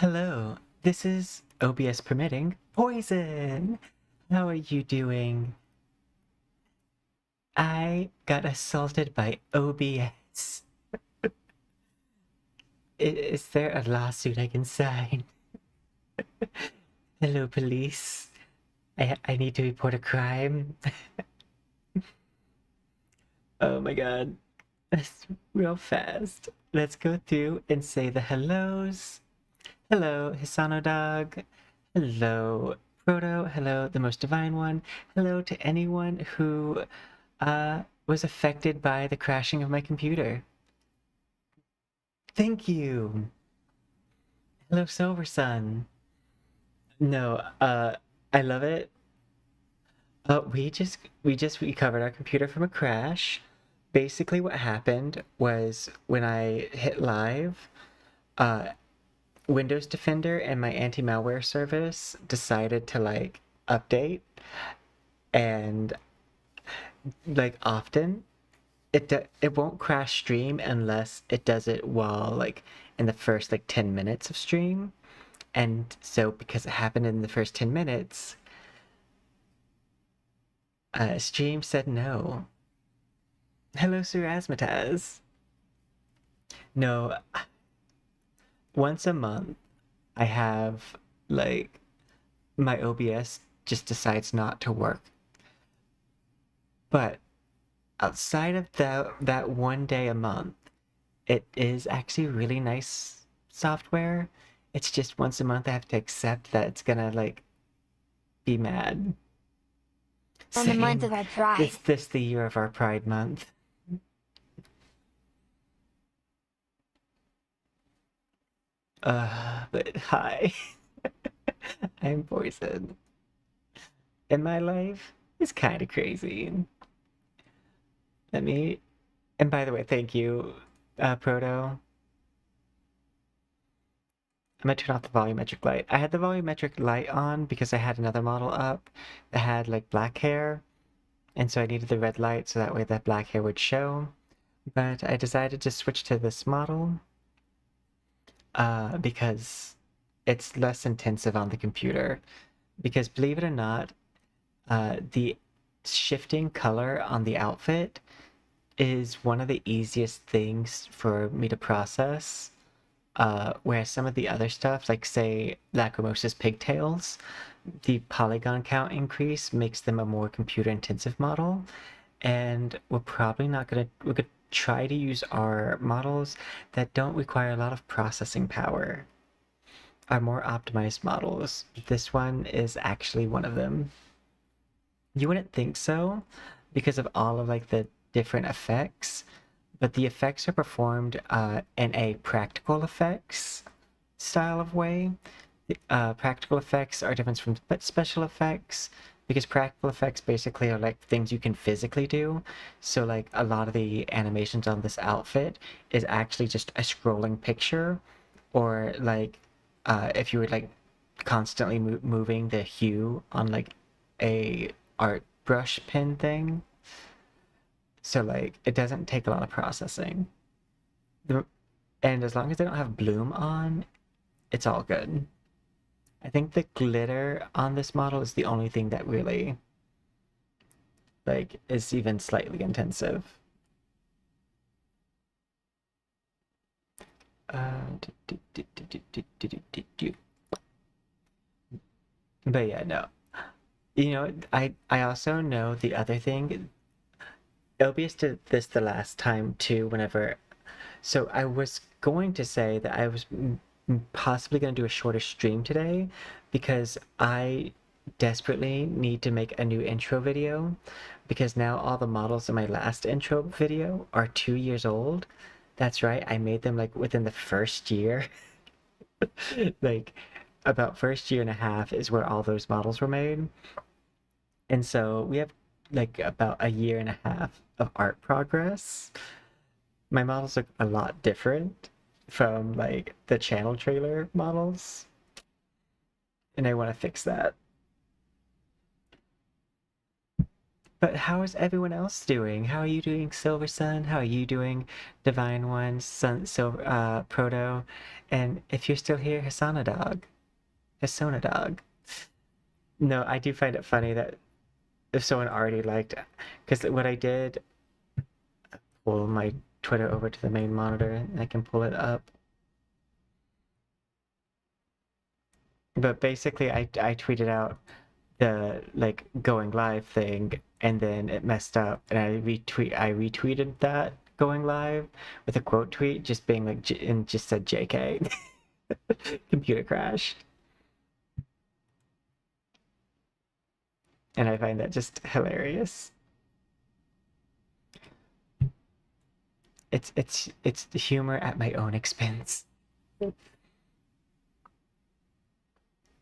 Hello, this is OBS permitting Poison. How are you doing? I got assaulted by OBS. Is there a lawsuit I can sign? Hello, police. I need to report a crime. Oh my god. That's real fast. Let's go through and say the hellos. Hello, Hisano Dog. Hello, Proto. Hello, the Most Divine One. Hello to anyone who was affected by the crashing of my computer. Thank you. Hello, Silver Sun. No, I love it. We just recovered our computer from a crash. Basically, what happened was when I hit live, Windows Defender and my anti-malware service decided to like update, and like often it won't crash stream unless it does it while like in the first like 10 minutes of stream. And so because it happened in the first 10 minutes, stream said no. Hello, Sir Asmataz. No, once a month I have like my OBS just decides not to work. But outside of that one day a month, it is actually really nice software. It's just once a month I have to accept that it's gonna like be mad. On the month of Same. our pride. Is this the year of our Pride Month? But hi. I'm Poison. And my life is kind of crazy. Let me... And by the way, thank you, Proto. I'm gonna turn off the volumetric light. I had the volumetric light on because I had another model up that had like black hair. And so I needed the red light so that way that black hair would show. But I decided to switch to this model because it's less intensive on the computer. Because believe it or not, the shifting color on the outfit is one of the easiest things for me to process. Whereas some of the other stuff, like say Lacrimosas pigtails, the polygon count increase makes them a more computer intensive model. And we're probably not gonna, we're gonna try to use our models that don't require a lot of processing power. Our more optimized models. This one is actually one of them. You wouldn't think so because of all of like the different effects, but the effects are performed in a practical effects style of way. Practical effects are different from special effects because practical effects basically are like things you can physically do. So like a lot of the animations on this outfit is actually just a scrolling picture, or like if you were like constantly moving the hue on like a art brush pen thing. So like it doesn't take a lot of processing. And as long as they don't have bloom on, it's all good. I think the glitter on this model is the only thing that really like is even slightly intensive. But yeah, no. You know, I also know the other thing. OBS did this the last time too, whenever. So I was going to say that I was possibly going to do a shorter stream today because I desperately need to make a new intro video because now all the models in my last intro video are 2 years old. That's right, I made them like within the first year. Like about first year and a half is where all those models were made. And so we have like about a year and a half of art progress. My models look a lot different from like the channel trailer models, and I want to fix that. But how is everyone else doing? How are you doing, Silver Sun? How are you doing, Divine One, Sun, Silver, Proto? And if you're still here, Hasana Dog. Hasona Dog. No, I do find it funny that if someone already liked, because what I did, pull my Twitter over to the main monitor and I can pull it up. But basically, I tweeted out the like going live thing, and then it messed up, and I retweeted that going live with a quote tweet, just being like, and just said JK. Computer crashed. And I find that just hilarious. It's the humor at my own expense.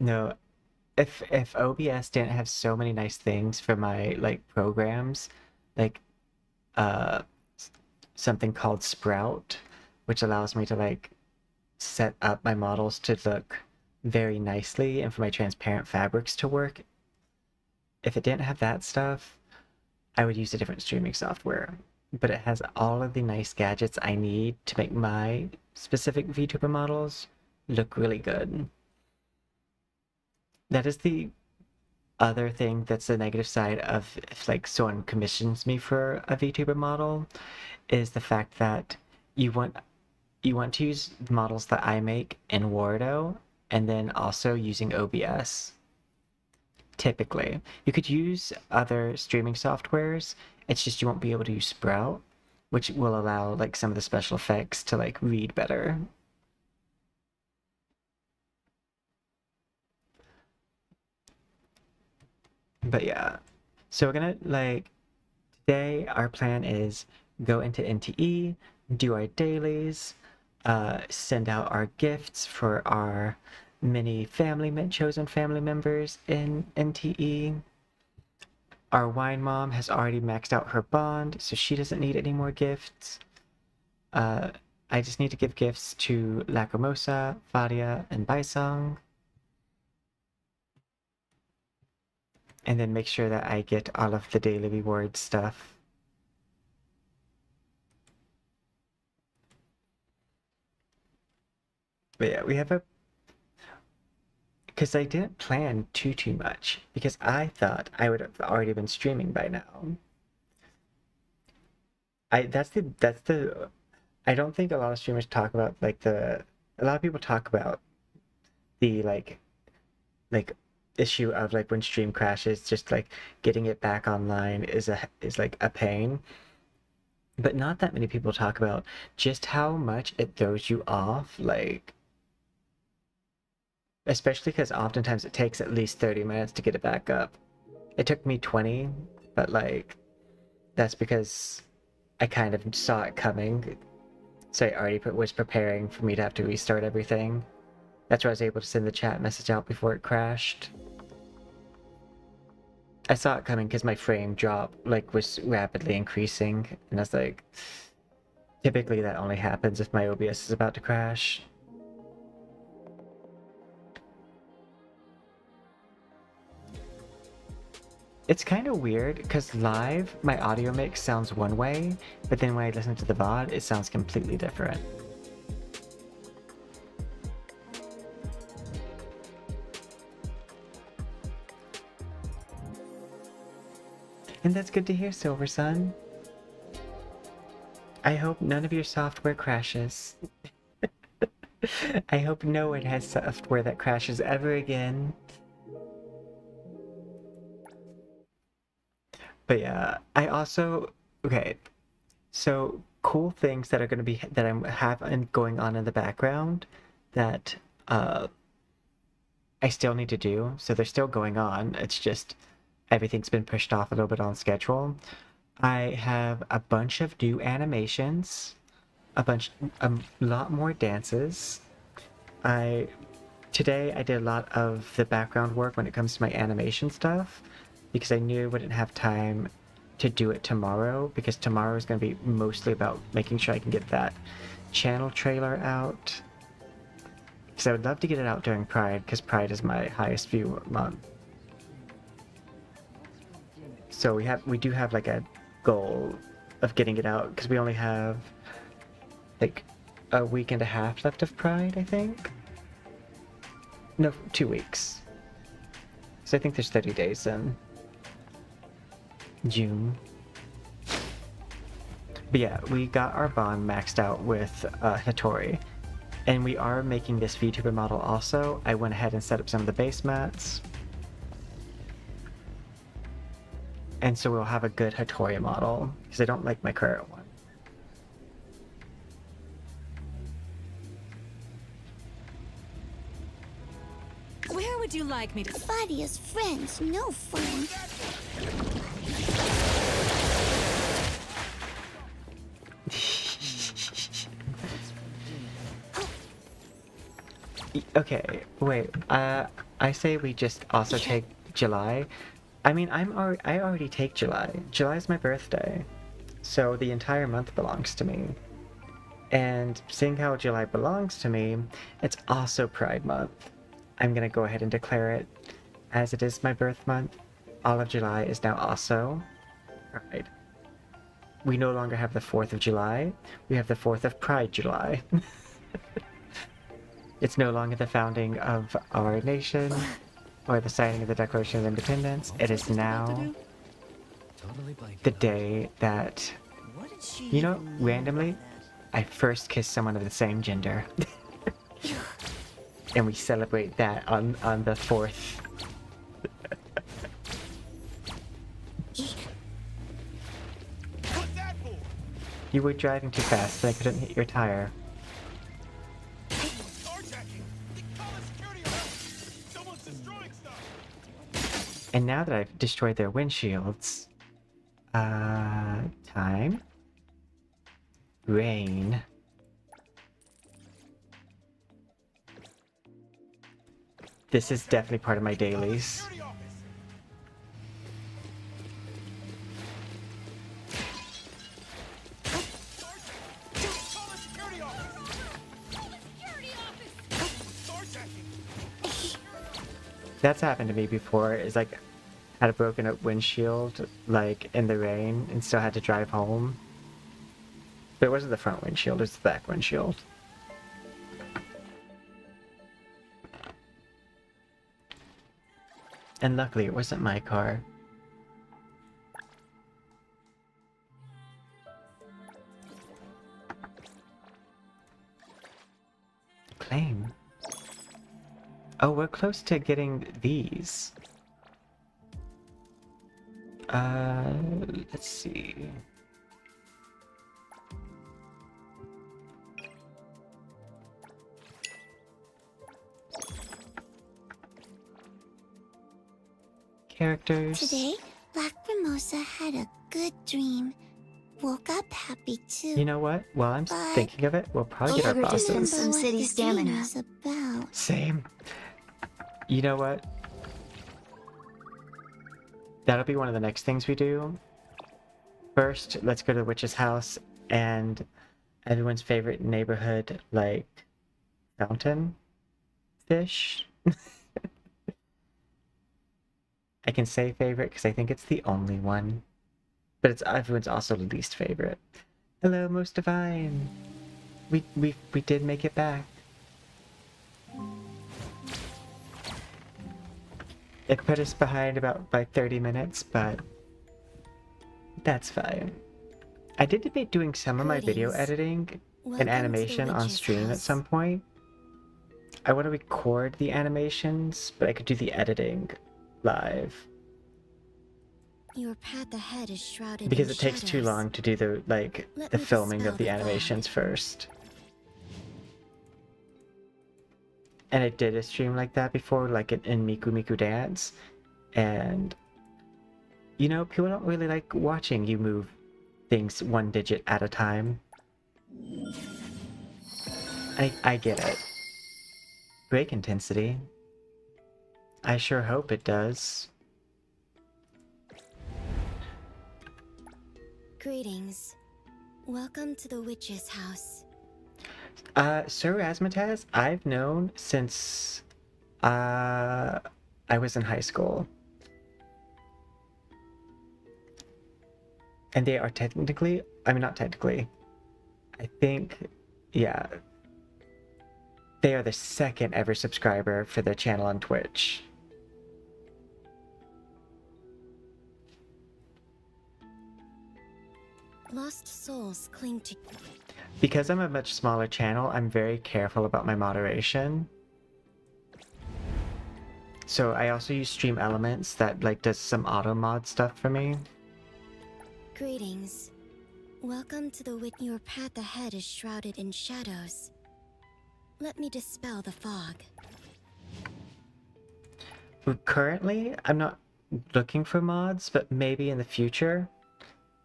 No, if OBS didn't have so many nice things for my like programs, like uh something called Sprout, which allows me to like set up my models to look very nicely and for my transparent fabrics to work. If it didn't have that stuff, I would use a different streaming software. But it has all of the nice gadgets I need to make my specific VTuber models look really good. That is the other thing that's the negative side of if like someone commissions me for a VTuber model, is the fact that you want to use the models that I make in Wardo and then also using OBS. Typically, you could use other streaming softwares, it's just you won't be able to use Sprout, which will allow like some of the special effects to like read better. But yeah, so we're gonna like, today our plan is go into NTE, do our dailies, send out our gifts for our many chosen family members in NTE. Our wine mom has already maxed out her bond, so she doesn't need any more gifts. I just need to give gifts to Lacrimosa, Fadia, and Baicang. And then make sure that I get all of the daily reward stuff. But yeah, we have because I didn't plan too much, because I thought I would have already been streaming by now. That's the I don't think a lot of streamers talk about like a lot of people talk about the like issue of like when stream crashes, just like getting it back online is like a pain. But not that many people talk about just how much it throws you off, like especially because oftentimes it takes at least 30 minutes to get it back up. It took me 20, but like that's because I kind of saw it coming. So I already was preparing for me to have to restart everything. That's why I was able to send the chat message out before it crashed. I saw it coming because my frame drop like was rapidly increasing, and I was like, typically that only happens if my OBS is about to crash. It's kind of weird because live my audio mix sounds one way, but then when I listen to the VOD it sounds completely different. And that's good to hear, Silver Sun. I hope none of your software crashes. I hope no one has software that crashes ever again. But yeah, I also, okay, so cool things that are going to be, that I have going on in the background that I still need to do. So they're still going on. It's just everything's been pushed off a little bit on schedule. I have a bunch of new animations, a lot more dances. Today I did a lot of the background work when it comes to my animation stuff, because I knew I wouldn't have time to do it tomorrow, because tomorrow is going to be mostly about making sure I can get that channel trailer out. Because I would love to get it out during Pride, because Pride is my highest view month. So we do have like a goal of getting it out because we only have like a week and a half left of Pride, I think. No, 2 weeks. So I think there's 30 days in June. But yeah, we got our bond maxed out with Hatori. And we are making this VTuber model also. I went ahead and set up some of the base mats. And so we'll have a good Hatori model, because I don't like my current one. Where would you like me to... Fadia's friends, no fun. Okay, wait. I say we just also take July. I mean, I already take July. July is my birthday, so the entire month belongs to me. And seeing how July belongs to me, it's also Pride Month. I'm gonna go ahead and declare it as it is my birth month. All of July is now also Pride. We no longer have the 4th of July. We have the 4th of Pride July. It's no longer the founding of our nation or the signing of the Declaration of Independence. It is now the day that, you know, randomly, I first kissed someone of the same gender. And we celebrate that on the 4th. You were driving too fast and I couldn't hit your tire. And now that I've destroyed their windshields, time, rain. This is definitely part of my dailies. That's happened to me before, is like, had a broken up windshield, like, in the rain, and still had to drive home. But it wasn't the front windshield, it's the back windshield. And luckily, it wasn't my car. Claim. Oh, we're close to getting these. Let's see. Characters. Today, Lacrimosa had a good dream. Woke up happy too. You know what? While I'm But thinking of it, we'll probably get our Can't remember bosses. Some what city the stamina. dream was about. Same. You know what? That'll be one of the next things we do. First, let's go to the witch's house and everyone's favorite neighborhood, like, fountain fish. I can say favorite because I think it's the only one. But it's everyone's also least favorite. Hello, Most Divine! We did make it back. It put us behind by 30 minutes, but that's fine. I did debate doing some of my video Greetings. editing Welcome and to the animation on witch's stream at house. some point. I want to record the animations, but I could do the editing live. Your path ahead is shrouded Because in it takes too shadows. long to do the Let the me filming dispel of the the animations fog. first. And I did a stream like that before, like in Miku Miku Dance, and you know, people don't really like watching you move things one digit at a time. I get it. Break intensity. I sure hope it does. Greetings. Welcome to the witch's house. Sir Razzmatazz, I've known since I was in high school. And they are technically, I mean, not technically, I think, yeah, they are the second ever subscriber for their channel on Twitch. Lost souls cling to... Because I'm a much smaller channel, I'm very careful about my moderation. So I also use Stream Elements that like does some auto mod stuff for me. Greetings. Welcome to the wit. Your path ahead is shrouded in shadows. Let me dispel the fog. Currently, I'm not looking for mods, but maybe in the future,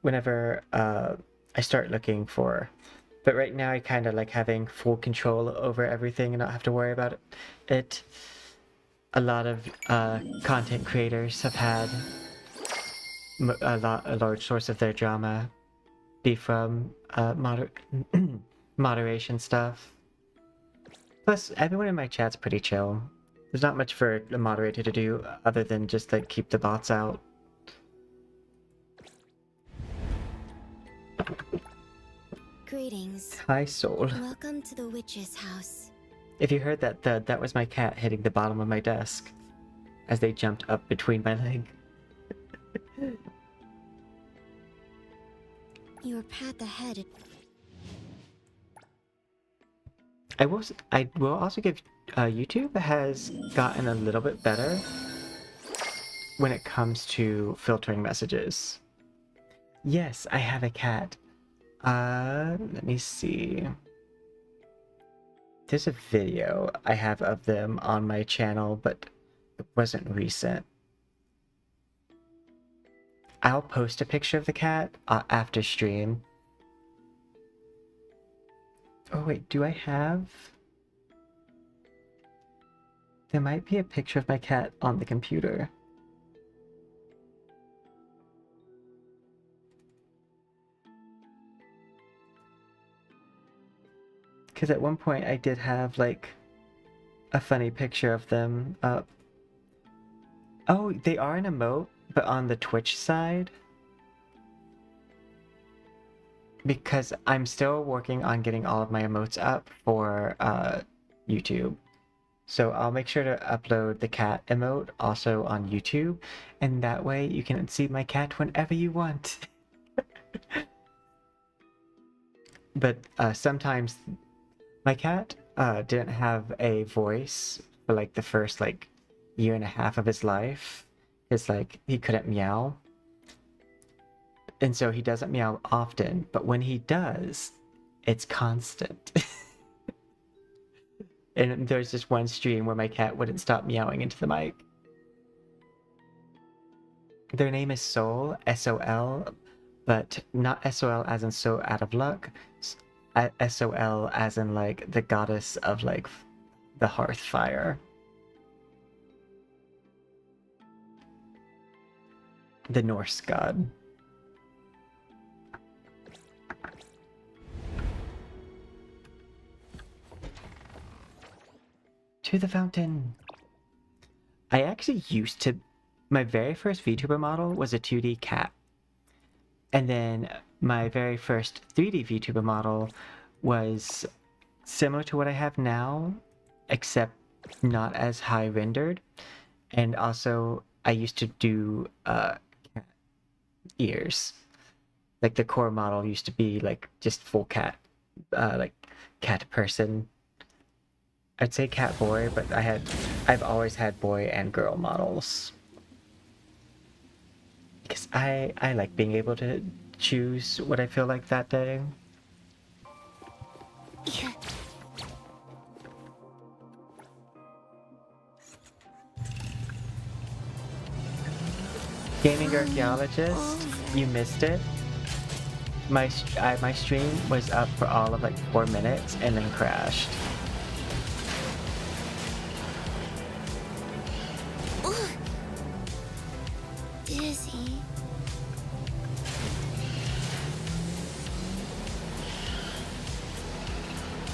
whenever I start looking for. But right now, I kind of like having full control over everything and not have to worry about it. A lot of content creators have had a large source of their drama be from moderation stuff. Plus, everyone in my chat's pretty chill. There's not much for a moderator to do other than just like keep the bots out. Greetings. Hi, Soul. Welcome to the witch's house. If you heard that, that was my cat hitting the bottom of my desk as they jumped up between my leg. Your path ahead. I will also give YouTube has gotten a little bit better when it comes to filtering messages. Yes, I have a cat. Let me see. There's a video I have of them on my channel, but it wasn't recent. I'll post a picture of the cat after stream. Oh wait, do I have? There might be a picture of my cat on the computer. Because at one point I did have like a funny picture of them up. Oh, they are an emote, but on the Twitch side. Because I'm still working on getting all of my emotes up for YouTube. So I'll make sure to upload the cat emote also on YouTube, and that way you can see my cat whenever you want. But sometimes my cat didn't have a voice for like the first like year and a half of his life. It's like he couldn't meow. And so he doesn't meow often, but when he does, it's constant. And there's just one stream where my cat wouldn't stop meowing into the mic. Their name is Sol, S-O-L, but not S-O-L as in so out of luck, S-O-L as in like the goddess of like the hearth fire. The Norse god. To the fountain. I actually used to... My very first VTuber model was a 2D cat. And then my very first 3D VTuber model was similar to what I have now, except not as high rendered. And also, I used to do cat ears. Like the core model used to be like just full cat, like cat person. I'd say cat boy, but I've always had boy and girl models. Because I like being able to choose what I feel like that day. Yeah. Gaming archaeologist, you missed it. My stream was up for all of like 4 minutes and then crashed. Ugh. Dizzy.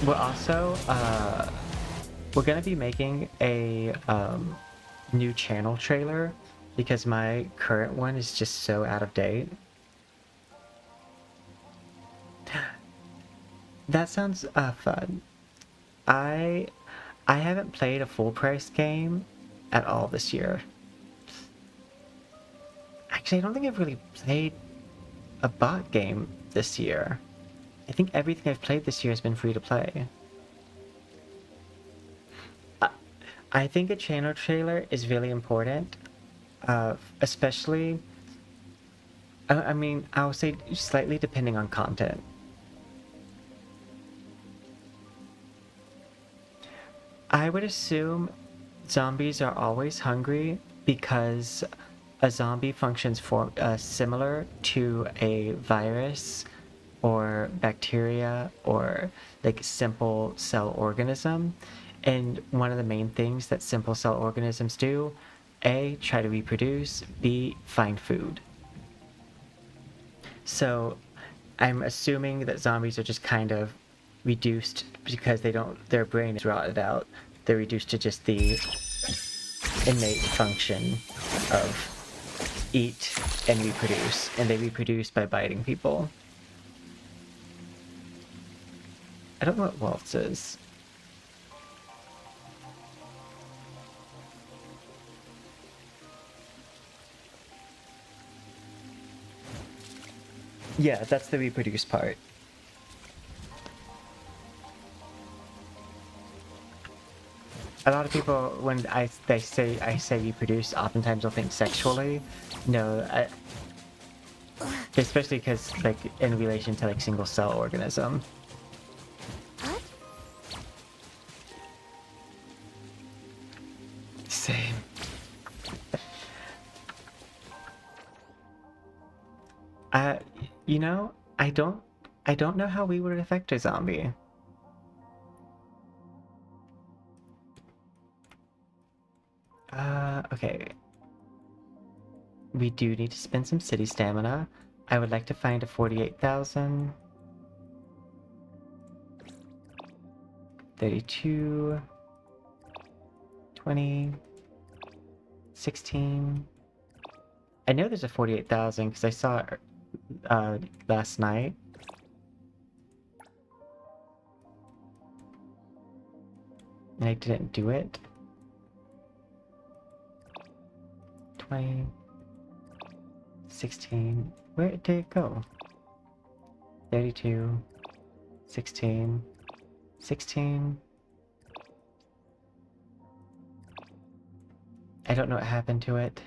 We're also we're gonna be making a new channel trailer because my current one is just so out of date. That sounds fun. I I haven't played a full price game at all this year. Actually, I don't think I've really played a bot game this year. I think everything I've played this year has been free to play. I think a channel trailer is really important, especially, I mean, I'll say slightly depending on content. I would assume zombies are always hungry because a zombie functions similar to a virus or bacteria or like simple cell organism. And one of the main things that simple cell organisms do, A, try to reproduce, B, find food. So I'm assuming that zombies are just kind of reduced because their brain is rotted out. They're reduced to just the innate function of eat and reproduce, and they reproduce by biting people. I don't know what waltz is. Yeah, that's the reproduce part. A lot of people, when I say reproduce, oftentimes will think sexually. No, especially because like in relation to like single cell organism. What? Same. You know, I don't know how we would affect a zombie. Okay. We do need to spend some city stamina. I would like to find a 48,000. 32. 20. 16. I know there's a 48,000 because I saw it last night. And I didn't do it. 20. 16. Where did it go? 32. 16. 16. I don't know what happened to it.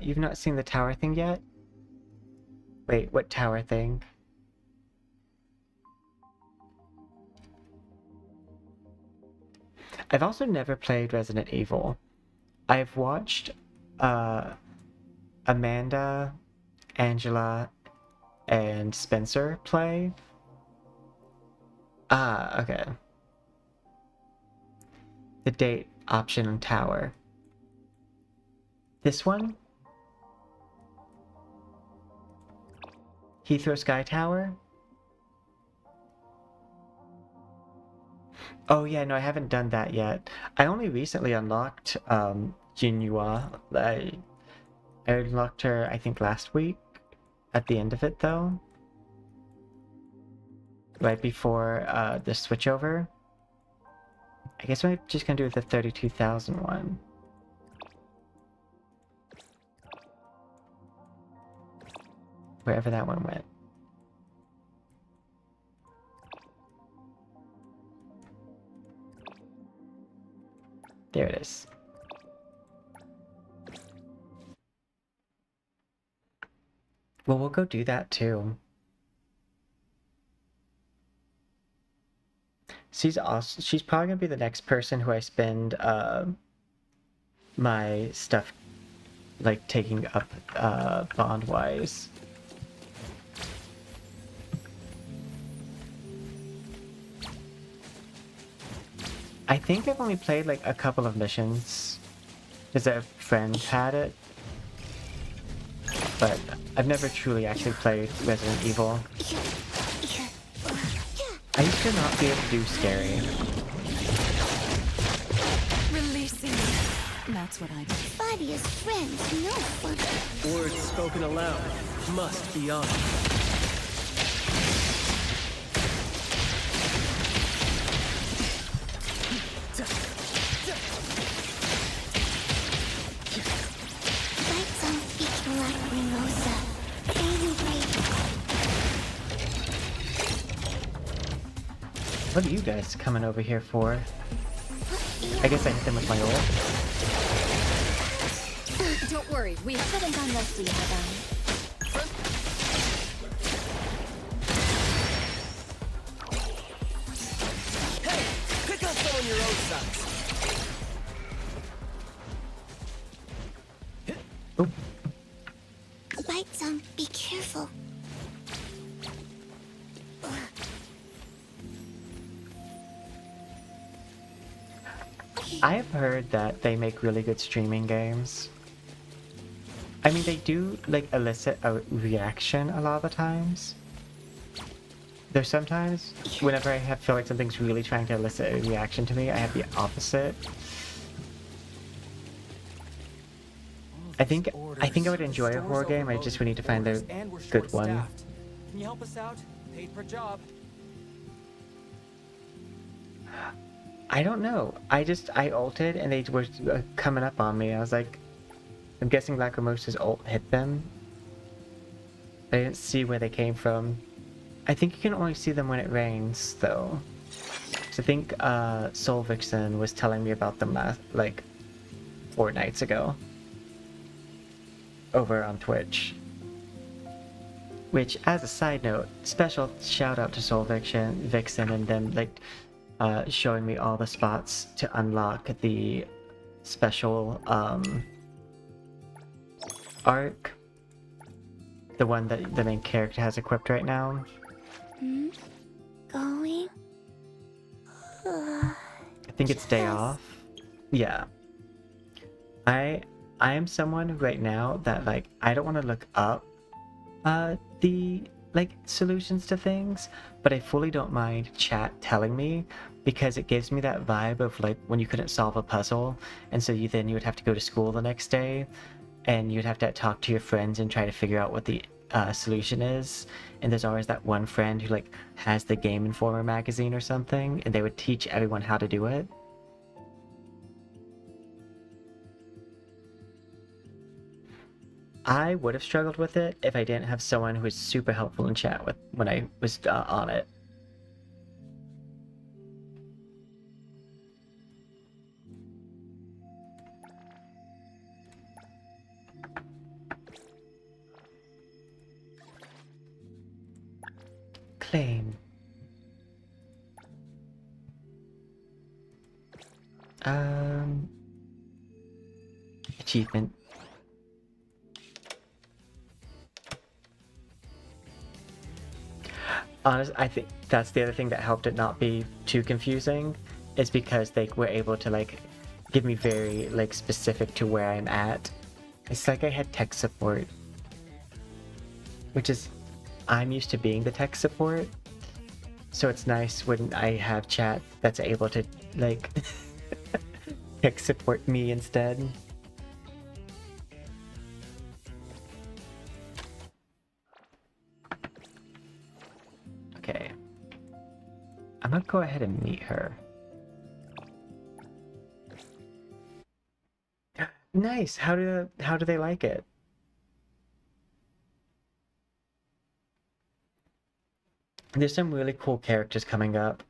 You've not seen the tower thing yet? Wait, what tower thing? I've also never played Resident Evil. I've watched Amanda, Angela, and Spencer play. Ah, okay. The date option on tower. This one? Heathrow Sky Tower? Oh yeah, no, I haven't done that yet. I only recently unlocked Jiuyuan. I unlocked her, I think, last week. At the end of it, though. Right before the switchover. I guess I'm just gonna do the 32,000 one. Wherever that one went. There it is. Well, we'll go do that too. She's awesome. She's probably gonna be the next person who I spend my stuff like taking up bond-wise. I think I've only played like a couple of missions because a friend had it, but I've never truly actually played Resident Evil. I used to not be able to do scary. Releasing me. That's what I do. Fadia's friends, no fun. Words spoken aloud must be honored. Baicang speaks Lacrimosas. Baby, What are you guys coming over here for? I guess I hit them with my ult. Don't worry, we haven't gone rusty yet, Hey, pick up some on your own size. Oh, Baicang, be careful. I've heard that they make really good streaming games. I mean, they do like elicit a reaction a lot of the times. There's sometimes whenever I feel like something's really trying to elicit a reaction to me, I have the opposite. I think I would enjoy a horror game. I just would need to find the good one. Can you help us out? Paid per job. I don't know. I ulted and they were coming up on me. I was like, I'm guessing Lacrimosas ult hit them. I didn't see where they came from. I think you can only see them when it rains, though. So I think Soul Vixen was telling me about them like 4 nights ago. Over on Twitch. Which, as a side note, special shout out to Soul Vixen and them like showing me all the spots to unlock the special arc. The one that the main character has equipped right now. Going? I think it's day off. Yeah. I am someone right now that like I don't want to look up the like solutions to things, but I fully don't mind chat telling me because it gives me that vibe of like when you couldn't solve a puzzle and so you would have to go to school the next day and you'd have to talk to your friends and try to figure out what the solution is, and there's always that one friend who like has the Game Informer magazine or something and they would teach everyone how to do it. I would have struggled with it if I didn't have someone who was super helpful in chat with when I was on it. Claim. Achievement. Honestly, I think that's the other thing that helped it not be too confusing, is because they were able to like give me very like specific to where I'm at. It's like I had tech support, which is I'm used to being the tech support, so it's nice when I have chat that's able to like tech support me instead. Okay, I'm gonna go ahead and meet her. Nice. How do they like it? There's some really cool characters coming up.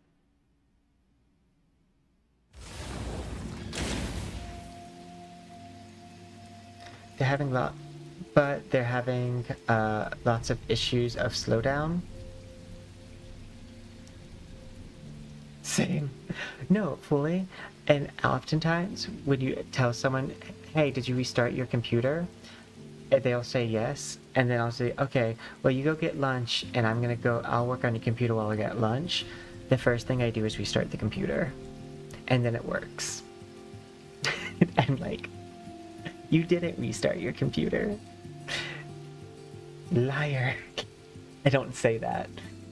They're having lots of issues of slowdown. Same. No, fully. And oftentimes when you tell someone, hey, did you restart your computer? And they'll say yes, and then I'll say, okay, well, you go get lunch, and I'll work on your computer while I get lunch. The first thing I do is restart the computer, and then it works. I'm like, you didn't restart your computer. Liar. I don't say that.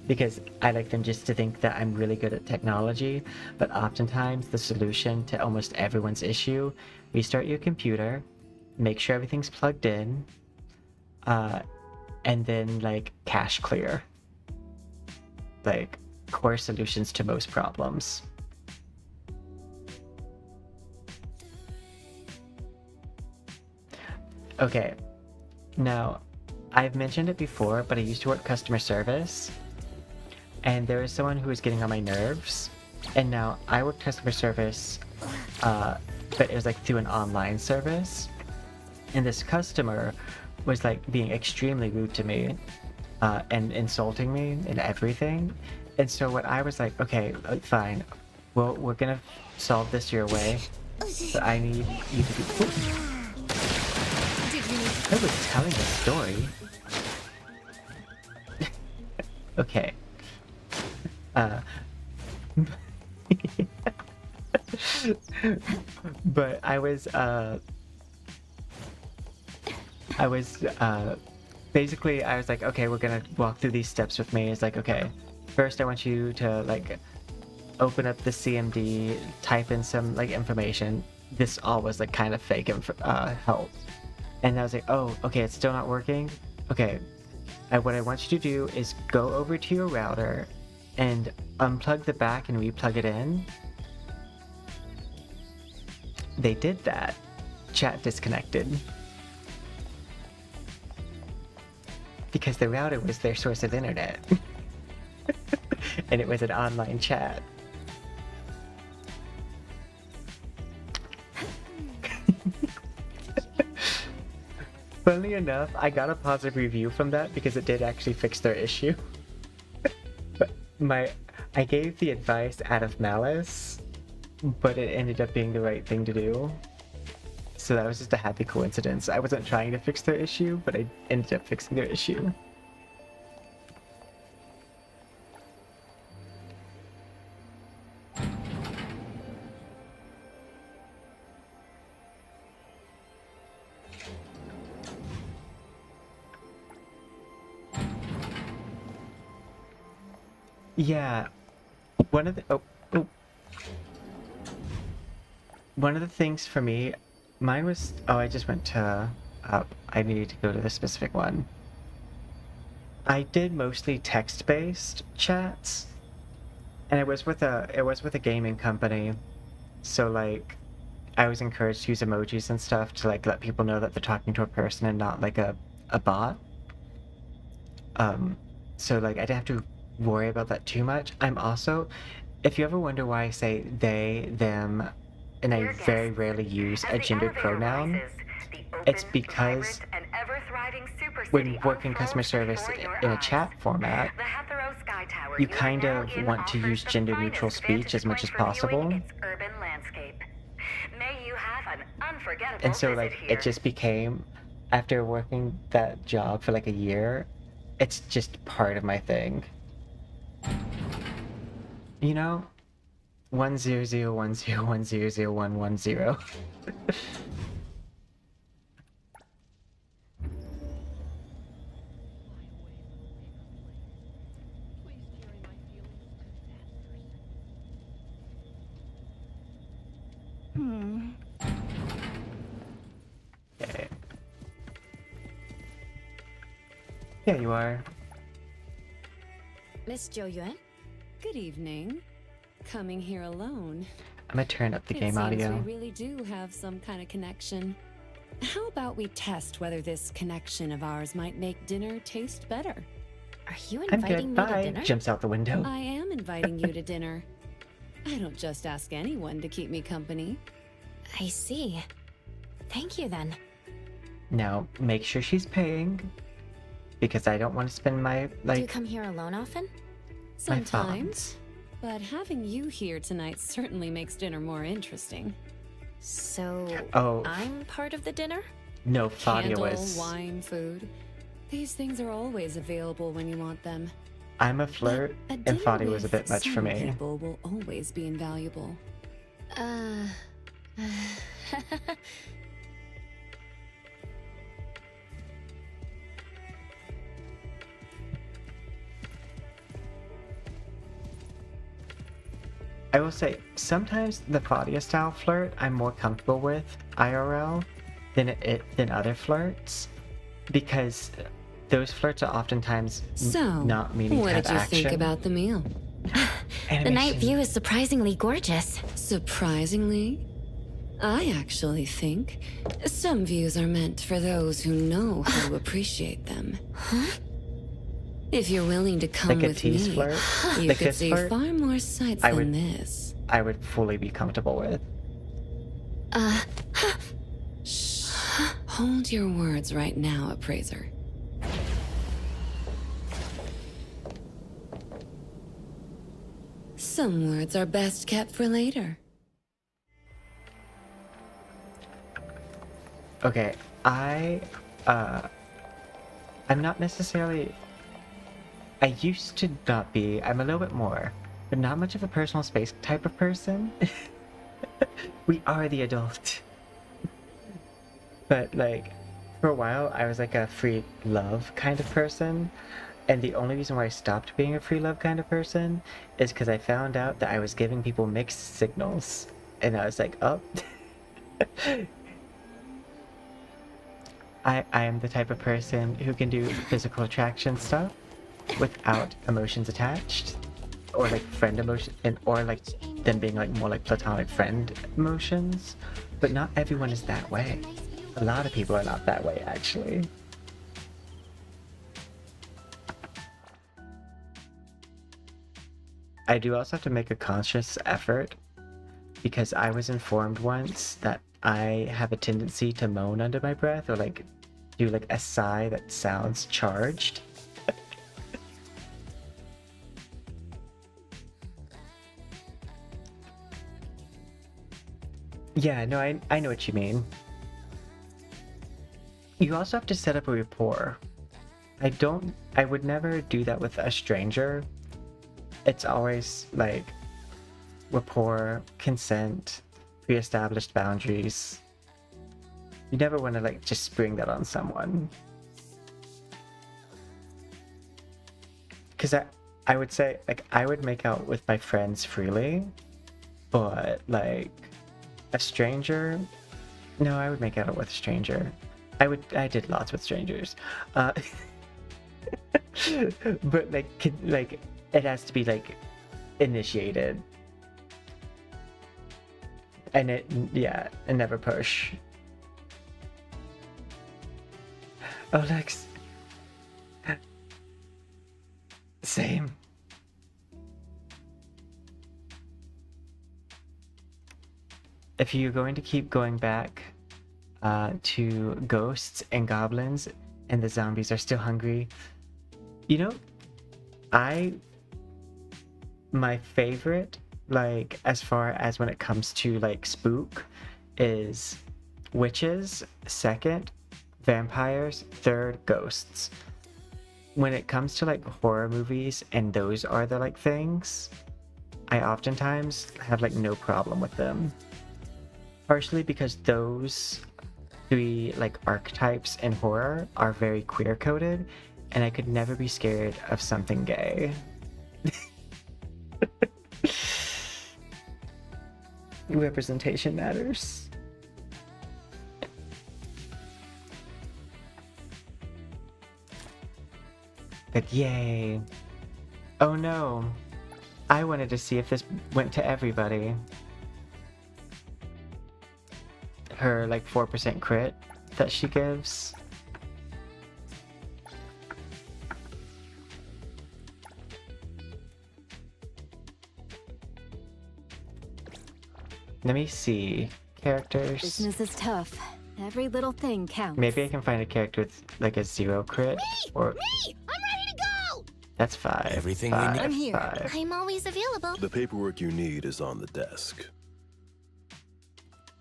because I like them just to think that I'm really good at technology, but oftentimes the solution to almost everyone's issue, restart your computer, make sure everything's plugged in, and then like cache clear. Like core solutions to most problems. Okay, now I've mentioned it before, but I used to work customer service, and there was someone who was getting on my nerves, and now I work customer service, but it was like through an online service, and this customer was like being extremely rude to me, and insulting me and everything. And so what I was like, okay, fine, well, we're gonna solve this your way, but I need you to be... I was telling a story. Okay. But I was basically I was like, okay, we're gonna walk through these steps with me. It's like, okay, first I want you to like open up the CMD, type in some like information. This all was like kind of fake help. And I was like, oh, okay, it's still not working. Okay, what I want you to do is go over to your router and unplug the back and replug it in. They did that. Chat disconnected. Because the router was their source of internet. And it was an online chat. Funnily enough, I got a positive review from that because it did actually fix their issue. But I gave the advice out of malice, but it ended up being the right thing to do. So that was just a happy coincidence. I wasn't trying to fix their issue, but I ended up fixing their issue. Yeah, one of the one of the things for me, mine was I just went to up. I needed to go to the specific one. I did mostly text-based chats, and it was with a gaming company, so like I was encouraged to use emojis and stuff to like let people know that they're talking to a person and not like a bot. So like I didn't have to worry about that too much. I'm also, if you ever wonder why I say they, them, and I very rarely use a gendered pronoun, it's because when working customer service in a chat format, you kind of want to use gender neutral speech as much as possible. And so like it just became, after working that job for like a year, it's just part of my thing. You know, 10010100110. Okay. Yeah, you are. Miss Jiuyuan? Good evening. Coming here alone. I'm gonna turn up the game It audio. seems we really do have some kind of connection. How about we test whether this connection of ours might make dinner taste better? Are you I'm inviting good. me to Bye. dinner? Jumps out the window. I am inviting you to dinner. I don't just ask anyone to keep me company. I see. Thank you then. Now, make sure she's paying, because I don't want to spend my, Do you like, come here alone often? my Sometimes. funds. But having you here tonight certainly makes dinner more interesting. So, Oh. I'm part of the dinner? No, Fadia Candle, was... wine, food. These things are always available when you want them. I'm a flirt, But a and dinner Fadia was a with bit much for some me. People will always be invaluable. I will say, sometimes the Fadia style flirt I'm more comfortable with IRL than other flirts, because those flirts are oftentimes So, not meaning what to have did you action. think about the meal? The night view is surprisingly gorgeous. Surprisingly, I actually think some views are meant for those who know how to appreciate them. If you're willing to come Like a with tease me, flirt, you the could kiss see flirt, far more sights I than would- this. I would fully be comfortable with. Shh. Hold your words right now, appraiser. Some words are best kept for later. Okay, I'm not necessarily. I used to not be. I'm a little bit more, but not much of a personal space type of person. We are the adult. But like, for a while, I was like a free love kind of person. And the only reason why I stopped being a free love kind of person is because I found out that I was giving people mixed signals. And I was like, oh. I am the type of person who can do physical attraction stuff without emotions attached. Or like friend emotion, or like them being like more like platonic friend emotions. But not everyone is that way. A lot of people are not that way, actually. I do also have to make a conscious effort, because I was informed once that I have a tendency to moan under my breath, or like do like a sigh that sounds charged. Yeah, no, I know what you mean. You also have to set up a rapport. I would never do that with a stranger. It's always like rapport, consent, pre-established boundaries. You never want to like just spring that on someone. Because I would say, like, I would make out with my friends freely, but like a stranger, no, I would make out with a stranger. I did lots with strangers. But like it has to be like initiated. And and never push. Oh, Lex. Same. If you're going to keep going back to ghosts and goblins and the zombies are still hungry, you know, my favorite, like, as far as when it comes to like spook, is witches, second, vampires, third, ghosts. When it comes to like horror movies and those are the like things, I oftentimes have like no problem with them. Partially because those three like archetypes in horror are very queer coded, and I could never be scared of something gay. Representation matters. But yay. Oh no. I wanted to see if this went to everybody. Her like 4% crit that she gives. Let me see. Characters. Business is tough. Every little thing counts. Maybe I can find a character with like a 0 crit. Or Me! I'm ready to go! that's 5. Everything we 5, need- I'm here. 5. I'm always available. The paperwork you need is on the desk.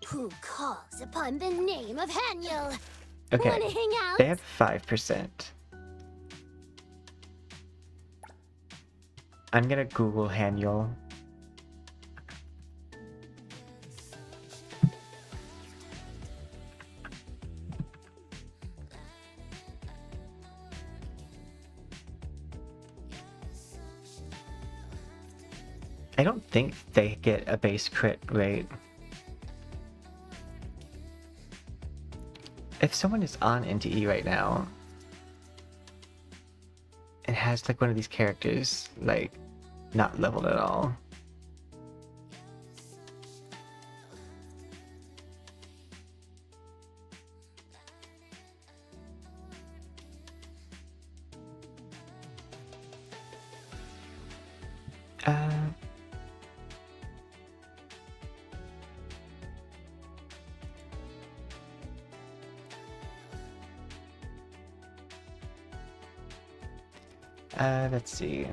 Who calls upon the name of Hanyul? Okay. Wanna hang out? They have 5%. I'm gonna Google Hanyul. I don't think they get a base crit rate. If someone is on NTE right now and has like one of these characters like not leveled at all, let's see.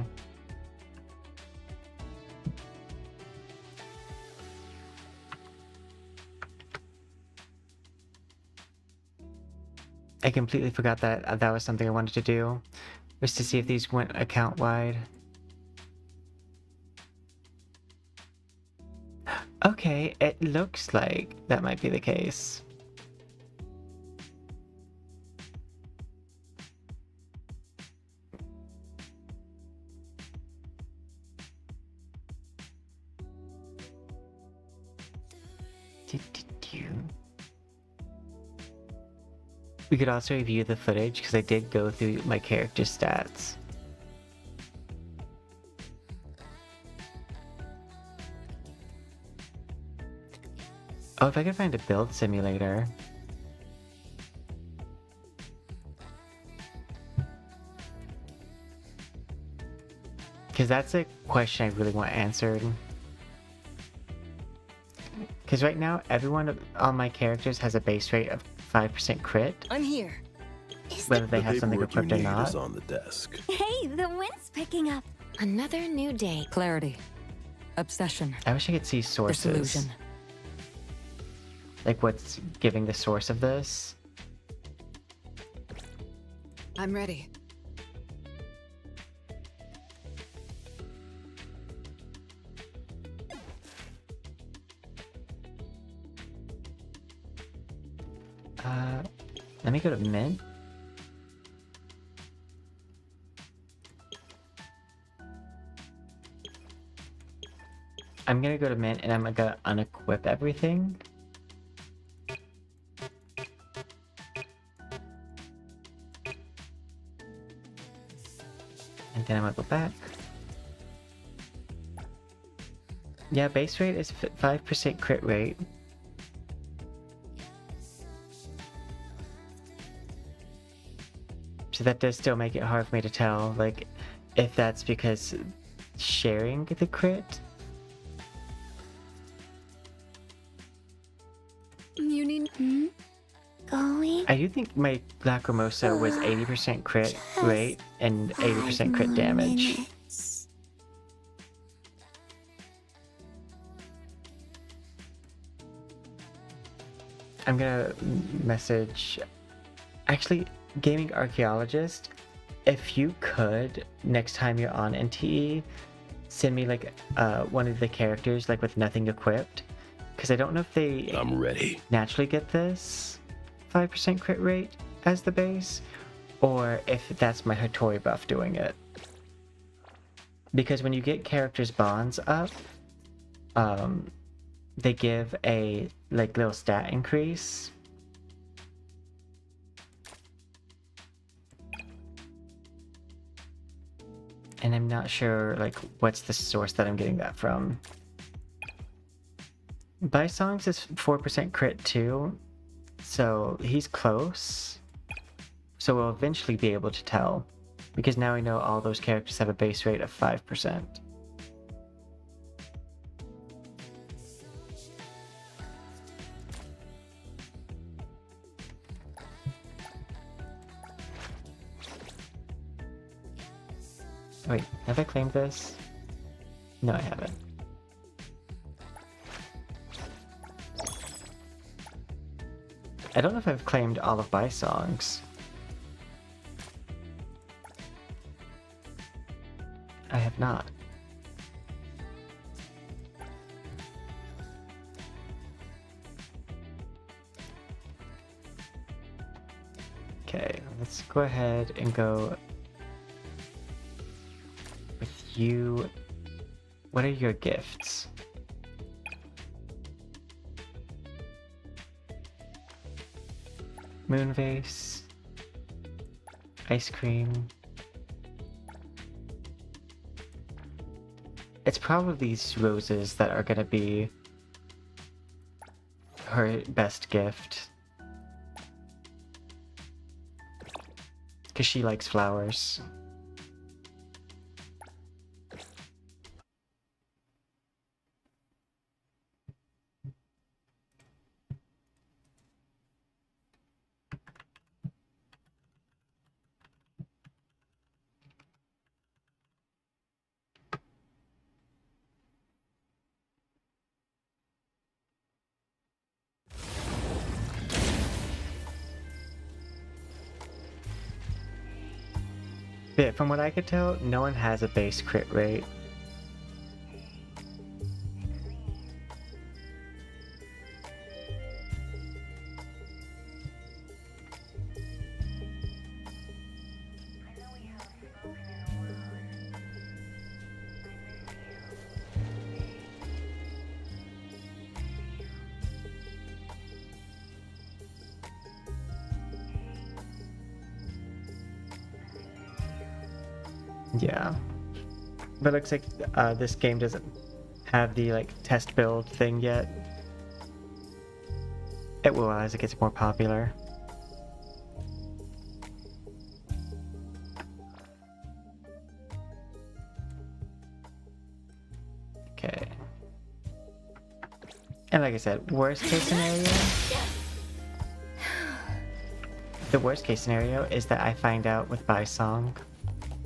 I completely forgot that that was something I wanted to do, was to see if these went account wide. Okay, it looks like that might be the case. We could also review the footage because I did go through my character stats. Oh, if I could find a build simulator. Because that's a question I really want answered. Because right now, everyone on my characters has a base rate of 5% crit. I'm here. Whether they The have something paperwork you equipped or need not. is on the desk. Hey, the wind's picking up. Another new day. Clarity. Obsession. I wish I could see sources. Disillusion. Like what's giving the source of this. I'm ready. Let me go to mint. I'm gonna go to mint and I'm gonna unequip everything. And then I'm gonna go back. Yeah, base rate is 5% crit rate. So that does still make it hard for me to tell, like, if that's because sharing the crit. You need... Going? I do think my Lacrimosa was 80% crit rate and 80% crit damage. Minutes. I'm gonna message... Actually, Gaming Archaeologist, if you could, next time you're on NTE, send me like one of the characters like with nothing equipped. Because I don't know if they I'm ready. naturally get this 5% crit rate as the base, or if that's my Hatori buff doing it. Because when you get characters' bonds up, they give a like little stat increase. And I'm not sure like what's the source that I'm getting that from. Baicang is 4% crit too, so he's close. So we'll eventually be able to tell, because now we know all those characters have a base rate of 5%. Wait, have I claimed this? No, I haven't. I don't know if I've claimed all of Baicang's. I have not. Okay, let's go ahead and go with you what are your gifts? Moon vase, ice cream. It's probably these roses that are gonna be her best gift. Because she likes flowers. Yeah, from what I could tell, no one has a base crit rate. Yeah. But it looks like this game doesn't have the like test build thing yet. It will as it gets more popular. Okay. And like I said, worst case scenario. The worst case scenario is that I find out with Baicang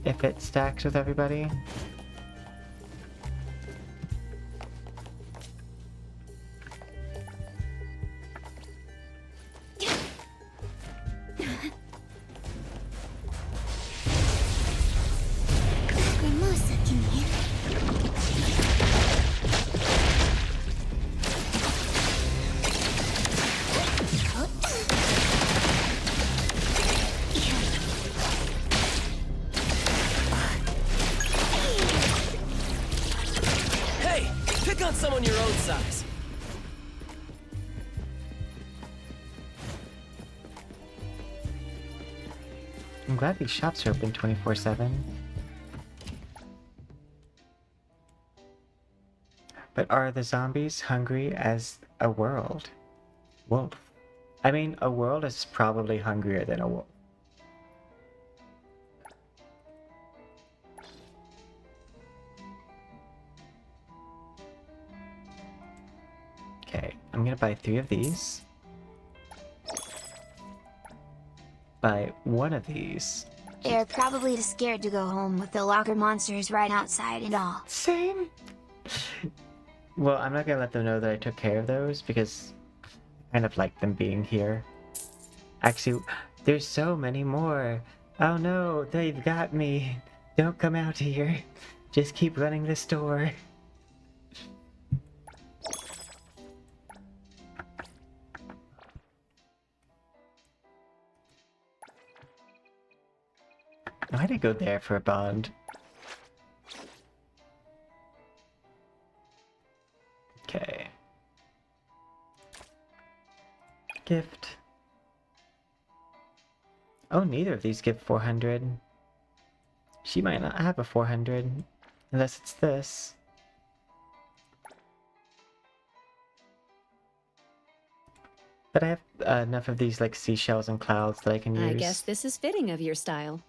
if it stacks with everybody. Hey, pick on someone your own size. I'm glad these shops are open 24/7. But are the zombies hungry as a wolf? I mean, a world is probably hungrier than a wolf. Okay, I'm gonna buy 3 of these. Buy 1 of these. They're probably scared to go home with the locker monsters right outside and all. Same. Well, I'm not gonna let them know that I took care of those because I kind of like them being here. Actually, there's so many more. Oh no, they've got me. Don't come out here. Just keep running the store. Why'd I go there for a bond? Okay. Gift. Oh, neither of these give 400. She might not have a 400. Unless it's this. But I have enough of these like seashells and clouds that I can use. I guess this is fitting of your style.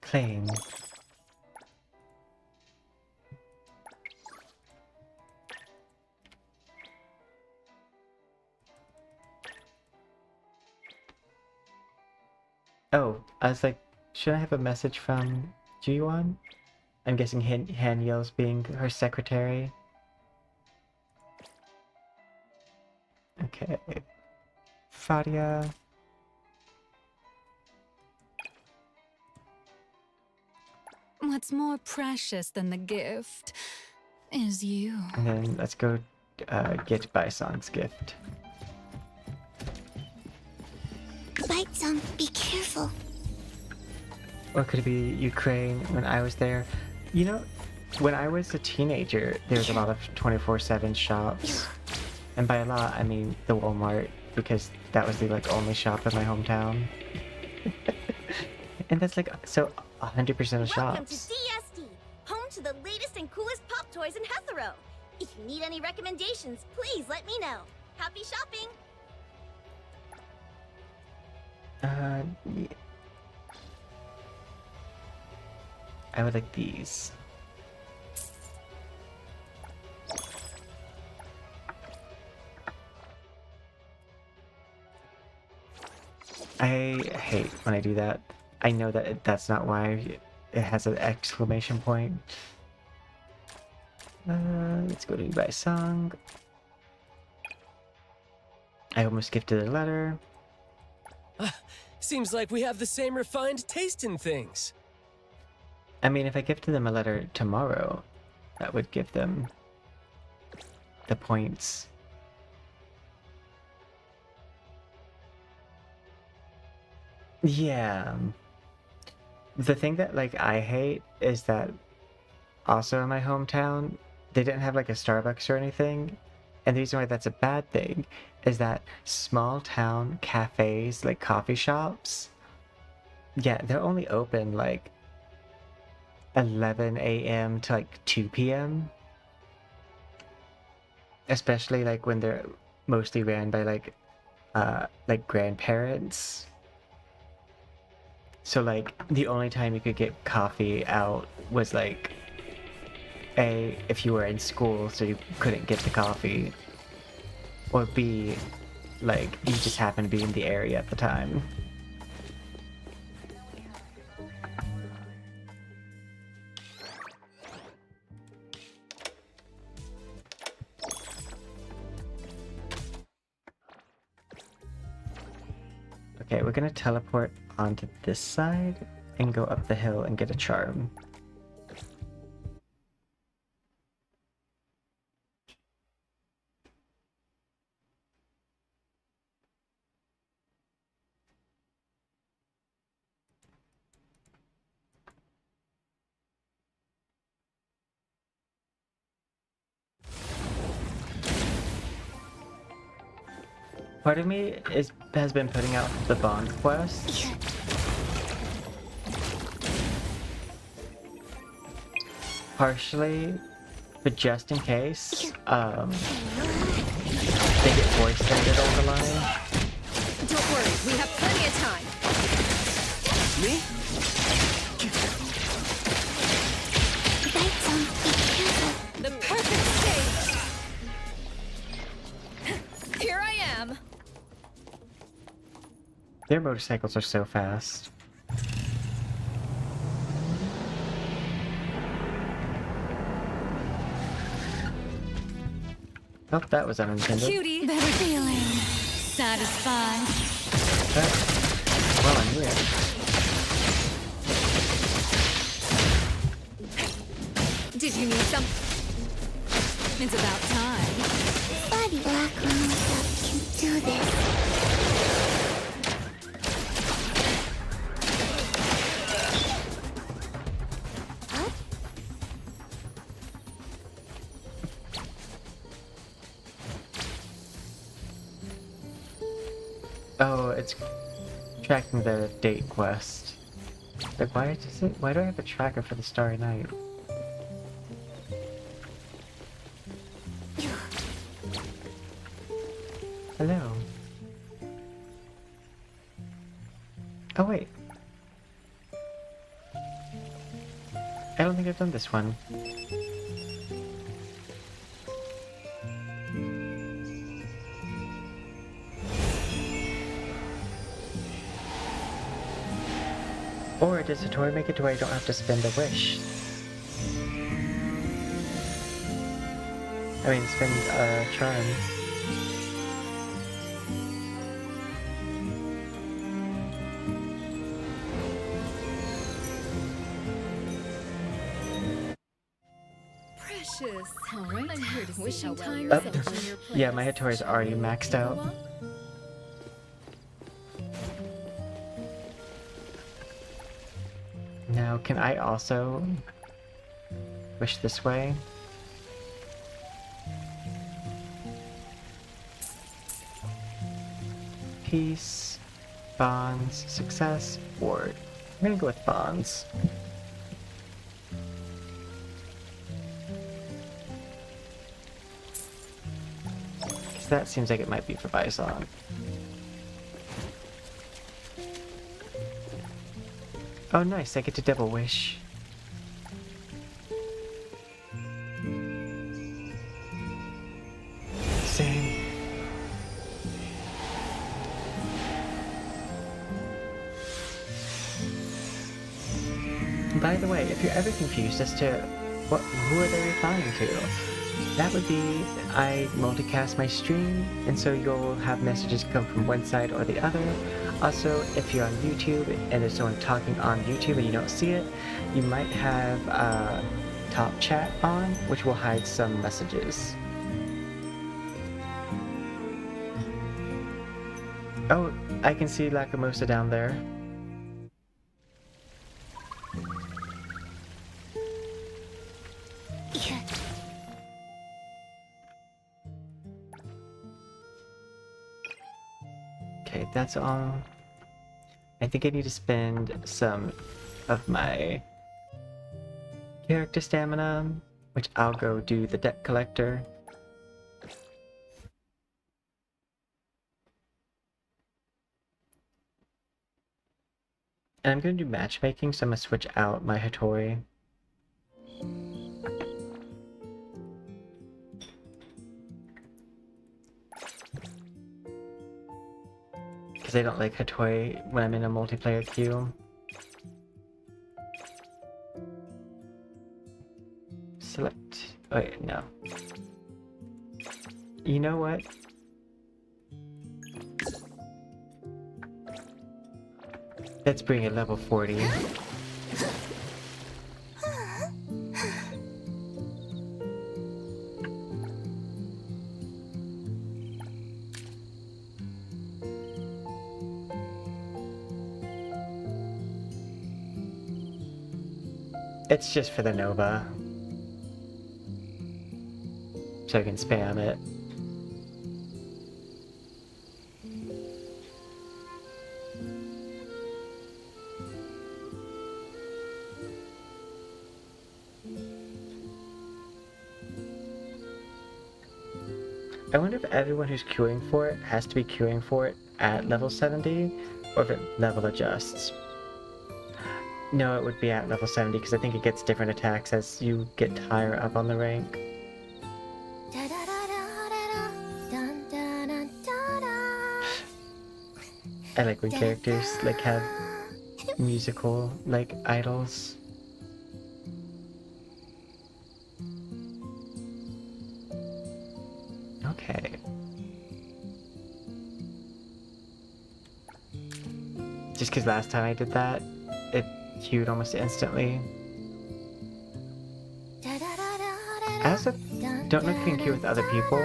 Claim. Oh, I was like, should I have a message from Jiuyuan? I'm guessing Han Yel's being her secretary. Okay. Fadia. What's more precious than the gift is you. And then let's go get Baicang's gift. Baicang, be careful. Or could it be Ukraine when I was there? You know, when I was a teenager, there was a lot of 24/7 shops. And by a lot, I mean the Walmart, because that was the like only shop in my hometown. And that's like, so 100% of Welcome to shops. DSD, home to the latest and coolest pop toys in Hetero. If you need any recommendations, please let me know. Happy shopping! Yeah. I would like these. I hate when I do that. I know that that's not why it has an exclamation point. Let's go to Baicang. I almost gifted a letter. Seems like we have the same refined taste in things. I mean, if I gifted them a letter tomorrow, that would give them the points. Yeah. The thing that like I hate is that also in my hometown, they didn't have like a Starbucks or anything. And the reason why that's a bad thing is that small town cafes, like coffee shops, yeah, they're only open like 11 a.m. to like 2 p.m. Especially like when they're mostly ran by like grandparents. So like the only time you could get coffee out was like A, if you were in school so you couldn't get the coffee, or B, like you just happened to be in the area at the time. Okay, we're gonna teleport onto this side and go up the hill and get a charm. Part of me has been putting out the bond quest. Partially, but just in case, they get voice ended on the line. Don't worry, we have plenty of time. Me? Baicang, be careful. The perfect stage! Here I am! Their motorcycles are so fast. Oh, that was unintended. Cutie! Better feeling. Satisfied. Well, I'm here. Did you need some? It's about time. Fadia, Lacrimosas can do this. Oh, it's tracking the date quest. Like, why do I have a tracker for the Starry Night? Hello. Oh wait. I don't think I've done this one. Or does Hatori make it to where I don't have to spend a wish? I mean, spend a charm. delicious. All right, I'm here to see Wishing how well time you're is finishing over. your Yeah, my playlist. Hatori's already maxed out. Wuwa? Now, can I also wish this way? Peace, bonds, success, ward. I'm gonna go with bonds. So that seems like it might be for Baicang. Oh nice, I get to double wish. Same. By the way, if you're ever confused as to who are they replying to, that would be I multicast my stream, and so you'll have messages come from one side or the other. Also, if you're on YouTube and there's someone talking on YouTube and you don't see it, you might have top chat on, which will hide some messages. Oh, I can see Lacrimosa down there. Okay, that's all. I think I need to spend some of my character stamina, which I'll go do the debt collector. And I'm gonna do matchmaking, so I'm gonna switch out my Hatori. Because I don't like Hatori when I'm in a multiplayer queue. Select. Oh, wait, no. You know what? Let's bring it level 40. It's just for the Nova. So I can spam it. I wonder if everyone who's queuing for it has to be queuing for it at level 70, or if it level adjusts. No, it would be at level 70 because I think it gets different attacks as you get higher up on the rank. I like when characters like have musical like idols. Okay. Just because last time I did that, it queued almost instantly. I also don't know if you can queue with other people,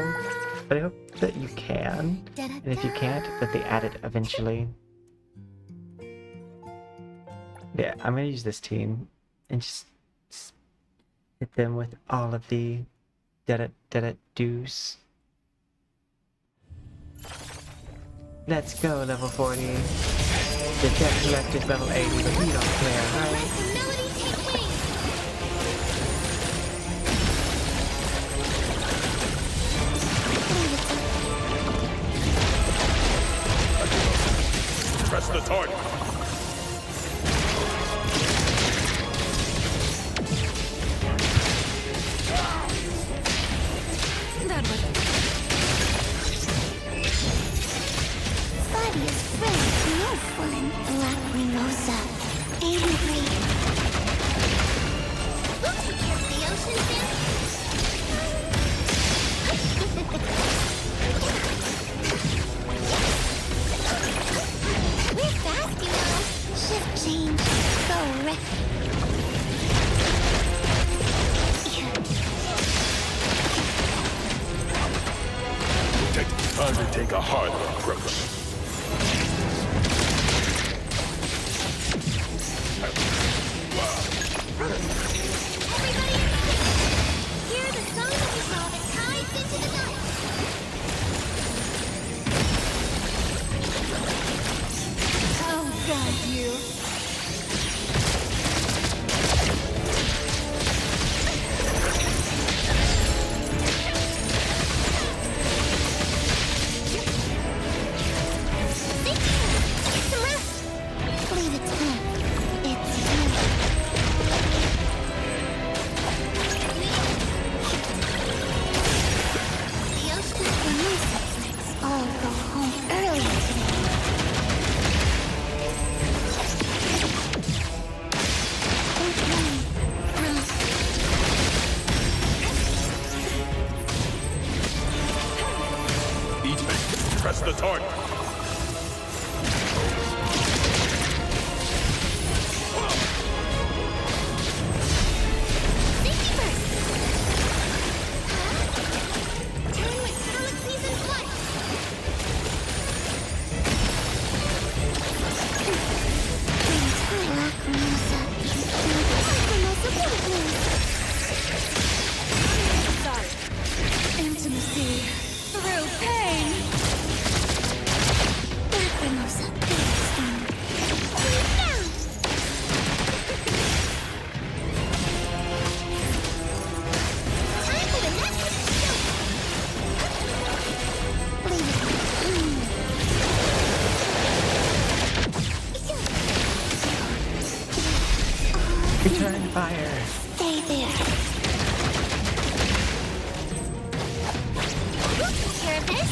but I hope that you can. And if you can't, that they add it eventually. Yeah, I'm gonna use this team and just hit them with all of the do's. Let's go, level 40. The debt collector's level 80, but we don't care, right? Press the target. That was Fadia's friends, no fun. Lacrimosas, angry. We'll take care of the ocean, We're fast, you know. Shift change, go wreck. Time to take a harder approach. Hear the song of the song that ties into the night. Oh, God, you. Get some rest. Leave it to him. It's you. The ocean The music. I'll go home early today. Each man, press the target. safety first. Turn with galaxies in flight. Lacrimosa. Lacrimosa bullet Sorry. Intimacy. Through pain. Lacrimosa. Sting. Down. Time for the next Leave Return fire! Stay there. Take care of this.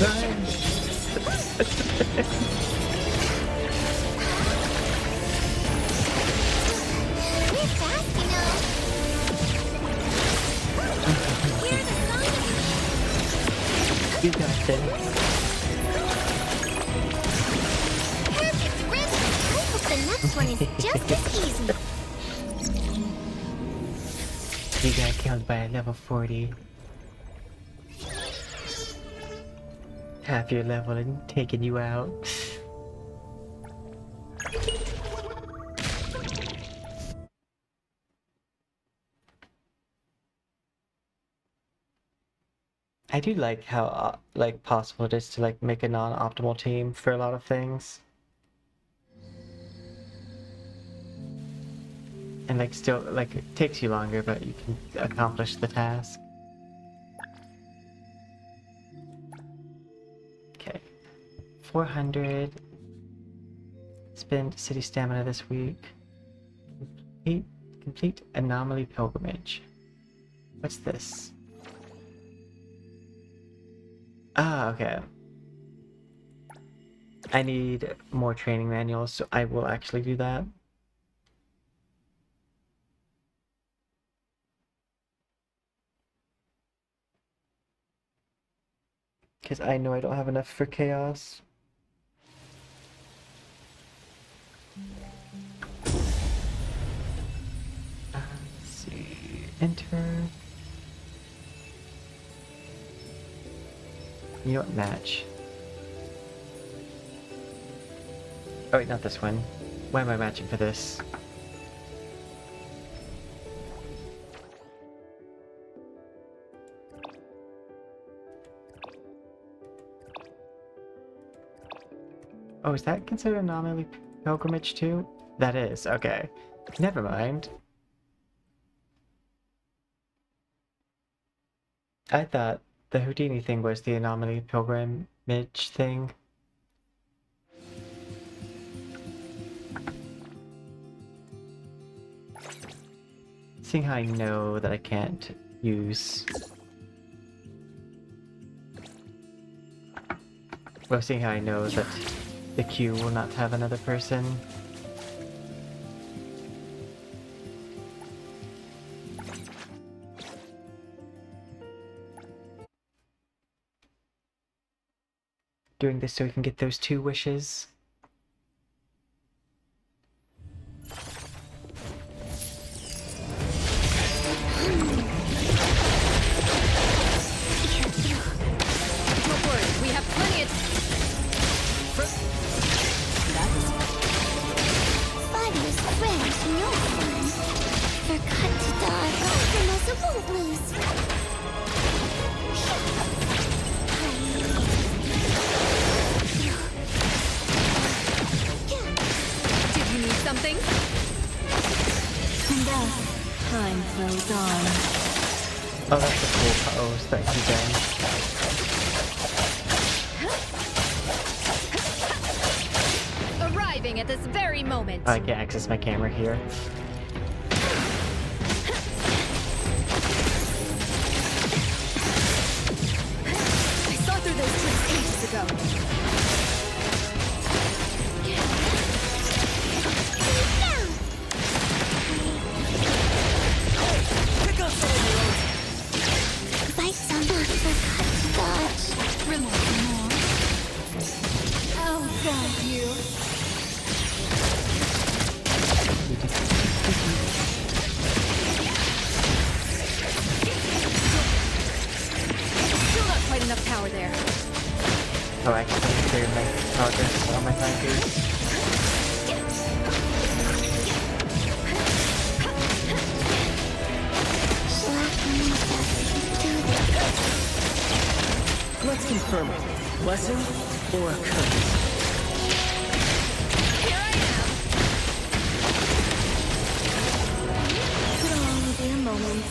Run! We're fast, you know. Hear the song of You got this. perfect rhythm. I hope the next one is just as easy. You got killed by a level 40. Half your level and taking you out. I do like how like possible it is to like make a non-optimal team for a lot of things. And like still like it takes you longer, but you can accomplish the task. Okay. 400. Spend city stamina this week. Complete anomaly pilgrimage. What's this? Ah, okay. I need more training manuals, so I will actually do that. Because I know I don't have enough for chaos. Let's see. Enter. You know what? Match. Oh wait, not this one. Why am I matching for this? Oh, is that considered anomaly pilgrimage too? That is, okay. Never mind. I thought the Houdini thing was the anomaly pilgrimage thing. Seeing how I know that I can't use... Well, seeing how I know that the queue will not have another person. Doing this so we can get those 2 wishes. have plenty of... Fadia's friends, no fun. Forgot to dodge. Lacrimosas won't lose. Did you need something? And thus, time flows on. Oh, that's a cool pose that he did. Arriving at this very moment. Oh, I can't access my camera here. I saw through those tricks ages ago. Pick up some of your own. Baicang forgot to dodge. Relax more. I'll guide you. Still not quite enough power there. Oh, I can clear my progress on my fingers. Let's confirm it. Blessing or a curse? Here I am. It'll only be a moment.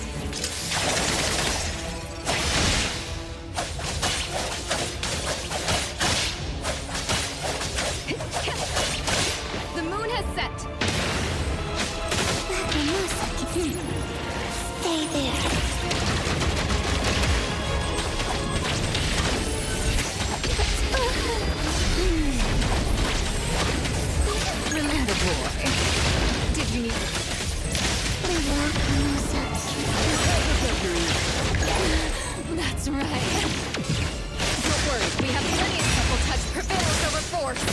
The moon has set. Lacrimosas, stay there. Did you need... That's right. Don't worry, we have plenty of supple touch prevails over force.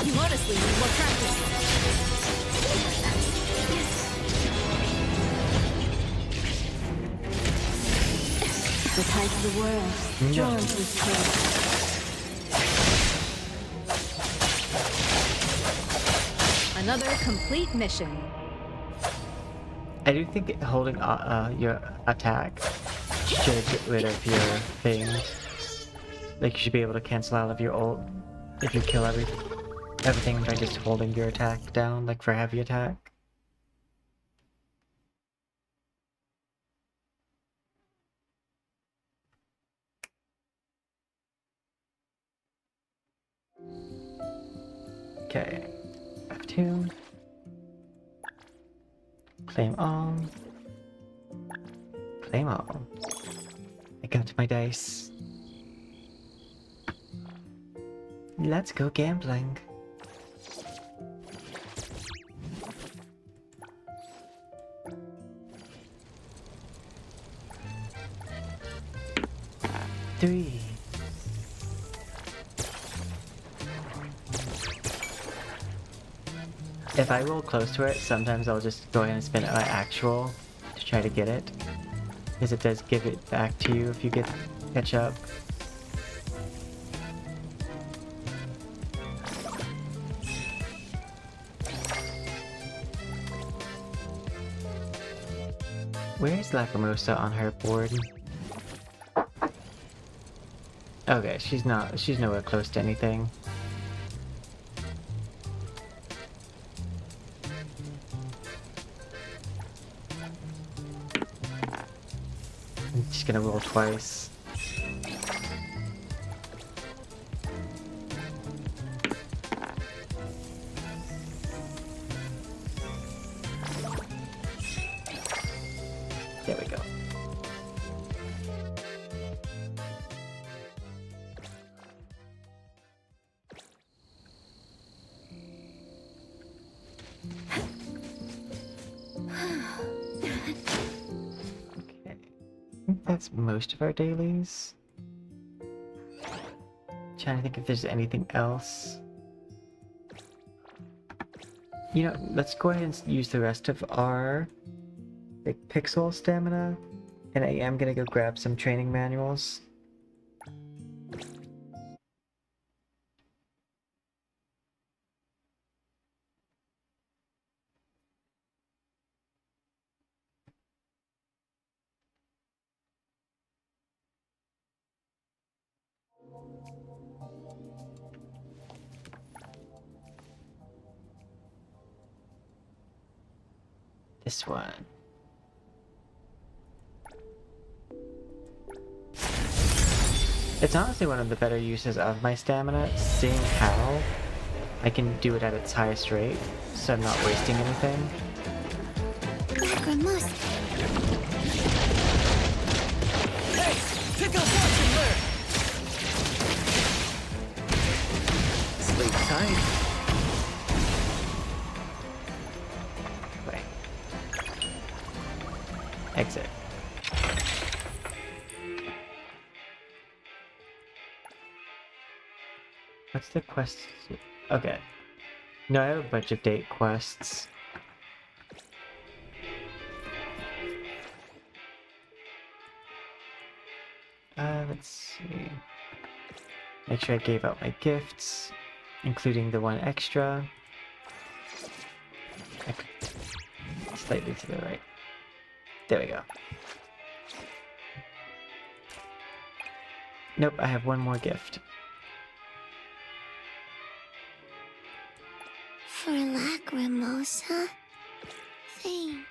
You honestly need more practice. The tide of the world, drawn to this place. Another complete mission. I do think holding your attack should get rid of your thing. Like, you should be able to cancel out of your ult if you kill everything by just holding your attack down, like for heavy attack. Okay, F2. Claim all. Claim all. I got my dice. Let's go gambling. Three. If I roll close to it, sometimes I'll just go ahead and spin my actual to try to get it, because it does give it back to you if you catch up. Where's Lacrimosa on her board? Okay, she's nowhere close to anything. I'm just gonna roll twice. There we go. Okay. I think that's most of our dailies. Trying to think if there's anything else. You know, let's go ahead and use the rest of our like pixel stamina, and I am gonna go grab some training manuals. This one. It's honestly one of the better uses of my stamina, seeing how I can do it at its highest rate, so I'm not wasting anything. Lacrimosas. Hey, pick up watch and learn. Sleep tight. Wait. Exit. What's the quest? Okay. No, I have a bunch of date quests. Let's see. Make sure I gave out my gifts, including the one extra. Slightly to the right. There we go. Nope, I have one more gift. For Lacrimosa thing.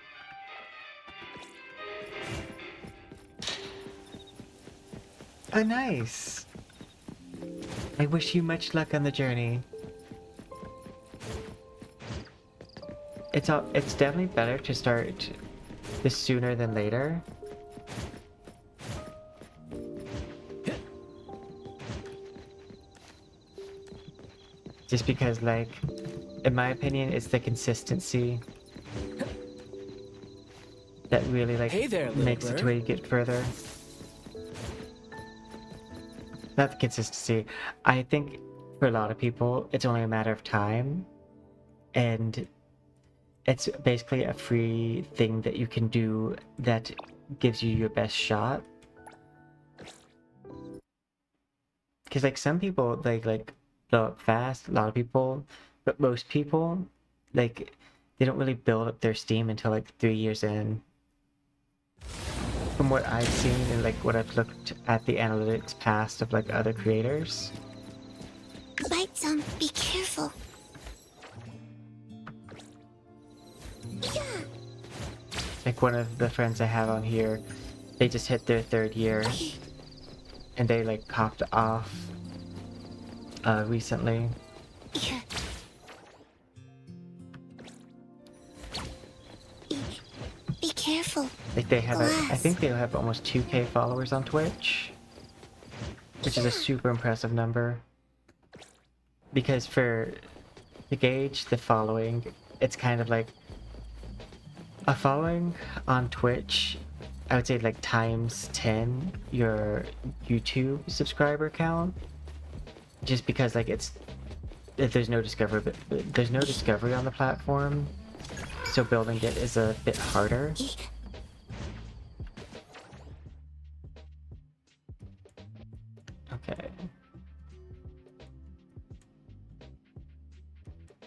Oh, nice! I wish you much luck on the journey. It's definitely better to start this sooner than later. Just because, like, in my opinion, it's the consistency that really, like, Hey there, little makes it bird. way to get further. Not the consistency. I think for a lot of people, it's only a matter of time, and it's basically a free thing that you can do that gives you your best shot. Because, like, some people, like blow up fast, a lot of people, but most people, like, they don't really build up their steam until, like, 3 years in. From what I've seen and, like, what I've looked at the analytics past of, like, other creators. Baicang, be careful. Like, one of the friends I have on here, they just hit their 3rd year, and they, like, popped off recently. Yeah. Be careful. Like, they have I Glass. think they have almost 2K followers on Twitch, which is a super impressive number. Because to gauge the following, it's kind of like a following on Twitch, I would say, like, times 10 your YouTube subscriber count. Just because, like, there's no discovery on the platform, so building it is a bit harder. Okay.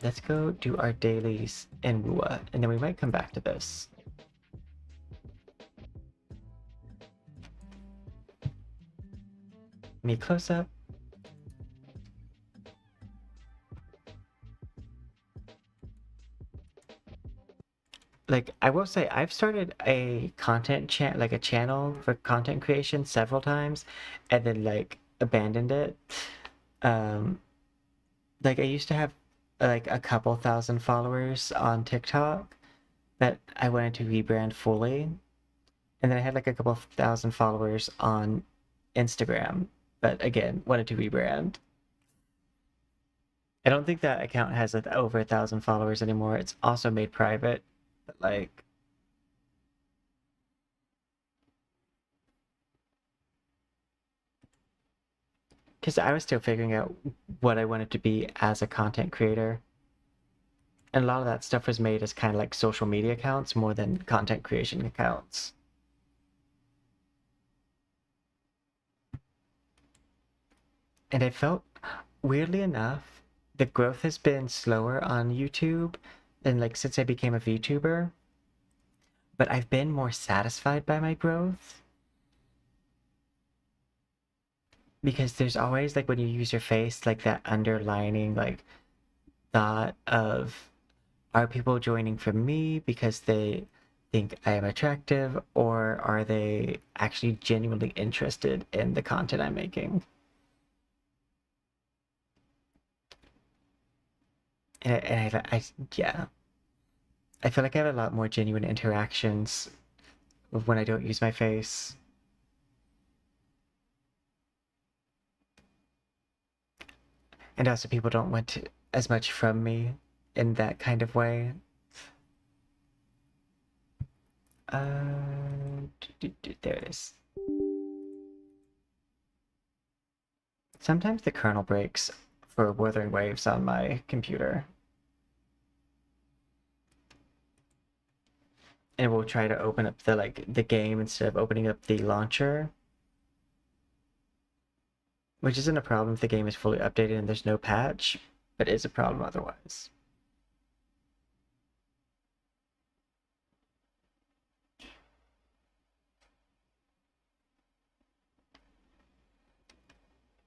Let's go do our dailies in Wuwa, and then we might come back to this. Me close up. Like, I will say, I've started a channel for content creation several times, and then, like, abandoned it. Like, I used to have like a couple thousand followers on TikTok that I wanted to rebrand fully, and then I had like a couple thousand followers on Instagram, but again, wanted to rebrand. I don't think that account has over 1,000 followers anymore. It's also made private, but like, because I was still figuring out what I wanted to be as a content creator. And a lot of that stuff was made as kind of like social media accounts more than content creation accounts. And I felt, weirdly enough, the growth has been slower on YouTube than like since I became a VTuber. But I've been more satisfied by my growth. Because there's always, like, when you use your face, like, that underlining, like, thought of, are people joining for me because they think I am attractive, or are they actually genuinely interested in the content I'm making? Yeah. I feel like I have a lot more genuine interactions when I don't use my face. And also people don't want to, as much from me in that kind of way. There it is. Sometimes the kernel breaks for Wuthering Waves on my computer. And we'll try to open up the game instead of opening up the launcher. Which isn't a problem if the game is fully updated and there's no patch, but is a problem otherwise.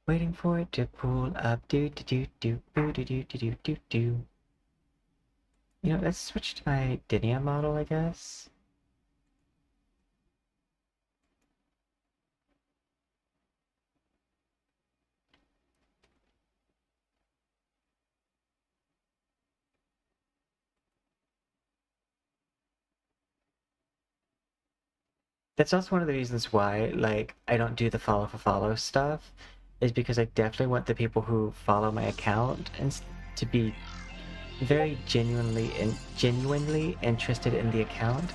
Waiting for it to pull up, do do do do do do do do do do. You know, let's switch to my NTE model, I guess. That's also one of the reasons why, like, I don't do the follow for follow stuff, is because I definitely want the people who follow my account and to be very genuinely interested in the account,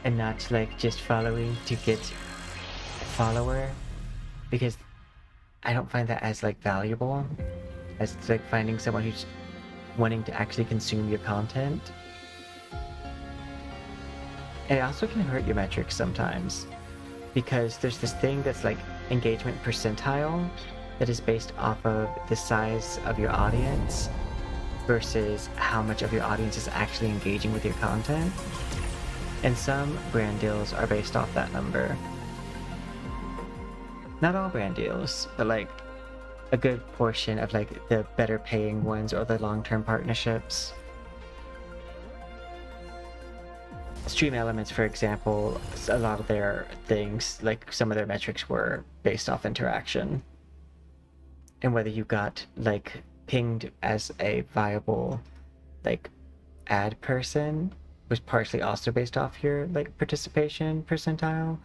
and not like just following to get a follower, because I don't find that as like valuable as like finding someone who's wanting to actually consume your content. And it also can hurt your metrics sometimes, because there's this thing that's like engagement percentile that is based off of the size of your audience versus how much of your audience is actually engaging with your content. And some brand deals are based off that number. Not all brand deals, but like a good portion of like the better paying ones or the long-term partnerships. Stream Elements, for example, a lot of their things, like some of their metrics were based off interaction. And whether you got like pinged as a viable like ad person was partially also based off your like participation percentile.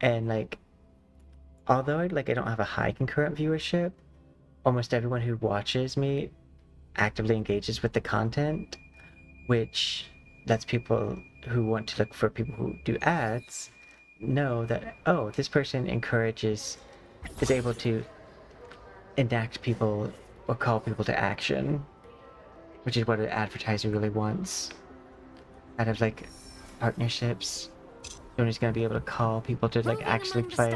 And like, although I don't have a high concurrent viewership, almost everyone who watches me actively engages with the content, which lets people who want to look for people who do ads know that, oh, this person is able to enact people or call people to action, which is what an advertiser really wants out of like partnerships. Someone who's going to be able to call people to like actually play.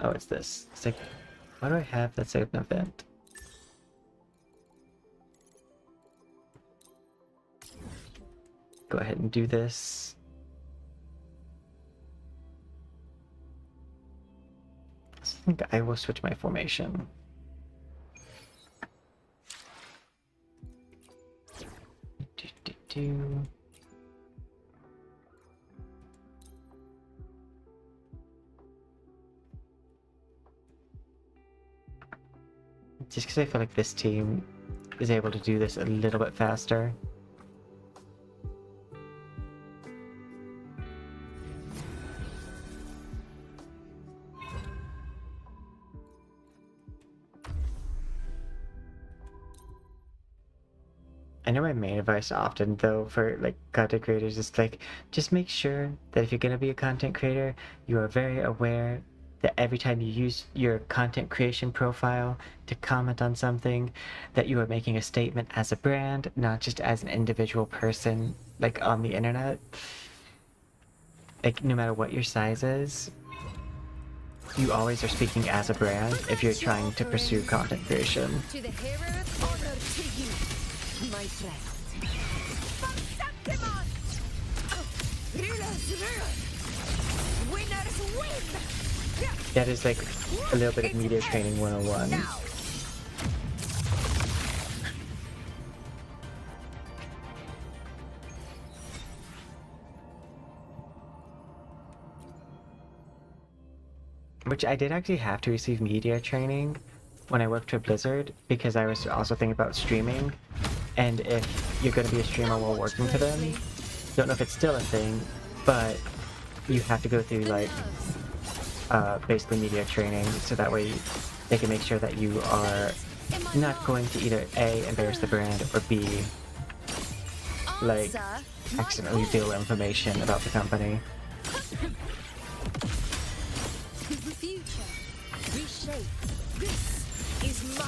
Oh, it's this. It's like, why do I have that's an event? Go ahead and do this. I think I will switch my formation. Just because I feel like this team is able to do this a little bit faster. I know my main advice often though for like content creators is like just make sure that if you're gonna be a content creator, you are very aware that every time you use your content creation profile to comment on something, that you are making a statement as a brand, not just as an individual person like on the internet. Like no matter what your size is, you always are speaking as a brand if you're trying to pursue content creation. To the heroes, honor to you, my friend. Winners win! That is like a little bit of media training 101. Which I did actually have to receive media training when I worked for Blizzard because I was also thinking about streaming. And if you're going to be a streamer while working for them, don't know if it's still a thing, but you have to go through like basically media training so that way they can make sure that you are not going to either A, embarrass the brand, or B, like accidentally reveal information about the company.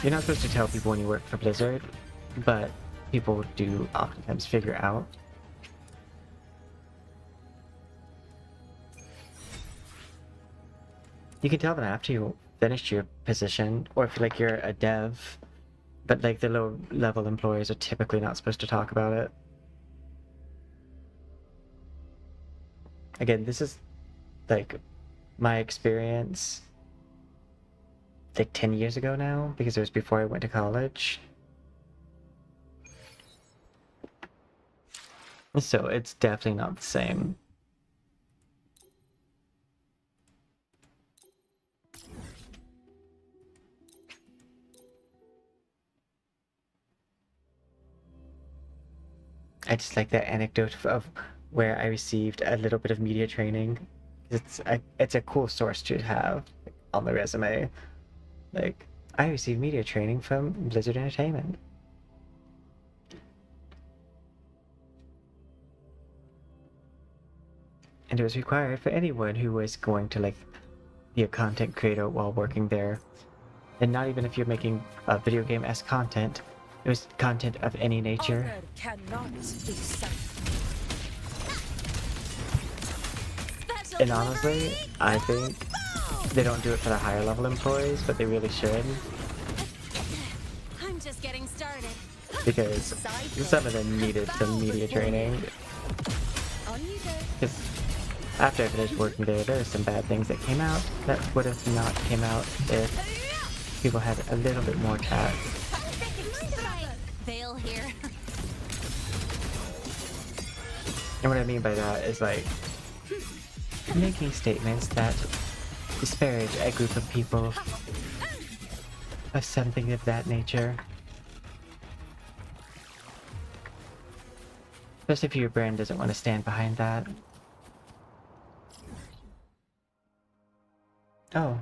You're not supposed to tell people when you work for Blizzard, but people do oftentimes figure out. You can tell them after you finish your position, or if like you're a dev, but like the low level employees are typically not supposed to talk about it. Again, this is like my experience like 10 years ago now, because it was before I went to college. So it's definitely not the same. I just like that anecdote of where I received a little bit of media training. It's a cool source to have on the resume. Like, I received media training from Blizzard Entertainment. And it was required for anyone who was going to like be a content creator while working there. And not even if you're making a video game-esque content, it was content of any nature. Honor cannot be silenced. And honestly, I think they don't do it for the higher level employees, but they really should. I'm just getting started. Because some of them needed some media training. On you go. Because after I finished working there were some bad things that came out that would have not came out if people had a little bit more tact. Veil here. And what I mean by that is like making statements that disparage a group of people or something of that nature. Especially if your brand doesn't want to stand behind that. Oh,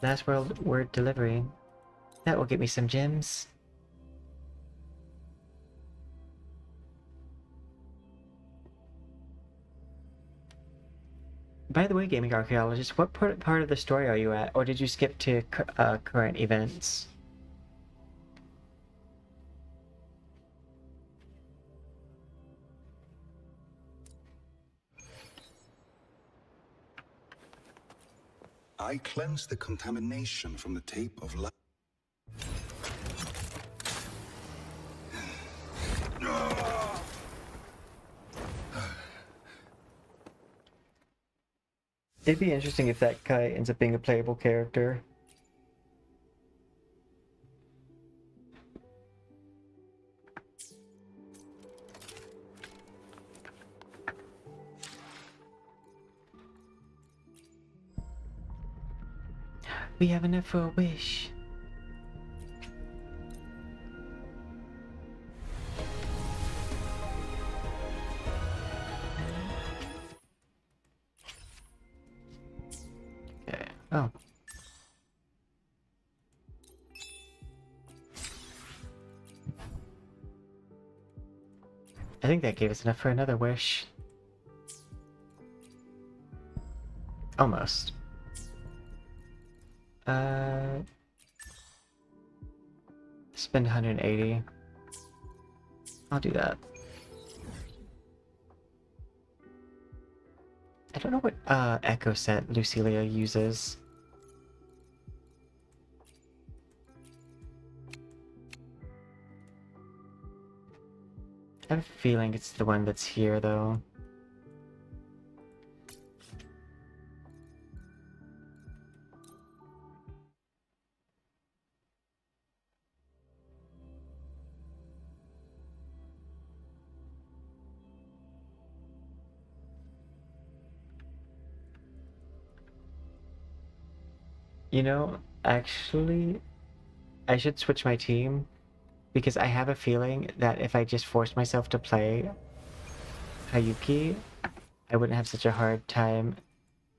last word delivery. That will get me some gems. By the way, gaming archaeologist, what part of the story are you at, or did you skip to current events? I cleanse the contamination from the tape of life. It'd be interesting if that guy ends up being a playable character. We have enough for a wish. Okay. Oh. I think that gave us enough for another wish. Almost. Spend 180. I'll do that. I don't know what echo set Lucilia uses. I have a feeling it's the one that's here though. You know, actually, I should switch my team because I have a feeling that if I just forced myself to play Hayuki, I wouldn't have such a hard time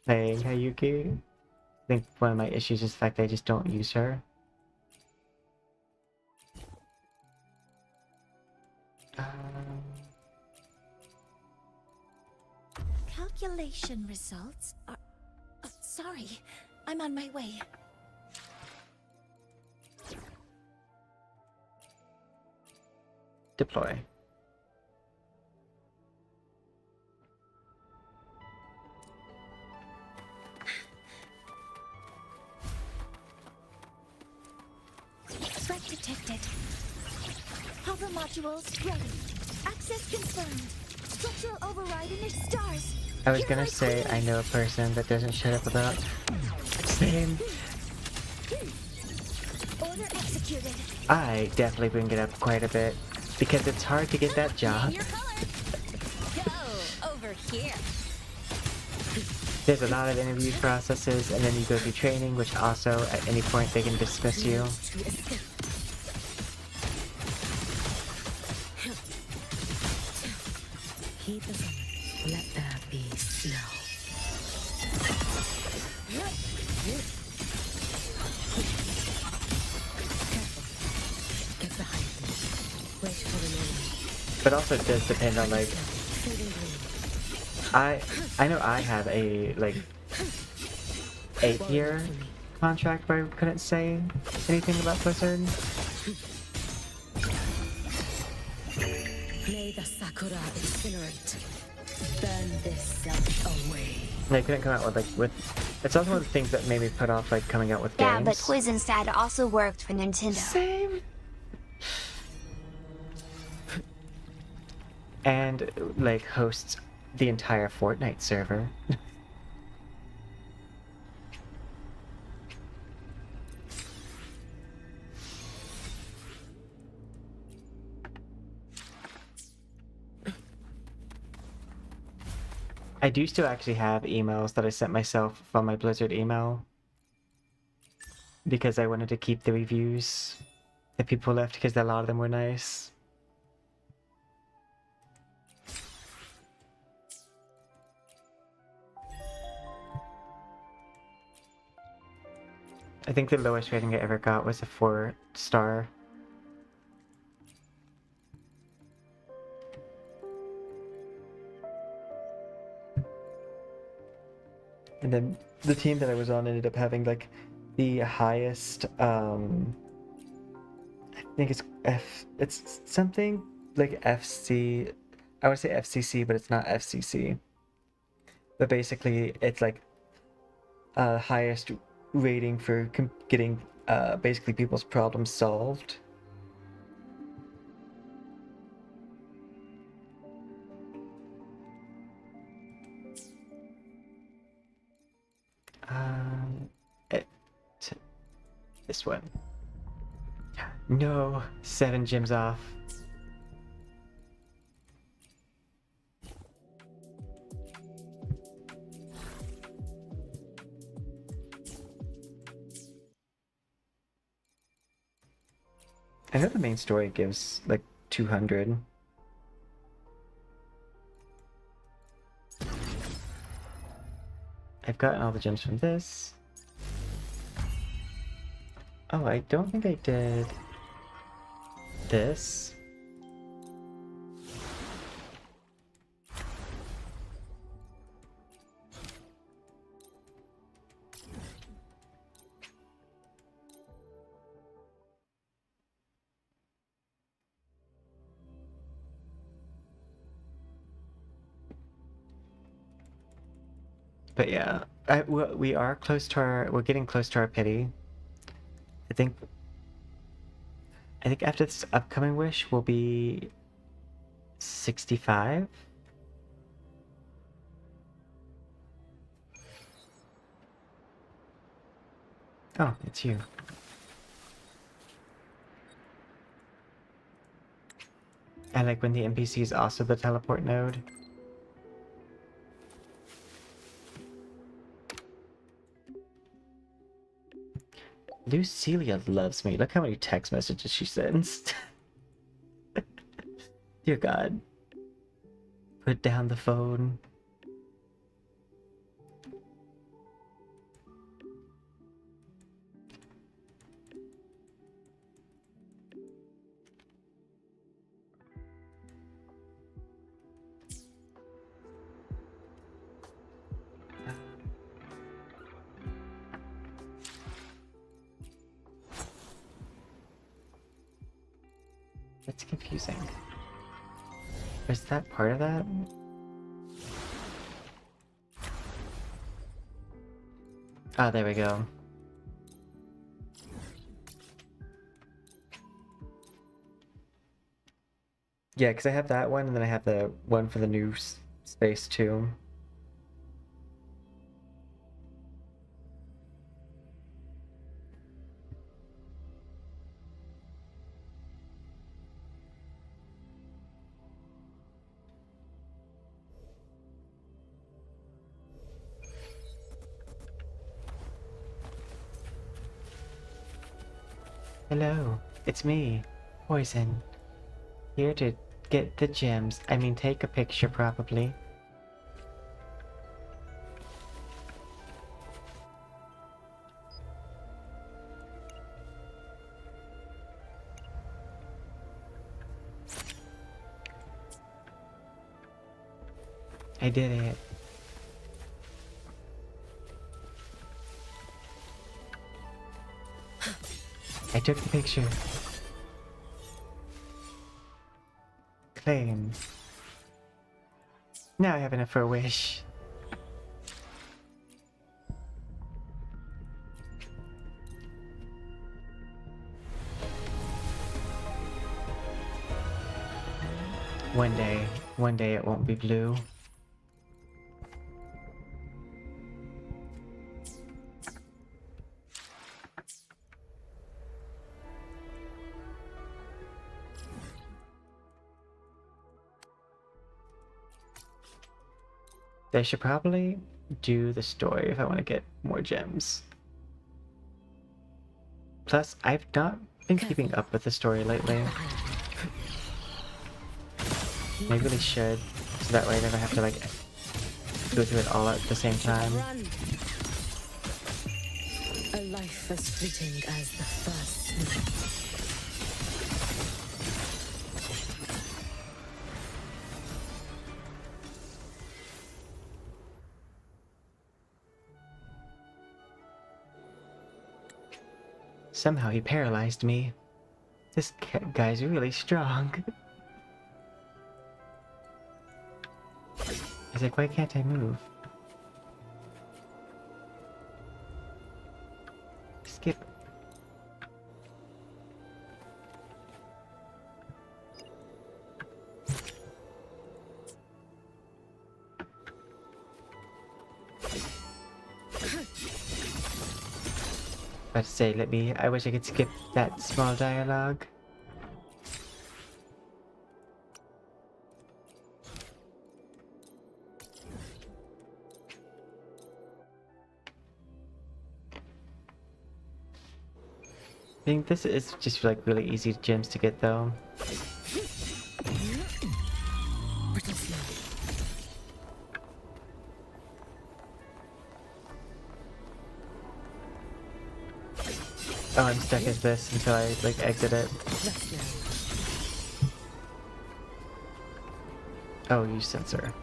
playing Hayuki. I think one of my issues is the fact that I just don't use her. Calculation results are... Oh, sorry, I'm on my way. Deploy. Threat detected. Hover modules ready. Access confirmed. Structural override in their stars. I was gonna say I know a person that doesn't shut up about same. Order executed. I definitely bring it up quite a bit because it's hard to get that job. Your color. Go over here. There's a lot of interview processes, and then you go through training, which also at any point they can dismiss you. Heat the sun. Let there be snow. Get behind me. Wait for the moment. But also it does depend on like I know I have a like 8-year contract where I couldn't say anything about Blizzard. May the sakura incinerate. Burn this self away. They couldn't come out with it's also one of the things that made me put off like coming out with Yeah, games. but Quiz instead also worked for Nintendo. Same. And like hosts the entire Fortnite server. I do still actually have emails that I sent myself from my Blizzard email because I wanted to keep the reviews that people left because a lot of them were nice. I think the lowest rating I ever got was a 4-star. And then the team that I was on ended up having like the highest I think it's something like FC, I would say FCC, but it's not FCC. But basically it's like highest rating for getting basically people's problems solved. This one. No, 7 gyms off. I know the main story gives like 200. I've gotten all the gems from this. Oh, I don't think I did this. But yeah, we are close to our. We're getting close to our pity. I think after this upcoming wish will be 65. Oh, it's you. I like when the NPC is also the teleport node. Lucilia loves me. Look how many text messages she sends. Dear God. Put down the phone. That's confusing. Is that part of that? Ah, there we go. Yeah, because I have that one, and then I have the one for the new space too. Hello, it's me, Poison. Here to get the gems. I mean, take a picture, probably. I did it. I took the picture. Claim. Now I have enough for a wish. One day it won't be blue. I should probably do the story if I want to get more gems. Plus, I've not been keeping up with the story lately. I really should, so that way I never have to like go through it all at the same time. A life as fleeting as the first. Somehow he paralyzed me. This guy's really strong. He's like, why can't I move? Skip. About to say, I wish I could skip that small dialogue. I think this is just like really easy gems to get though. Oh, I'm stuck as this until I like exit it. Oh, use sensor.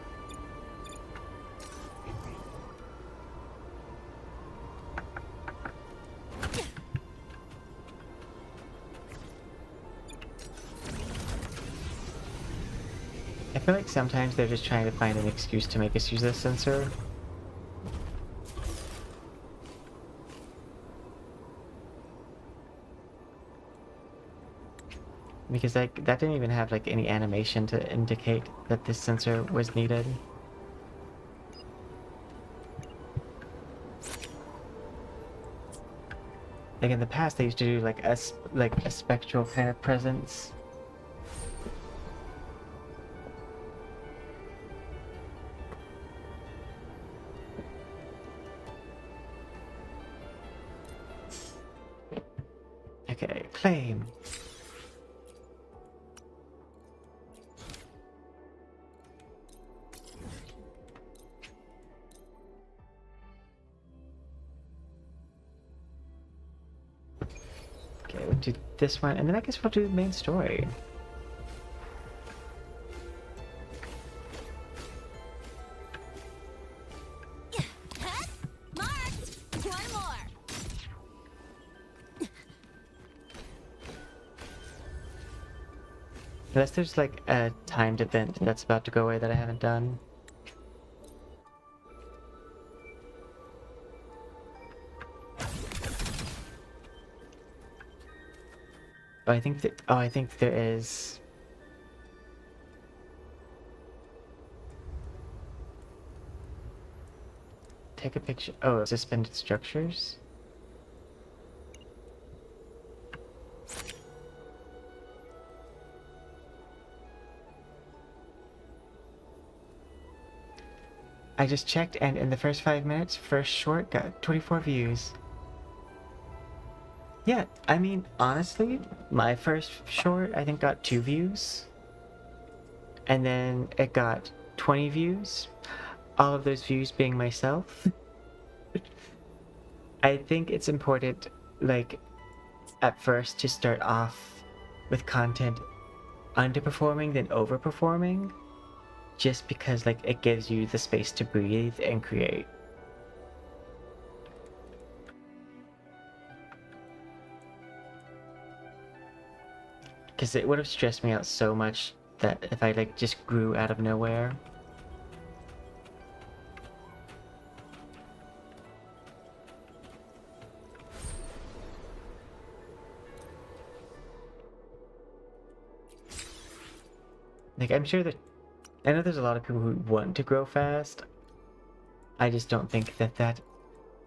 I feel like sometimes they're just trying to find an excuse to make us use this sensor. Because like that didn't even have like any animation to indicate that this sensor was needed. Like in the past, they used to do like a spectral kind of presence. Okay, claim. Okay, we'll do this one, and then I guess we'll do the main story. Marked! One more! Unless there's like a timed event that's about to go away that I haven't done. Oh, I think there is. Take a picture. Oh, suspended structures. I just checked, and in the first 5 minutes, first short got 24 views. Yeah, I mean, honestly, my first short, I think, got 2 views. And then it got 20 views. All of those views being myself. I think it's important, like, at first to start off with content underperforming than overperforming. Just because, like, it gives you the space to breathe and create. Because it would have stressed me out so much that if I like just grew out of nowhere. Like, I'm sure that I know there's a lot of people who want to grow fast. I just don't think that that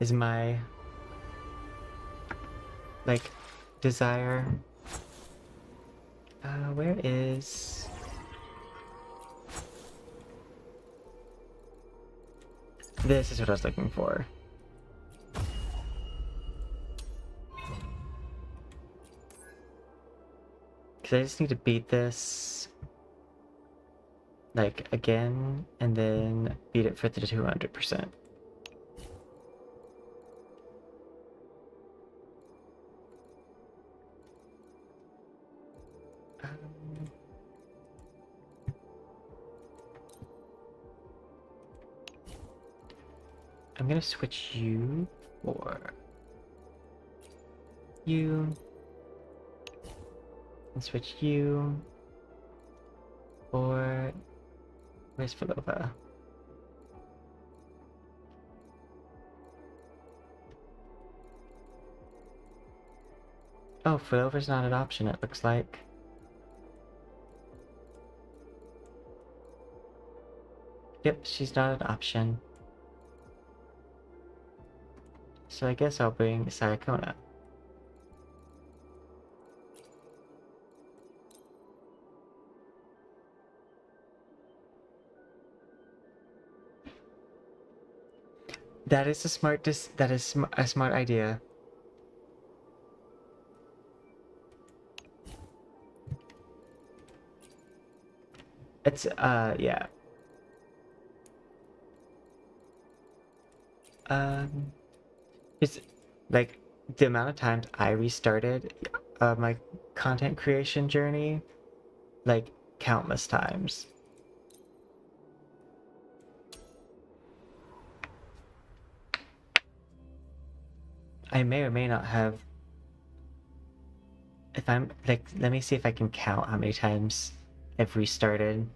is my like desire. Where is... This is what I was looking for. Because I just need to beat this, like, again, and then beat it for the 200%. I'm gonna switch you for you, and switch you for... Where's Filova? Oh, Filova's not an option, it looks like. Yep, she's not an option. So I guess I'll bring Sayakona. That is a smart a smart idea. It's yeah. It's like the amount of times I restarted my content creation journey, like countless times. I may or may not have. If I'm like, let me see if I can count how many times I've restarted.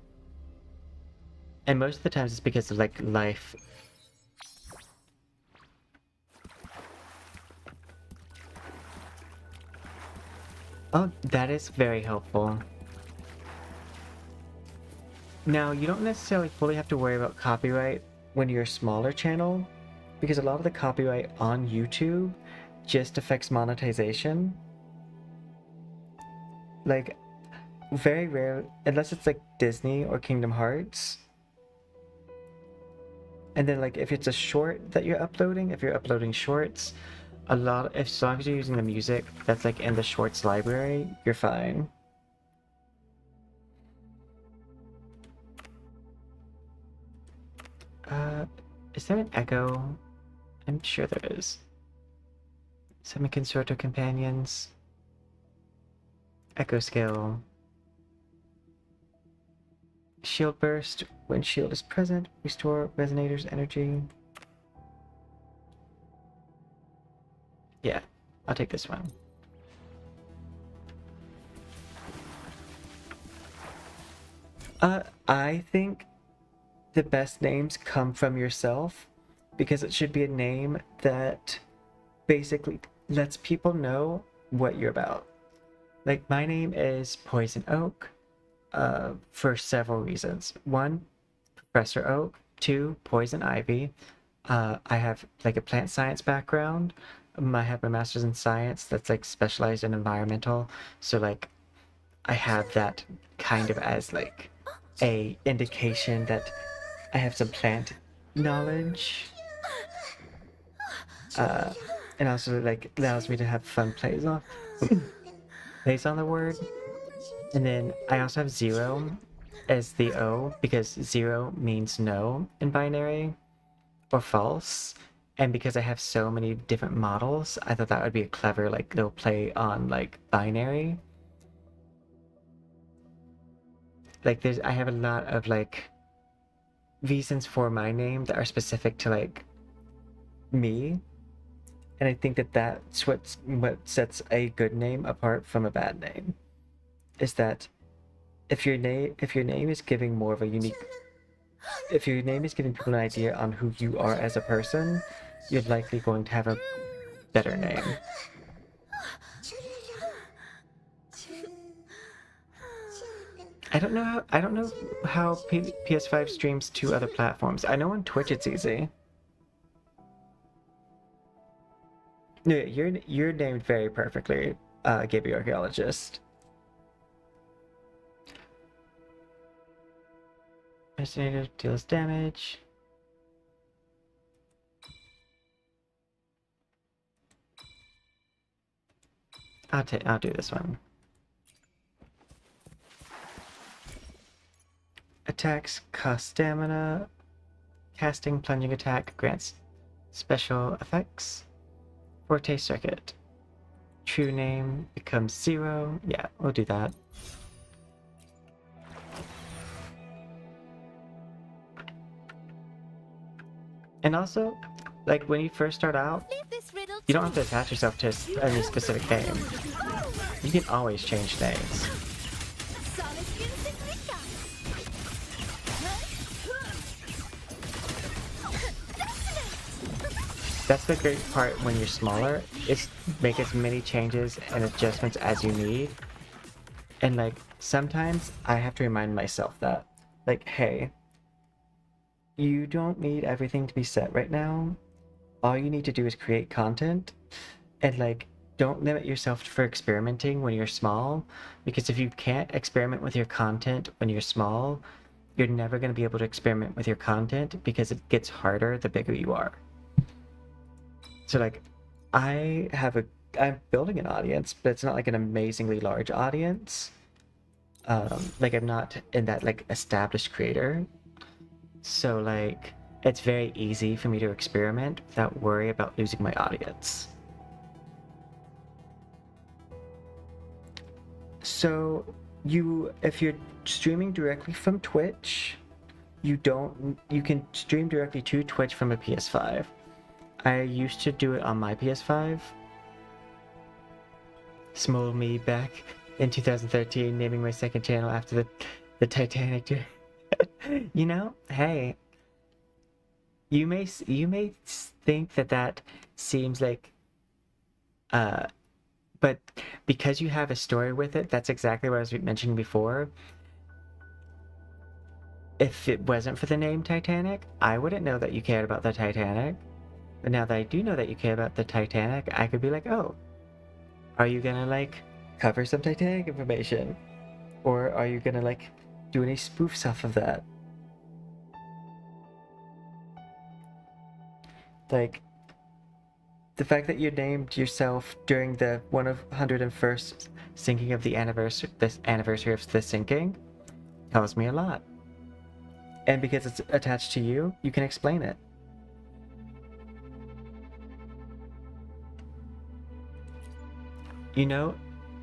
And most of the times it's because of like life. Oh, that is very helpful. Now, you don't necessarily fully have to worry about copyright when you're a smaller channel, because a lot of the copyright on YouTube just affects monetization. Like, very rare, unless it's like Disney or Kingdom Hearts. And then like if it's a short that you're uploading, if you're uploading shorts, as long as you're using the music that's like in the shorts library, you're fine. Is there an echo? I'm sure there is. Semi-consorto companions. Echo scale. Shield burst. When shield is present, restore resonator's energy. Yeah, I'll take this one. I think the best names come from yourself, because it should be a name that basically lets people know what you're about. Like, my name is Poison Oak, for several reasons. One, Professor Oak. Two, Poison Ivy. I have like a plant science background. I have my master's in science that's like specialized in environmental. So like, I have that kind of as like a indication that I have some plant knowledge. And also like allows me to have fun plays on the word. And then I also have 0 as the O, because 0 means no in binary or false. And because I have so many different models, I thought that would be a clever like little play on like binary. Like I have a lot of like reasons for my name that are specific to like me. And I think that that's what sets a good name apart from a bad name. Is that if your name is giving more of a unique, if your name is giving people an idea on who you are as a person, you're likely going to have a better name. I don't know how PS5 streams to other platforms. I know on Twitch it's easy. No, you're named very perfectly, Gaby Archaeologist. Resonator deals damage. I'll do this one. Attacks cost stamina. Casting plunging attack grants special effects. Forte circuit. True name becomes 0. Yeah, we'll do that. And also, like when you first start out, you don't have to attach yourself to any specific name. You can always change names. That's the great part when you're smaller, is make as many changes and adjustments as you need. And like, sometimes I have to remind myself that, like, hey, you don't need everything to be set right now. All you need to do is create content, and like, don't limit yourself for experimenting when you're small, because if you can't experiment with your content when you're small, you're never going to be able to experiment with your content, because it gets harder the bigger you are. So like, I'm building an audience, but it's not like an amazingly large audience. Like, I'm not in that like established creator. So like, it's very easy for me to experiment without worry about losing my audience. So if you're streaming directly from Twitch, you can stream directly to Twitch from a PS5. I used to do it on my PS5. Small me back in 2013, naming my second channel after the Titanic. You know, hey, you may think that seems like, but because you have a story with it, that's exactly what I was mentioning before. If it wasn't for the name Titanic, I wouldn't know that you cared about the Titanic. But now that I do know that you care about the Titanic, I could be like, oh, are you gonna like cover some Titanic information? Or are you gonna like do any spoofs off of that? Like, the fact that you named yourself during the 101st sinking of the anniversary of the sinking tells me a lot. And because it's attached to you, you can explain it. You know,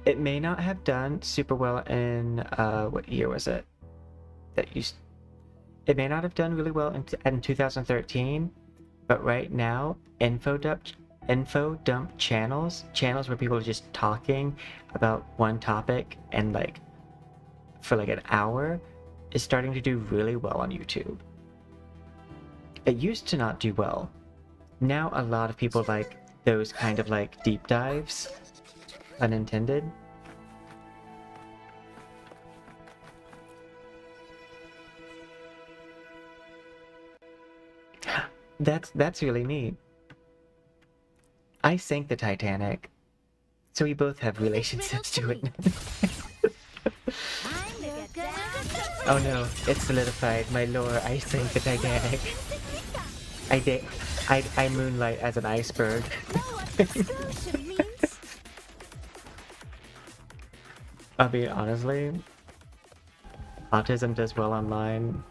it may not have done super well in, what year was it? It may not have done really well in 2013, but right now, info dump channels where people are just talking about one topic and like for like an hour is starting to do really well on YouTube. It used to not do well. Now a lot of people like those kind of like deep dives, unintended. That's really neat. I sank the Titanic, so we both have relationships to it. Oh no, it's solidified. My lore, I sank the Titanic. I moonlight as an iceberg. I mean, honestly, autism does well online.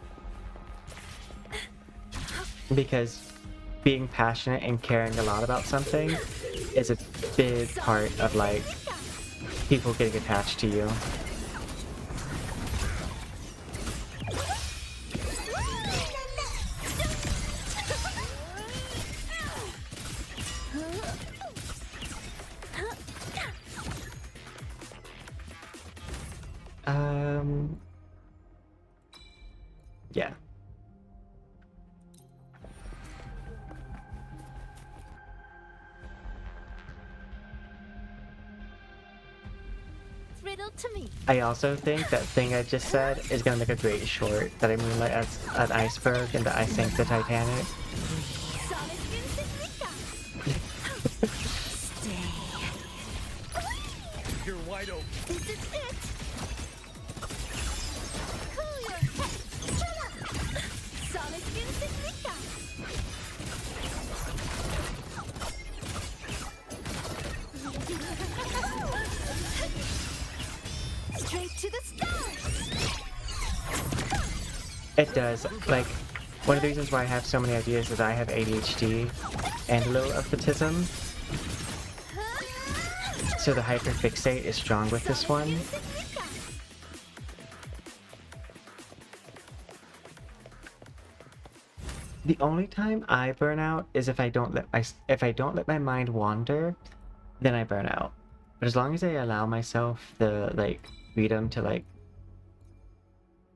Because being passionate and caring a lot about something is a big part of like people getting attached to you. Yeah. To me. I also think that thing I just said is gonna make a great short, that I moonlight as an iceberg and that I sank the Titanic. You're wide open. This is it. Cool your head. Shut up. Sonic Insignica. Straight to the stars. It does. Like, one of the reasons why I have so many ideas is I have ADHD and a little autism. So the hyperfixate is strong with this one. The only time I burn out is if I don't let my mind wander, then I burn out. But as long as I allow myself the like freedom to like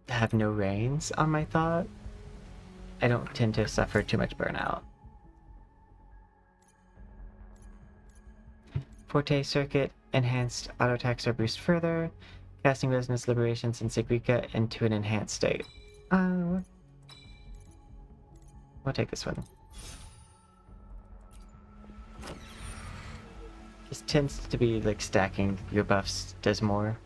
have no reins on my thought, I don't tend to suffer too much burnout. Forte circuit, enhanced auto attacks are boost further, casting resonance liberations and Sigrika into an enhanced state. We'll take this one. This tends to be like stacking your buffs does more.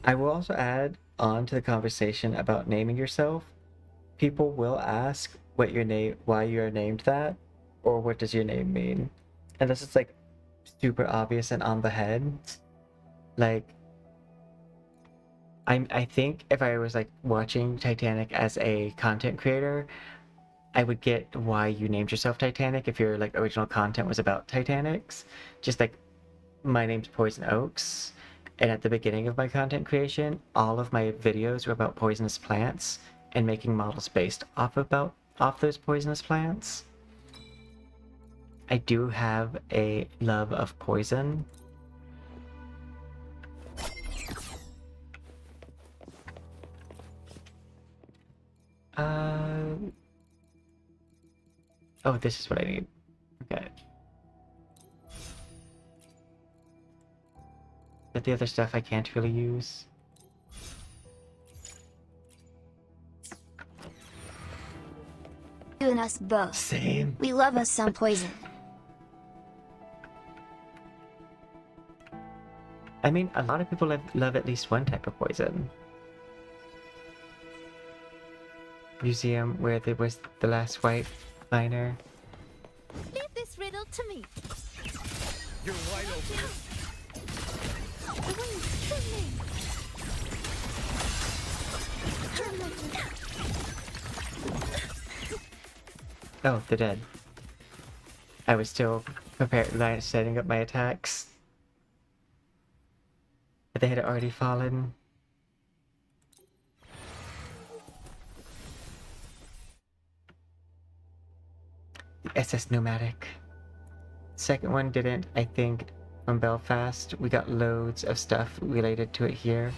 I will also add on to the conversation about naming yourself. People will ask what your name, why you're named that, or what does your name mean. And this is like super obvious and on the head. Like, I think if I was like watching Titanic as a content creator, I would get why you named yourself Titanic if your like original content was about Titanics. Just like, my name's Poison Oaks. And at the beginning of my content creation, all of my videos were about poisonous plants and making models based off those poisonous plants. I do have a love of poison. Oh, this is what I need. Okay. But the other stuff I can't really use. You and us both. Same. We love us some poison. I mean, a lot of people love at least one type of poison. Museum where there was the last white liner. Leave this riddle to me. You're wide open. The wings trembling. Oh, they're dead. I was still prepared, setting up my attacks. But they had already fallen. The SS Pneumatic. Second one didn't, I think, from Belfast. We got loads of stuff related to it here.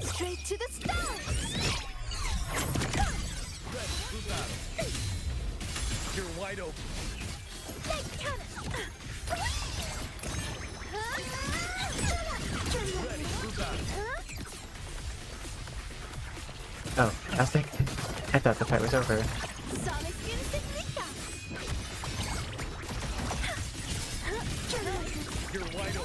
Straight to the stars. You're wide open. Ready, move out. Oh, I was like, I thought the fight was over. Sonic Insignica. You're wide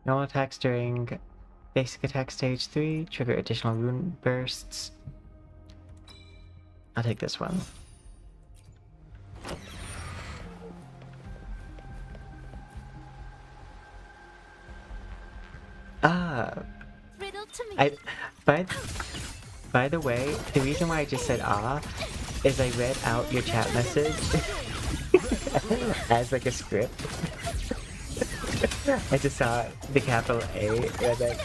Normal attacks during basic attack stage 3 trigger additional rune bursts. I'll take this one. Riddle to me. By the way, the reason why I just said is I read out your chat message as like a script. I just saw the capital A and then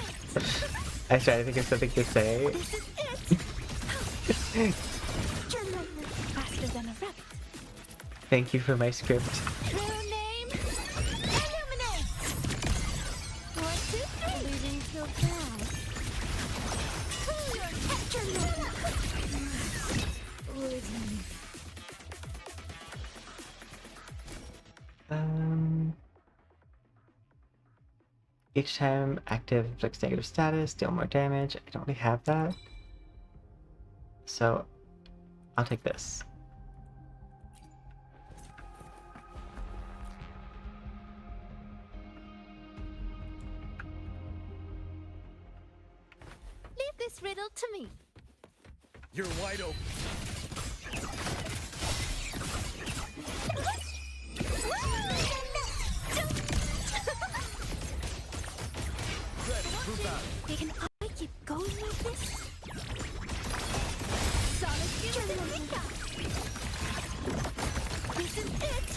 I was trying to think of something to say. Faster than a rabbit. Thank you for my script. True name. Illuminate. 1, 2, 3. Leaving till fast. Cool your capture. Each time active inflicts negative status, deal more damage. I don't really have that. So I'll take this. Leave this riddle to me. You're wide open. Can I keep going with this? Sonic Insignica. This is it.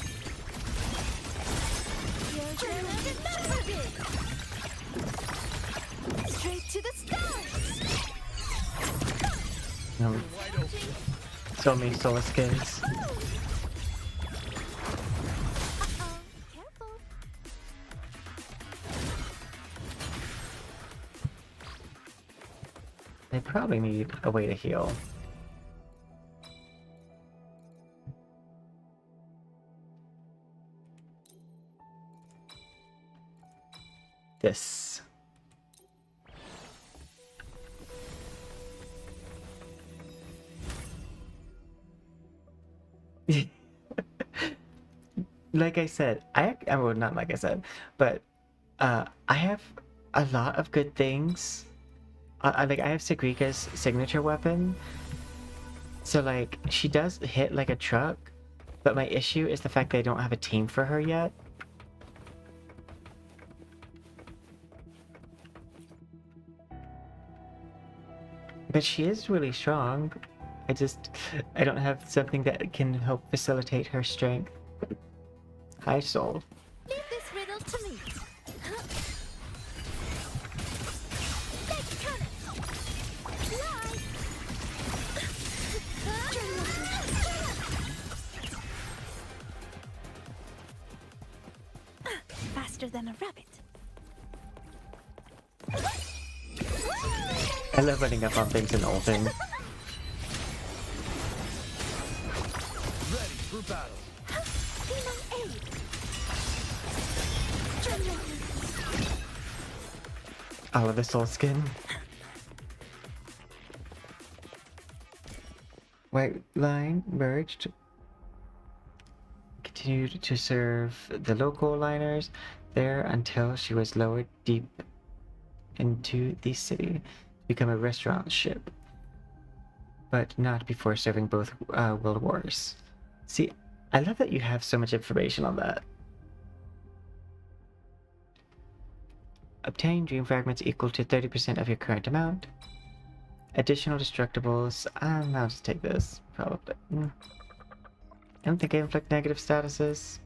Your journey is not straight to the stars. No. So many solar skins. Careful. They probably need a way to heal. This. Like I said, well, not like I said, but I have a lot of good things. I have Sagrika's signature weapon, so like she does hit like a truck, but my issue is the fact that I don't have a team for her yet. But she is really strong. I don't have something that can help facilitate her strength. Hi, Soul. Leave this riddle to me. faster than a rabbit. I love running up on things and ulting. Ready for battle. All of the soul skin. White line merged. Continued to serve the local liners there until she was lowered deep into the city to become a restaurant ship. But not before serving both world wars. See, I love that you have so much information on that. Obtain dream fragments equal to 30% of your current amount. Additional destructibles. I'll just take this, probably. I don't think I inflict negative statuses.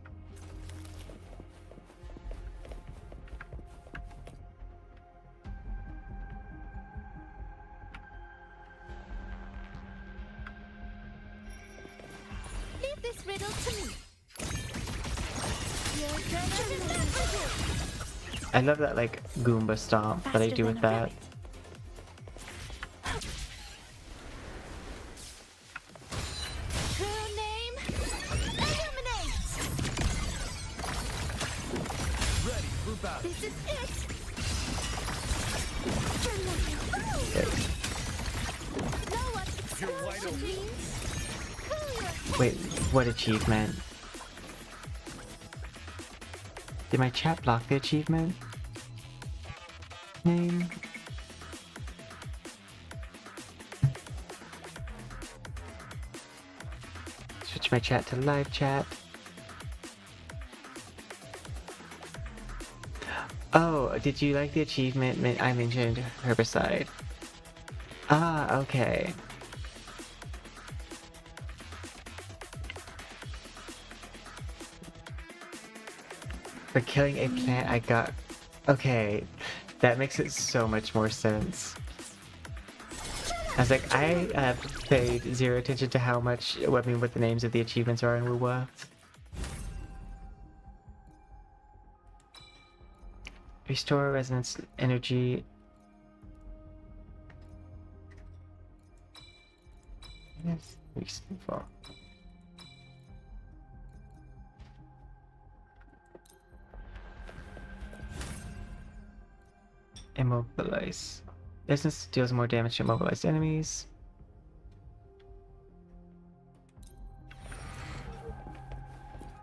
Leave this riddle to me. Your turn is never. I love that, like, Goomba stomp that I do with that. True name, illuminate. Ready for battle. This is it. Okay. No one You're wide open. means. Wait, what achievement? Did my chat block the achievement? Name? Switch my chat to live chat. Oh, did you like the achievement I mentioned herbicide? Ah, okay. For killing a plant, I got... Okay, that makes it so much more sense. I was like, I paid zero attention to how much, what the names of the achievements are in Wuwa. Restore resonance energy. Yes, for. Immobilize. Resonance deals more damage to immobilized enemies.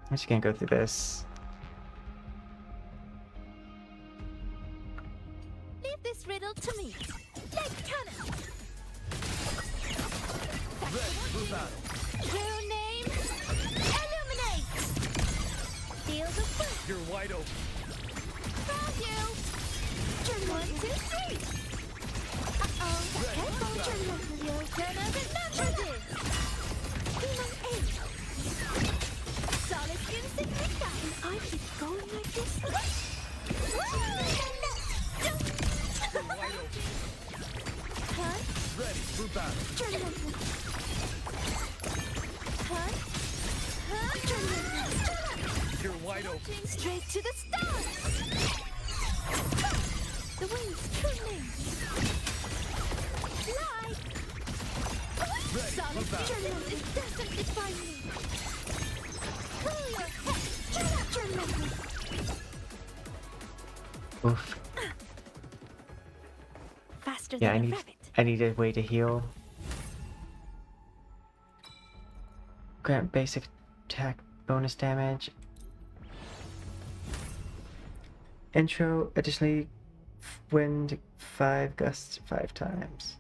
I'm just gonna go through this. Leave this riddle to me. Like cannon. Ready for battle. True name, illuminate. Feel the foot. You're wide open. Found you. Turn 1, 2, 3. Uh-oh. Careful, turn. Your turn as it naturally is. Demon 8. Solid instant pickup. And I keep going like this. You're wide open. Cut. Ready for battle. Turn 1. Cut. Cut. Turn 1. You're wide open. Straight to the stars. The wings turning. Fly. Ready Solid for battle. journal is destined to find me. Pull your head. Journal. Oof. Faster Yeah, than a rabbit. I need a way to heal. Grant basic attack bonus damage. Intro, additionally, wind 5 gusts 5 times.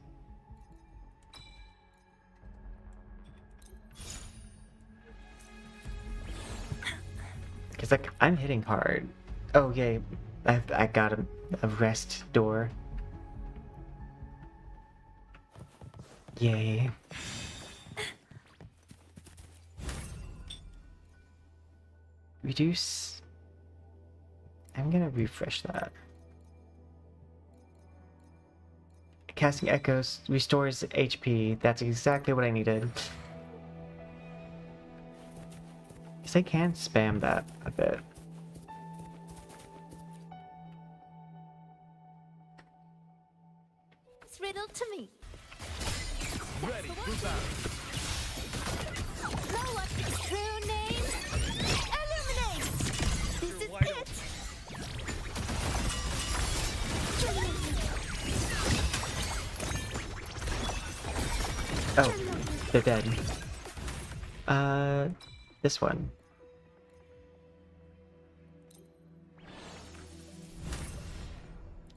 Cause like I'm hitting hard. Oh yay, I got a rest door. Yay. Reduce. I'm gonna refresh that. Casting echoes restores HP. That's exactly what I needed. Guess I can spam that a bit. Know what's its true name? Illuminate! This is it! Oh, they're dead. This one.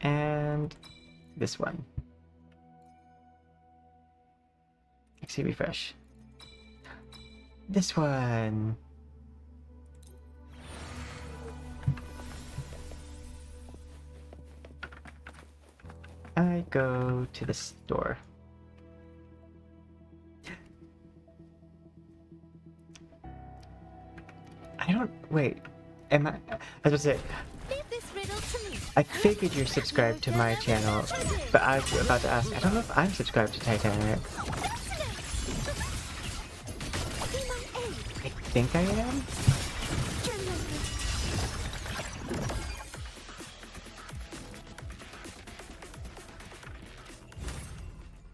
And this one. Actually, refresh. This one. I go to the store. I don't wait. Am I was about to say, Leave this riddle to me. I figured you're subscribed to my channel, but I was about to ask, I don't know if I'm subscribed to Titanic. I think I am?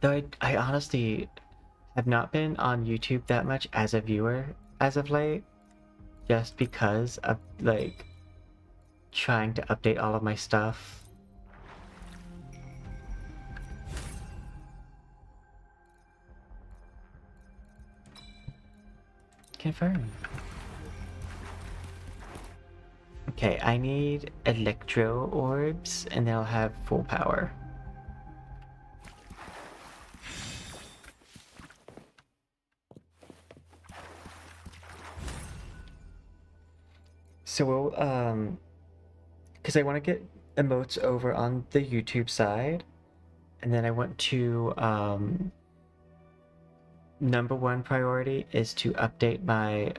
Though I honestly have not been on YouTube that much as a viewer as of late, just because of, like, trying to update all of my stuff. Confirm. Okay, I need electro orbs and they'll have full power. So we'll, because I want to get emotes over on the YouTube side, and then I want to, number one priority is to update my,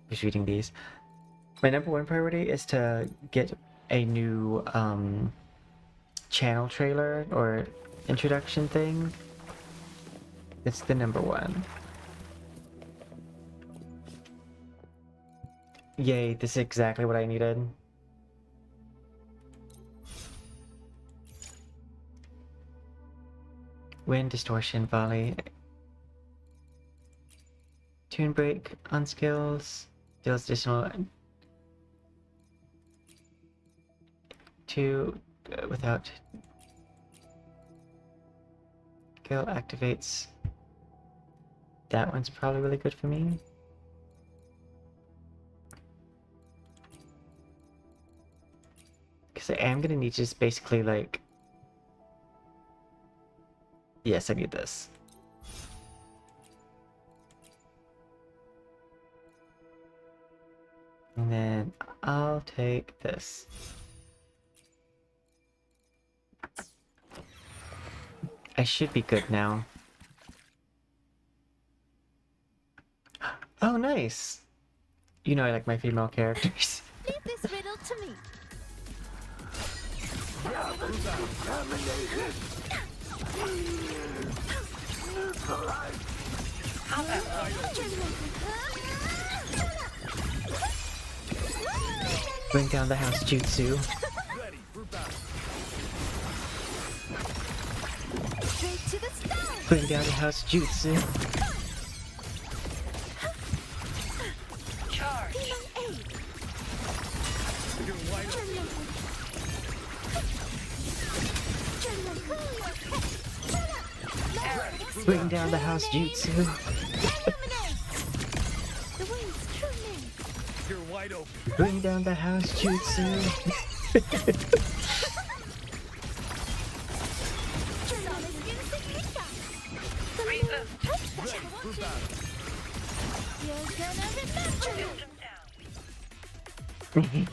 just reading these. My number one priority is to get a new, channel trailer or introduction thing. It's the number one. Yay, this is exactly what I needed. Wind, distortion, volley. Tune break on skills. Deals additional 2 without skill activates. That one's probably really good for me. Because I am gonna need to just basically, like, yes, I need this. And then I'll take this. I should be good now. Oh, nice! You know I like my female characters. Leave this riddle to me. Bring down the house jutsu. Straight to the stars. Bring down the house jutsu. Bring down the house jutsu. The wind's true name. You're wide open. Bring down the house jutsu. You're gonna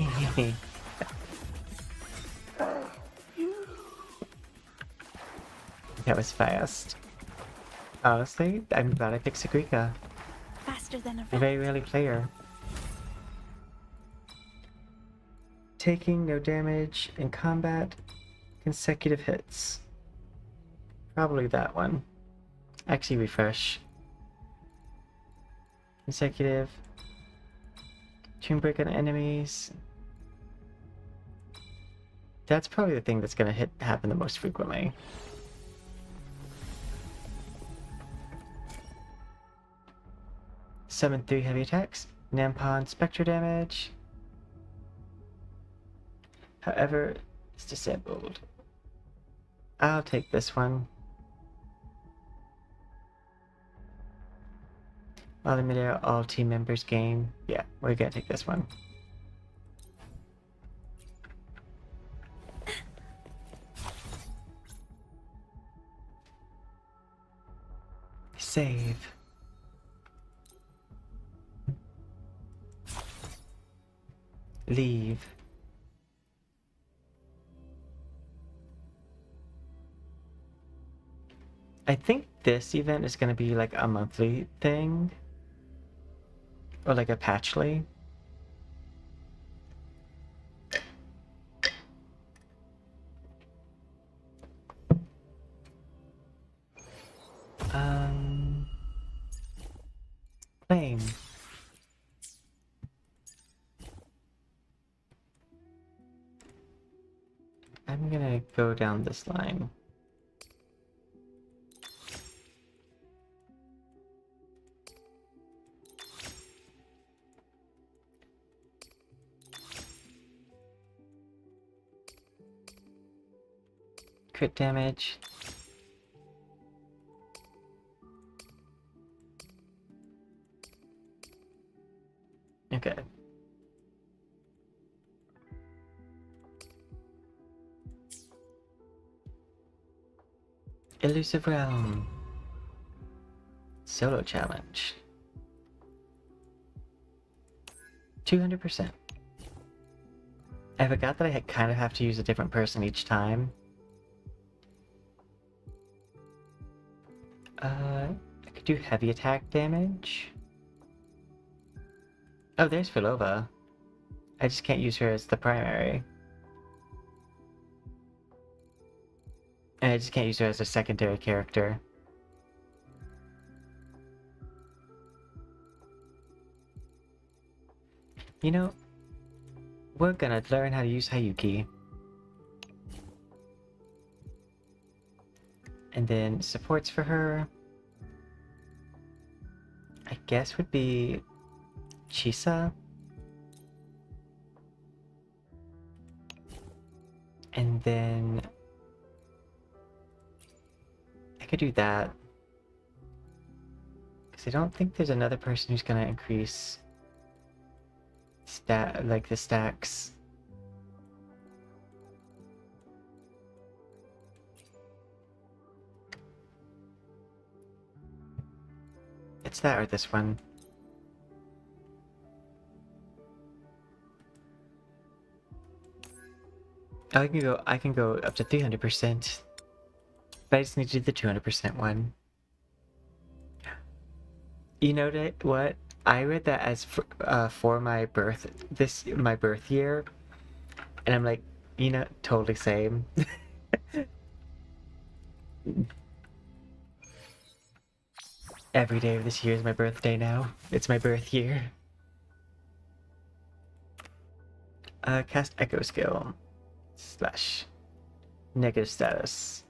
remember. That was fast. Honestly, I'm glad I picked Sagrika. Faster than a I very rarely play her. Taking no damage in combat. Consecutive hits. Probably that one. Actually, refresh. Consecutive. Tune break on enemies. That's probably the thing that's gonna happen the most frequently. Summon 3 heavy attacks. Nampon Spectre damage. However, it's disabled. I'll take this one. While in midair, all team members gain. Yeah, we're gonna take this one. Save. Leave. I think this event is going to be like a monthly thing. Or like a patchly. Claim. I'm gonna go down this line. Crit damage. Okay. Elusive Realm. Solo challenge. 200%. I forgot that I kind of have to use a different person each time. I could do heavy attack damage. Oh, there's Filova. I just can't use her as the primary. And I just can't use her as a secondary character. You know, we're gonna learn how to use Hayuki. And then supports for her, I guess, would be Chizz. And then I could do that. Because I don't think there's another person who's gonna increase the stacks. It's that or this one. Oh, I can go up to 300%. But I just need to do the 200% one. You know what? I read that as for my birth year, and I'm like, you know, totally same. Every day of this year is my birthday now. It's my birth year. Cast Echo skill / negative status.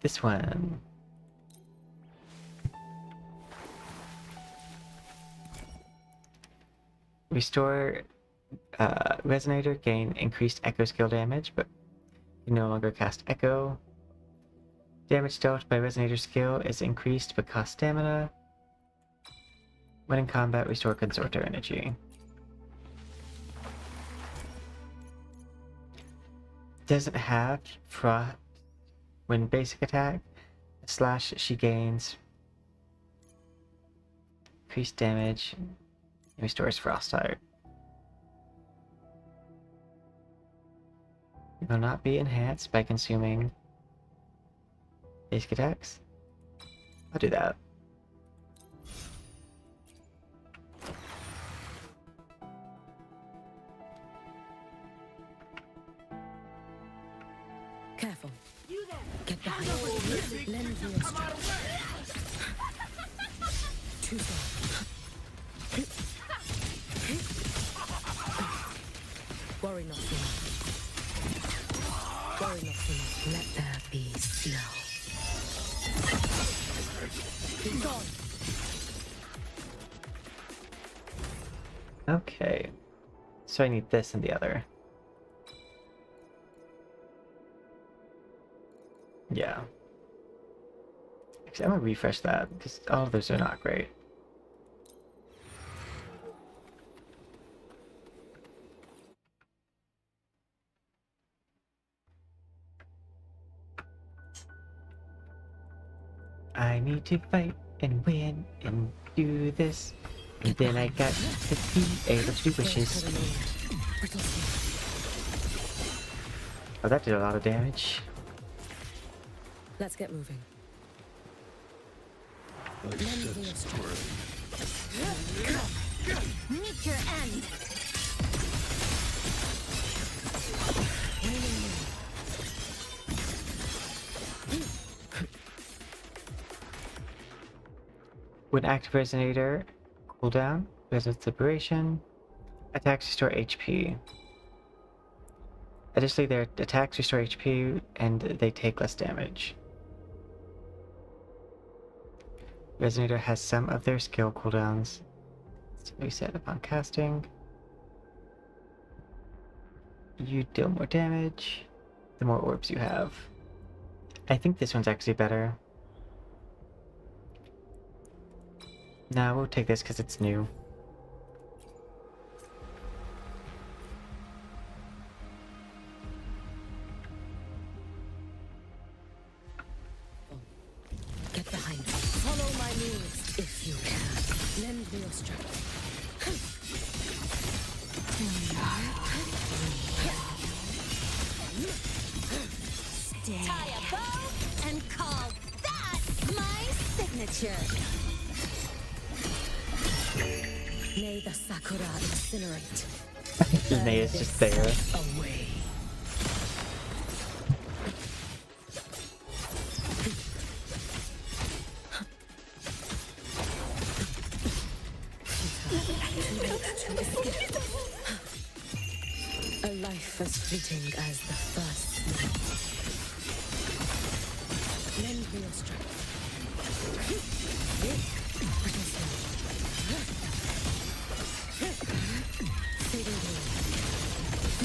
This one. Restore Resonator, gain increased Echo skill damage, but you no longer cast Echo. Damage dealt by Resonator skill is increased but costs stamina. When in combat, restore Consorter energy. Doesn't have Frost. When basic attack, / she gains increased damage and restores Frost type. Will not be enhanced by consuming basic attacks. I'll do that. Careful. Get behind. Lend me your strength. Too far. Worry not so much. Worry not so much. Let there slow. Be gone. Okay. So I need this and the other. Yeah. Actually, I'm gonna refresh that because all of those are not great. I need to fight and win and do this. And then I got to be able to do wishes. Oh, that did a lot of damage. Let's get moving. Meet your end. When active resonator, cooldown, resonance liberation, attacks restore HP. Additionally, their attacks restore HP and they take less damage. Resonator has some of their skill cooldowns. Reset upon casting. You deal more damage the more orbs you have. I think this one's actually better. Nah, we'll take this because it's new. Get behind me. Follow my moves if you can. Lend me your strength. Stay. Tie a bow and call that my signature. May the sakura incinerate. Nay is just there. Away. A life as fleeting as the first snow. Lend me your strength.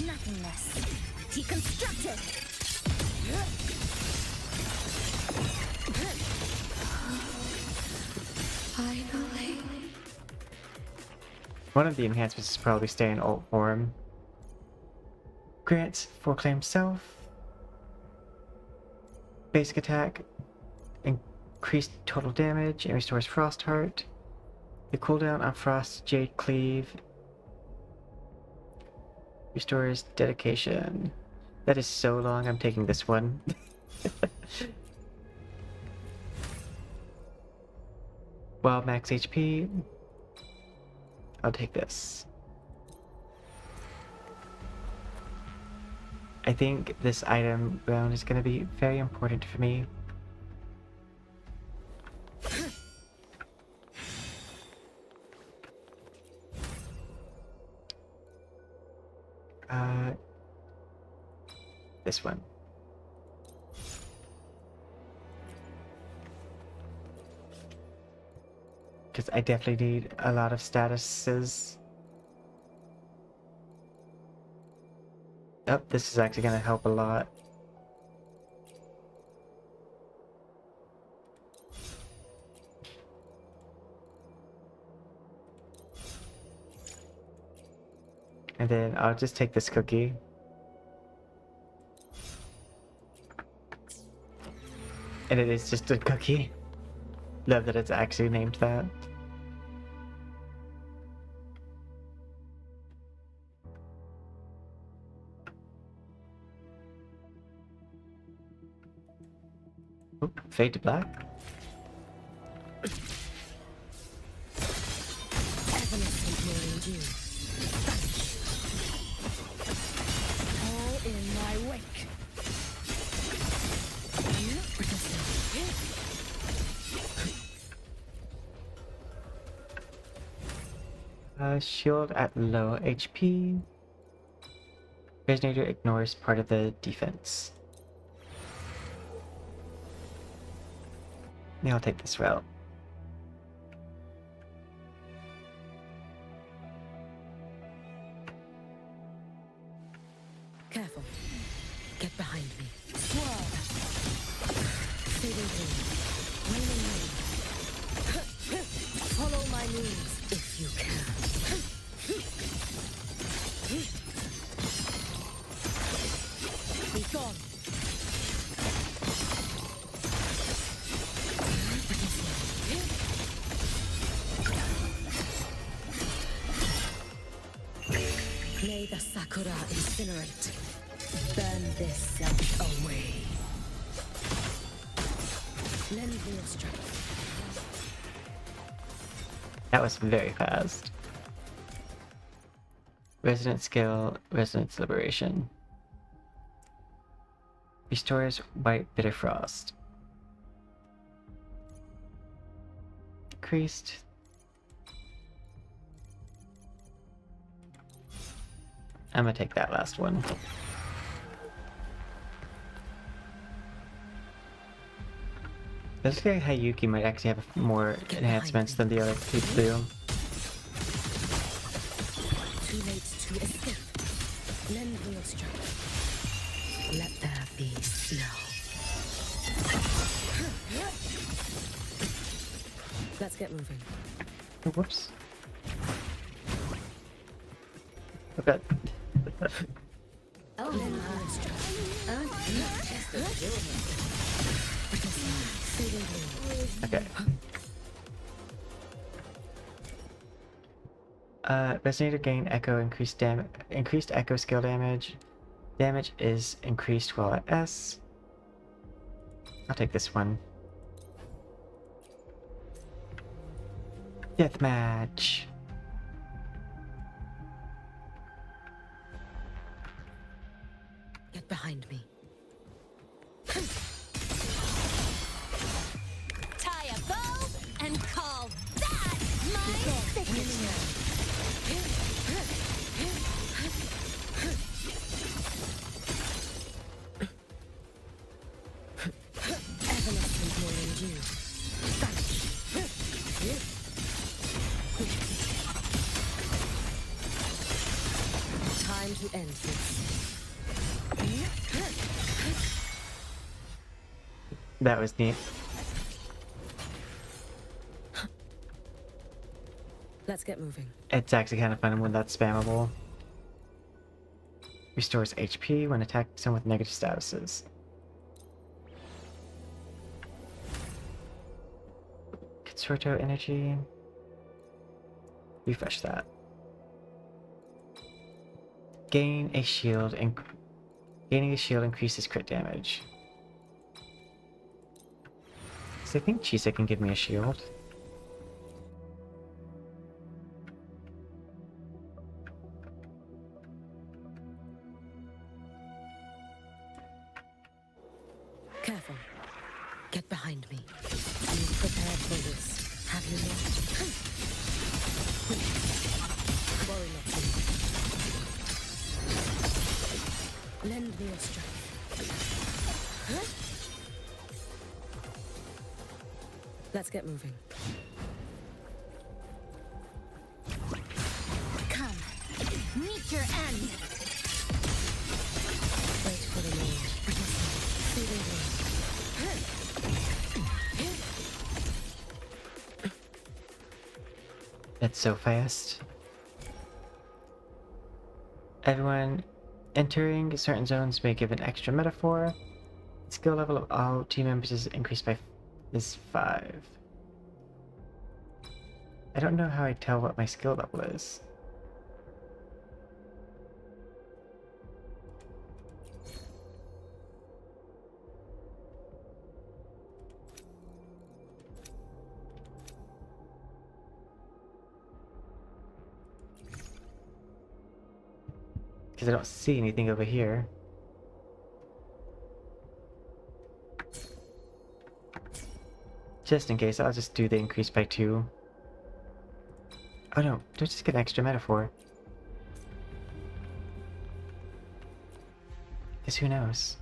Nothingness. Deconstructed. Finally. One of the enhancements is probably stay in alt form. Grants Proclaim Self. Basic attack. Increased total damage and restores Frost Heart. The cooldown on Frost Jade Cleave restores dedication. That is so long, I'm taking this one. While max HP, I'll take this. I think this item round is going to be very important for me. This one. Because I definitely need a lot of statuses. Oh, this is actually going to help a lot. And then I'll just take this cookie. And it is just a cookie. Love that it's actually named that. Oop, fade to black. Everness will endure. All in my wake. Shield at low HP. Resonator ignores part of the defense. Yeah, I'll take this route. Careful. Get behind me. Swerve. Fading in. Raining rain. Follow my moves if you can. Be gone. May the Sakura incinerate. Burn this self away. Lend me your strength. That was very fast. Resonant skill, resonance liberation. Restores white bitter frost. Increased. I'm gonna take that last one. Looks like Hayuki might actually have more enhancements than the other people do. Too late to escape. Lend me your strength. Let there be snow. Let's get moving. Oh, whoops. Okay. Oh, lend me your strength. Okay. Resonator gain echo increased echo skill damage. Damage is increased while at S. I'll take this one. Deathmatch. Get behind me. Tie a bow and call that my signature. Everness employing you. Time to end this. That was neat. Let's get moving. It's actually kind of fun when that's spammable. Restores HP when attacking someone with negative statuses. Consorto energy. Refresh that. Gain a shield and gaining a shield increases crit damage. So I think Chizz can give me a shield. Careful. Get behind me. Be prepared for this. Have you not? Worry not too much. Lend me your strength. Let's get moving. Come, meet your end. Wait for the moment. It's so fast. Everyone entering certain zones may give an extra metaphor. The skill level of all team members is increased by 5. I don't know how I tell what my skill level is. Because I don't see anything over here. Just in case, I'll just do the increase by 2. Oh no, do I just get an extra metaphor? Because who knows?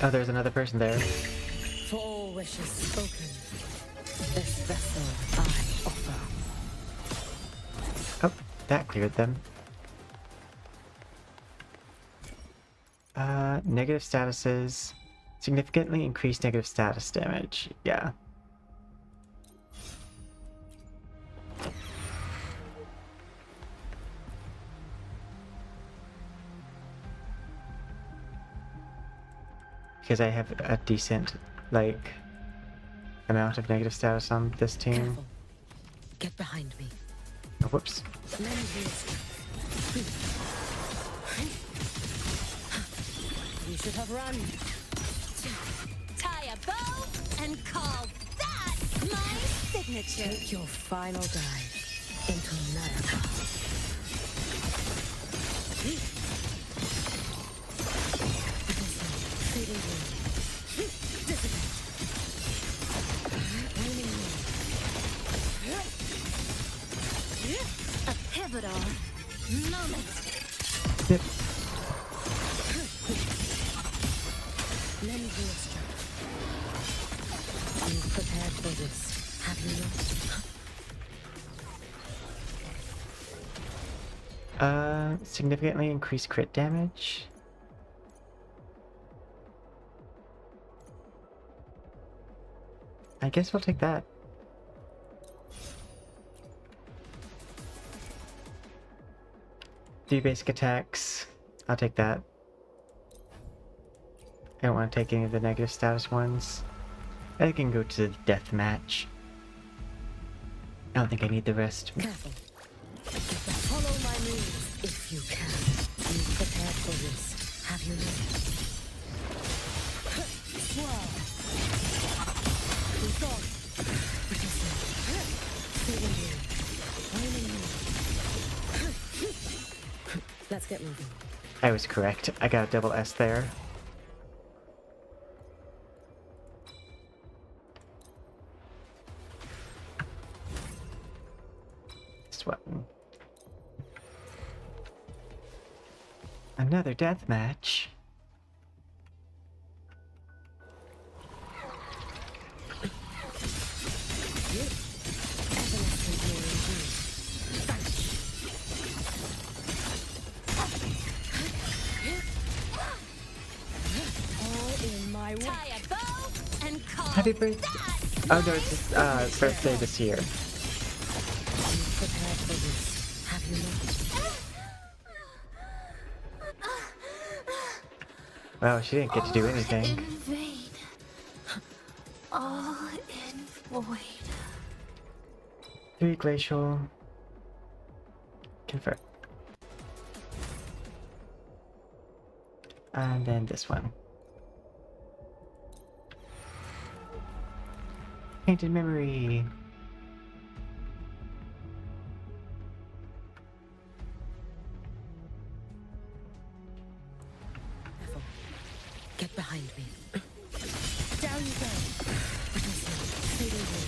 Oh, there's another person there. For all wishes spoken, this vessel I offer. Oh, that cleared them. Negative statuses. Significantly increased negative status damage. Yeah. Because I have a decent, like, amount of negative status on this team. Careful. Get behind me. Oh, whoops. Lend me a strength. You should have run. Tie a bow and call that my signature. Take your final dive into America. A pivotal moment. Yep. Lend me a strength. You've prepared for this, have you not? Significantly increased crit damage. I guess we'll take that. Three basic attacks. I'll take that. I don't want to take any of the negative status ones. I can go to the death match. I don't think I need the rest. Careful. Follow my moves if you can. You've prepared for this, have you not? Swirl. Resolve. Feeling you. Finding you. Let's get moving. I was correct. I got a double S there. This one. Another death match. Tie a bow and call Happy birthday! Oh no, it's his birthday this year. You've prepared for this, have you not? Well, she didn't get to do anything. In vain. All in void. 3 glacial. Confirm. And then this one. Painted memory. Careful. Get behind me. Down you go. Fading away.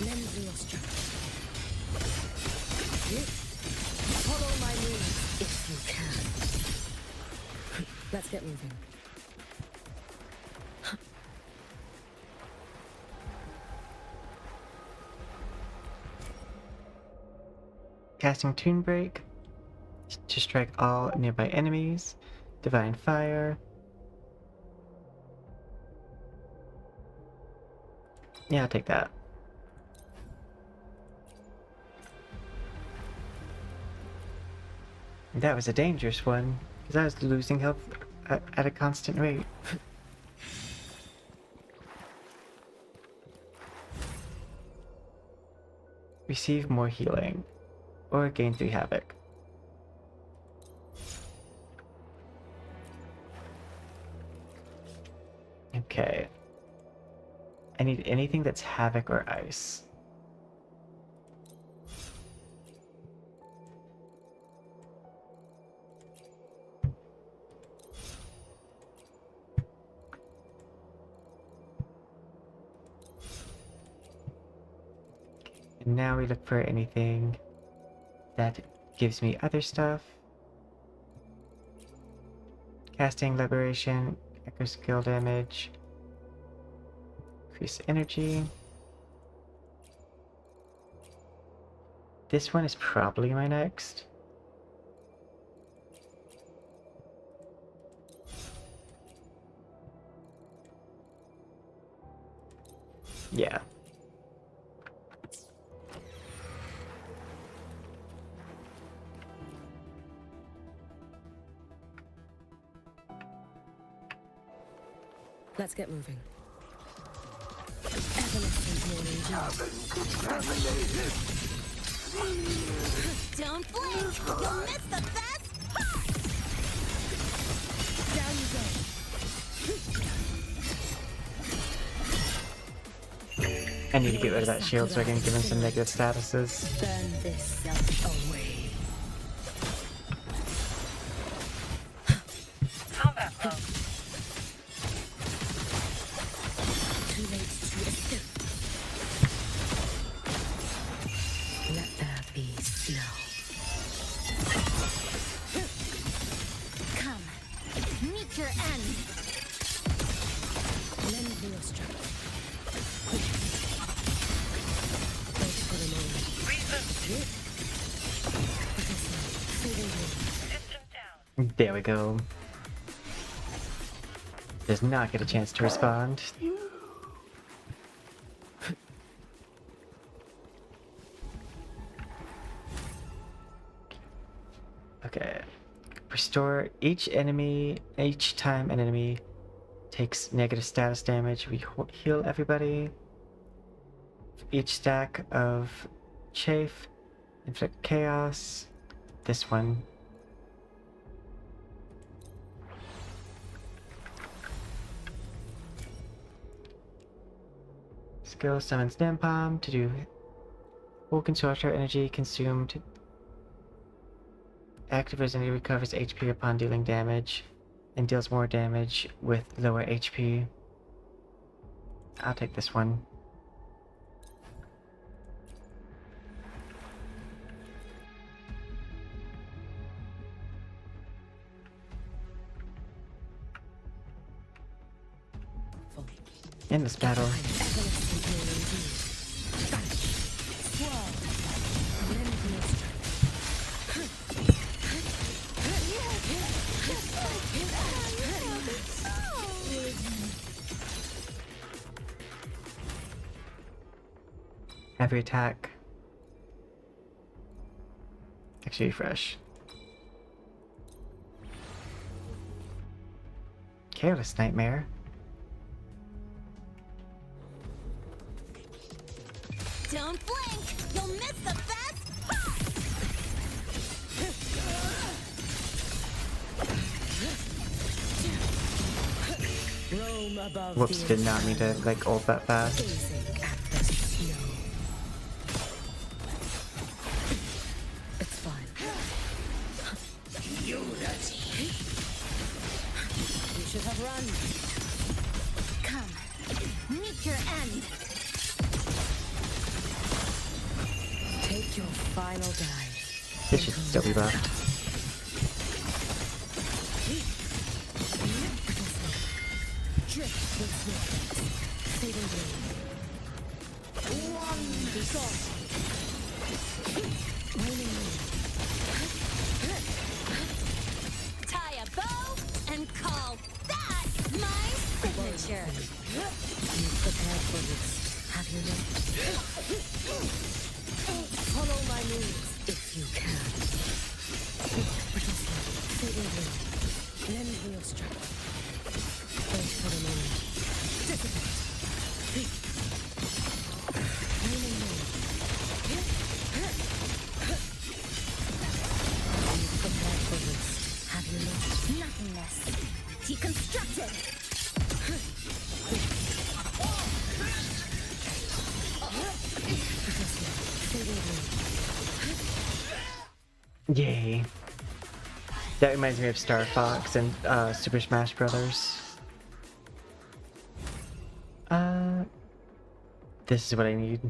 Lend me your strength. Follow my moves if you can. Let's get moving. Casting Toon Break to strike all nearby enemies. Divine Fire. Yeah, I'll take that. That was a dangerous one, because I was losing health at a constant rate. Receive more healing. Or gain 3 havoc. Okay. I need anything that's havoc or ice. And now we look for anything that gives me other stuff. Casting, liberation, echo skill damage, increase energy. This one is probably my next. Yeah. Let's get moving. Everness morning Don't blink! You'll miss the best part! Down you go. I need to get rid of that shield so I can give him some negative statuses. Burn this self away. Too late to escape. Let there be snow. Come, meet your end! Lend me your strength. Wait for the moment. There we go. Does not get a chance to respond. Okay. Restore each time an enemy takes negative status damage, we heal everybody. Each stack of chafe, inflict chaos. This one. Skill summons Napalm to do full consortia energy consumed. Active resident recovers HP upon dealing damage and deals more damage with lower HP. I'll take this one. In this battle. Every attack. Actually, refresh. Careless Nightmare. Don't blink! You'll miss the best part! Roam above. Whoops, did not mean to like ult that fast. Gazing at the snow. It's fine. Unity. You should have run. Come, meet your end! Take your final dive. This should still be buffed. Drift with swiftness. Fading blue. One gone. Waning moon. Tie a bow and call that my signature! You prepared for this, have you not? Follow my moves if you can. Fading blue. Lend me your strength. Wait for the moment. Dissipate. Waning moon. You prepared for this, have you not? Nothingness. Deconstructed! Yay. That reminds me of Star Fox and Super Smash Brothers. This is what I need.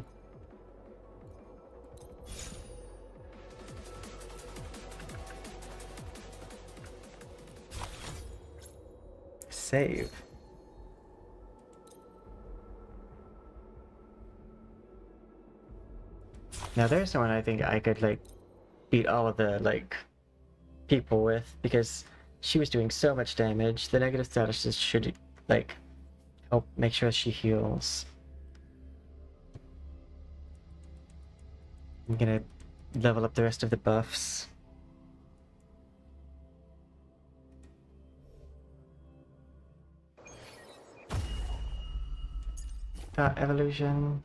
save. Now there's someone I think I could like beat all of the like people with, because she was doing so much damage. The negative statuses should like help make sure she heals. I'm gonna level up the rest of the buffs. Evolution.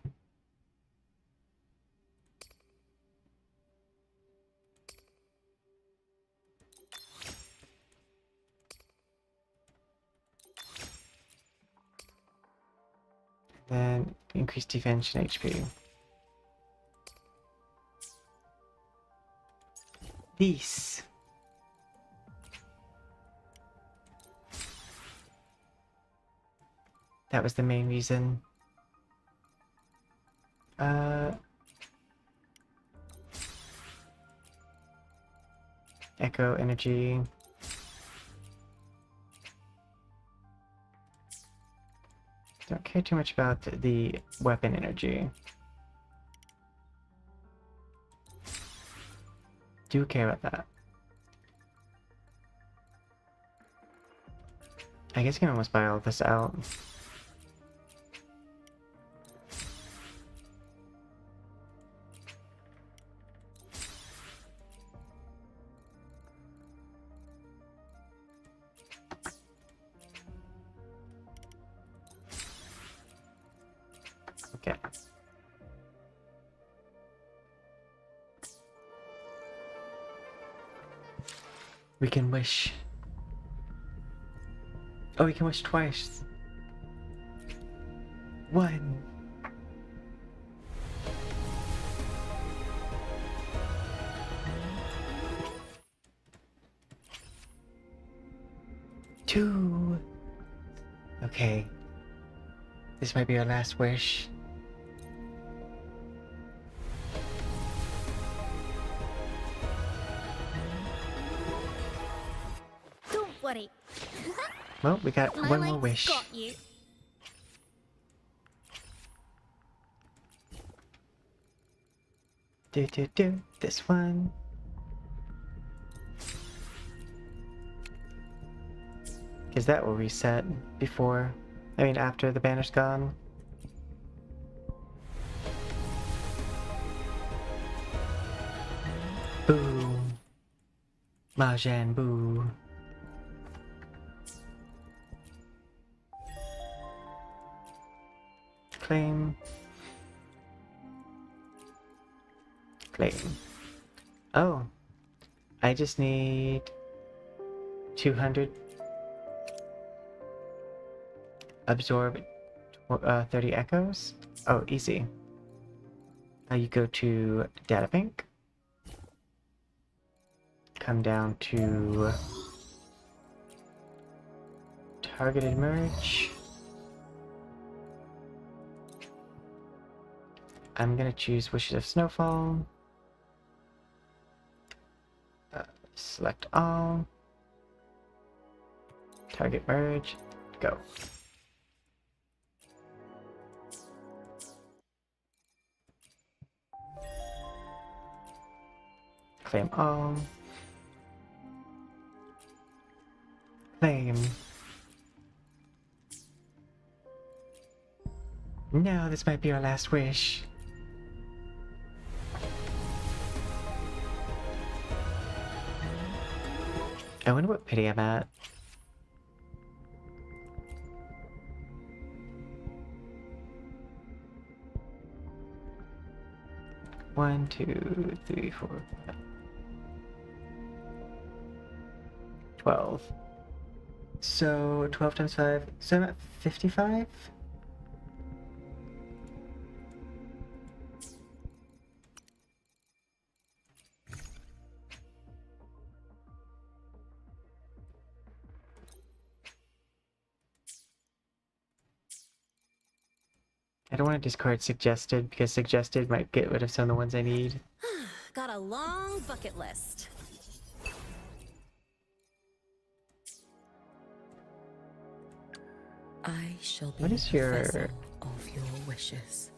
Then increase defense and HP. These. That was the main reason. Echo energy. Don't care too much about the weapon energy. Do care about that. I guess I can almost buy all of this out. Okay. We can wish. Oh, we can wish twice. One. Two. Okay. This might be our last wish. Don't worry. Well, we got My one more legs wish. got you. Do. This one. Because that will reset before, I mean after the banner's gone. Boo. Mahjong boo. Claim. Claim. Oh. I just need 200. Absorb 30 echoes. Oh, easy. Now you go to data bank. Come down to targeted merge. I'm gonna choose Wishes of Snowfall. Select all. Target merge. Go. Claim all. Claim. No, this might be our last wish. I wonder what pity I'm at. One, 2, 3, 4, 5. 12. So 12 times 5. So I'm at 55? I don't want to discard suggested, because suggested might get rid of some of the ones I need. Got a long bucket list. I shall be What is your vessel of your wishes.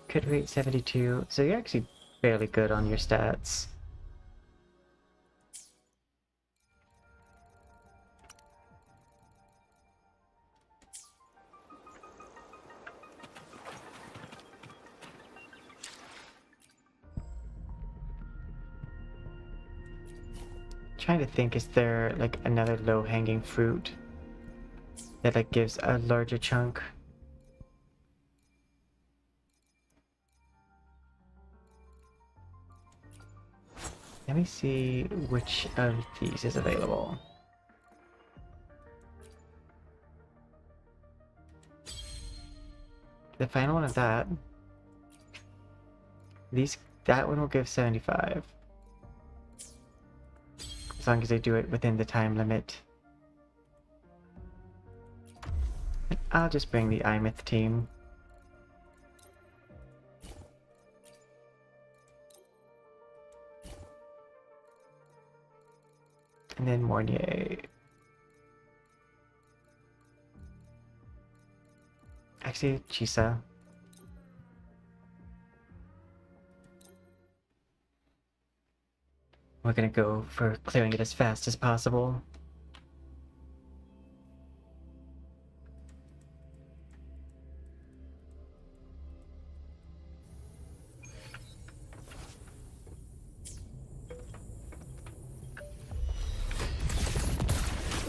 crit rate 72? So you're actually fairly good on your stats. Trying to think, is there like another low-hanging fruit that like gives a larger chunk? Let me see which of these is available. The final one of that. That one will give 75. As long as they do it within the time limit. I'll just bring the Imith team. And then Mornier. Actually, Chizz. We're gonna go for clearing it as fast as possible.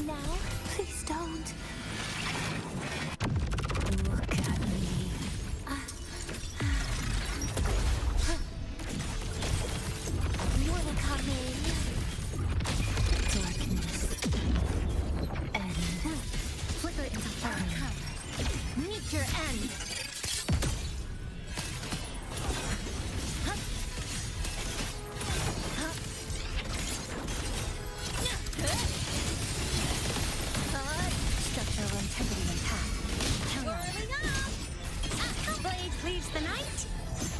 Now, please don't. Look at me. You're coming. Darkness. End. Flicker into fire. Meet your end. Structural integrity intact. Whirling up! Blade cleaves the night.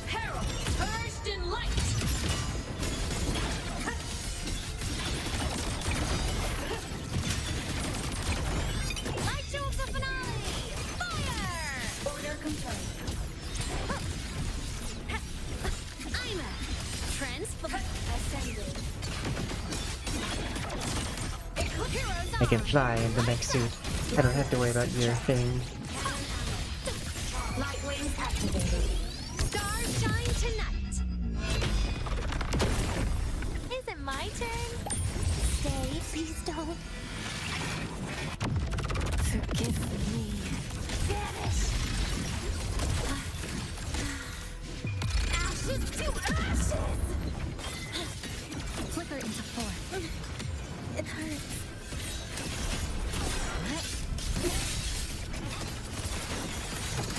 Peril, first in light. Light show of the finale! Fire! Order confirmed. I'm a transform. Ascended. Heroes I can on! fly in the next suit. I don't have to worry about your thing. Light wings activated. Stars shine tonight. Is it my turn? Stay, please don't. Forgive me. Vanish. Ashes to ashes. Flicker into form. It hurts.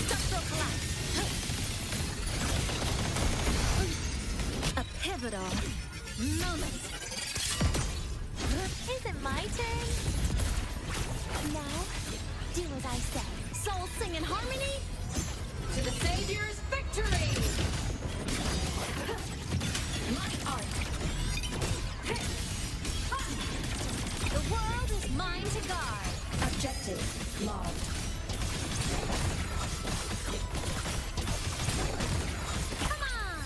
Structural collapse. A pivotal moment. Is it my turn? Now, do as I say. Souls sing in harmony. To the Savior's victory! My art. The world is mine to guard. Objective logged. Come on!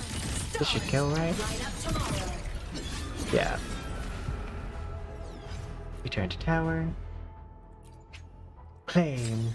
This should kill, right? Light up tomorrow. Yeah. Return to tower. Claim.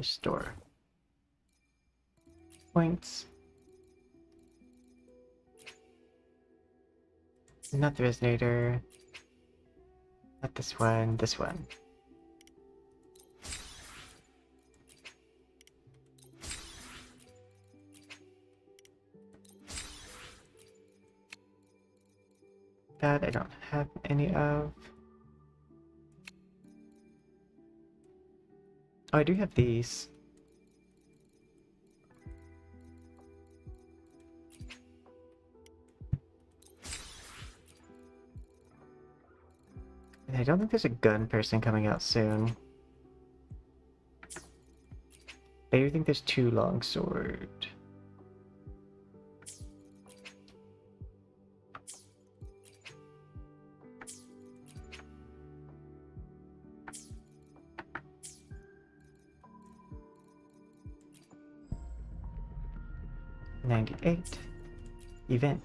Store. Points. Not the resonator. Not this one, this one. That I don't have any of. Oh, I do have these. I don't think there's a gun person coming out soon. I do think there's 2 longsword. $98. Event.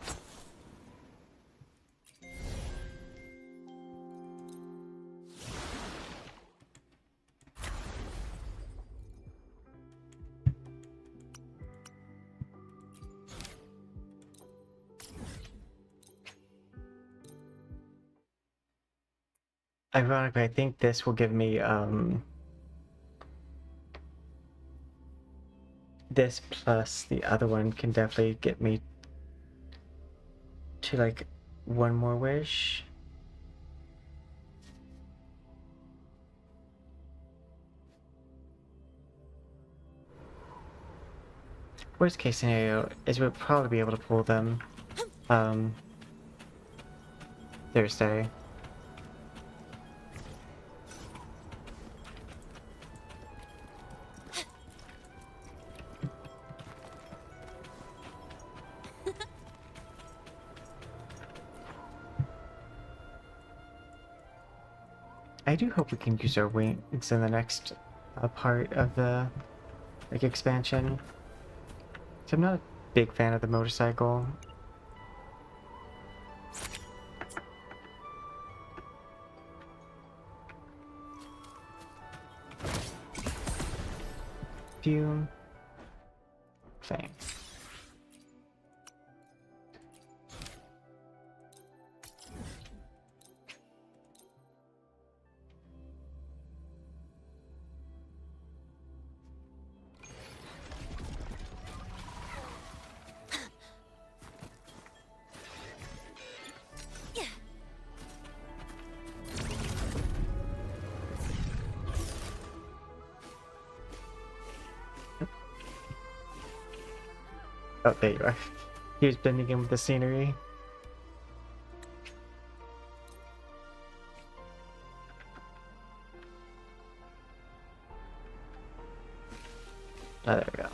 Ironically, I think this will give me this plus the other one can definitely get me to like 1 more wish. Worst case scenario is we'll probably be able to pull them Thursday. I do hope we can use our wings in the next part of the like expansion. So I'm not a big fan of the motorcycle. Fume. Flame. Oh, there you are. He was blending in with the scenery. Oh, there we go.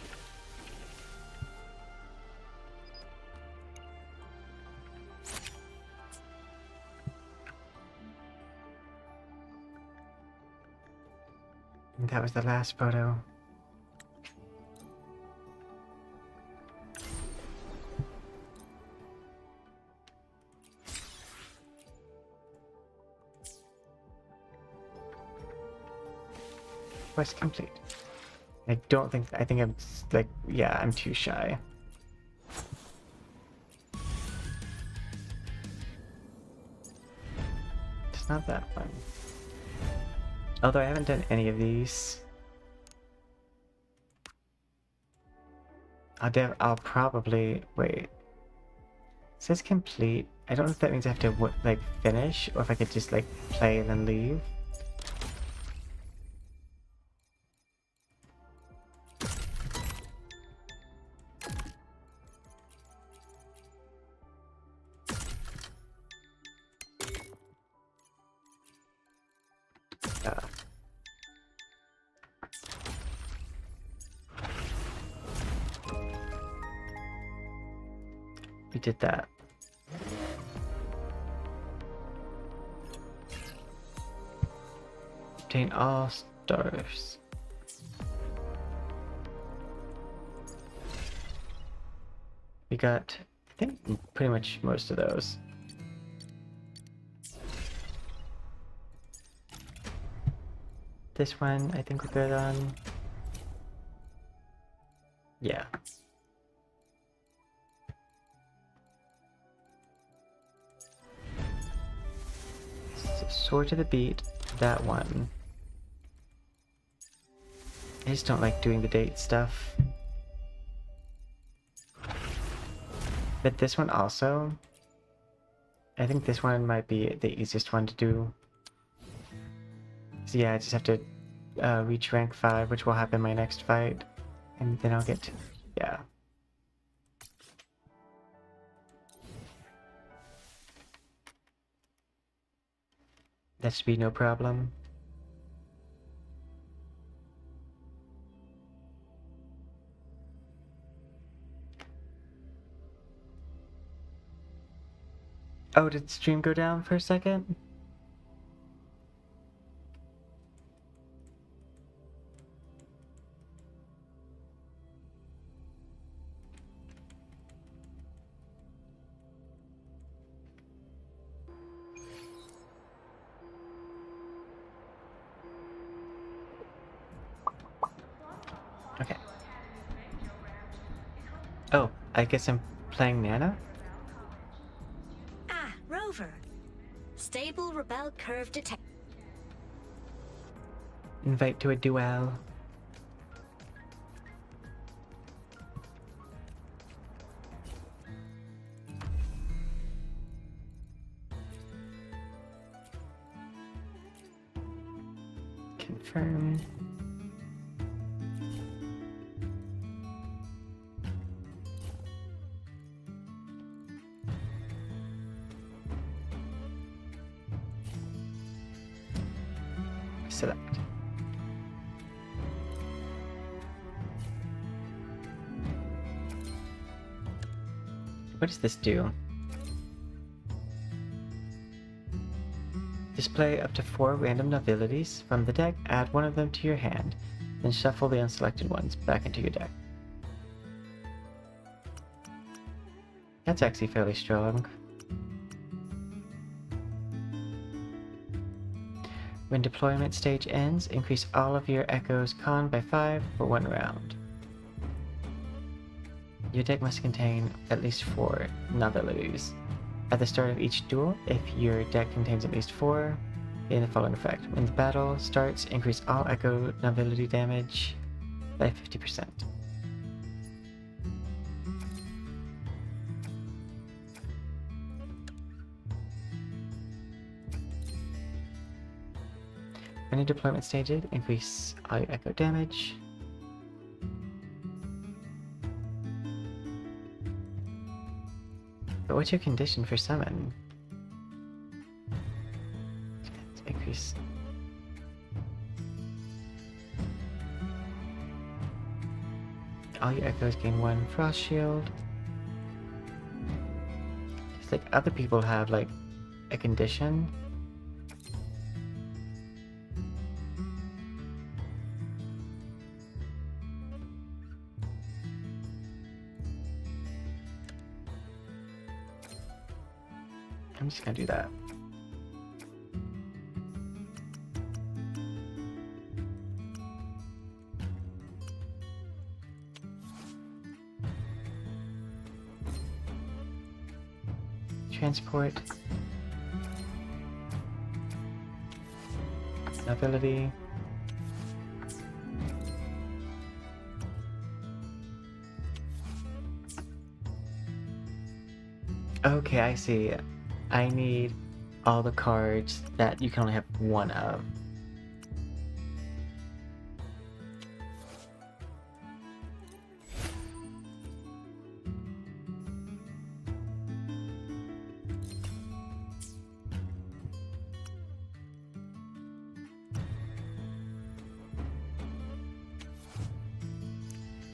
And that was the last photo. Quest complete. I think I'm like, yeah, I'm too shy. It's not that fun. Although I haven't done any of these. I'll probably, wait. It says complete. I don't know if that means I have to like finish or if I could just like play and then leave. We did that. Obtain all stars. We got, I think, pretty much most of those. This one, I think we're good on. Yeah. Sword to the Beat, that one. I just don't like doing the date stuff. But this one also, I think this one might be the easiest one to do. So yeah, I just have to reach rank 5, which will happen my next fight, and then I'll get to, yeah. That should be no problem. Oh, did stream go down for a second? Okay. Oh, I guess I'm playing Nana? Ah, Rover. Stable rebel curve detect. Invite to a duel. Confirm. Select. What does this do? Display up to 4 random nobilities from the deck, add one of them to your hand, then shuffle the unselected ones back into your deck. That's actually fairly strong. When deployment stage ends, increase all of your Echo's con by 5 for 1 round. Your deck must contain at least 4 nobilities. At the start of each duel, if your deck contains at least 4, gain the following effect. When the battle starts, increase all Echo nobility damage by 50%. When in deployment stages, increase all your Echo damage. But what's your condition for summon? Let's increase. All your Echoes gain 1 Frost Shield. It's like other people have like a condition. I'm just gonna do that. Transport. Nobility. Okay, I see. I need all the cards that you can only have 1 of.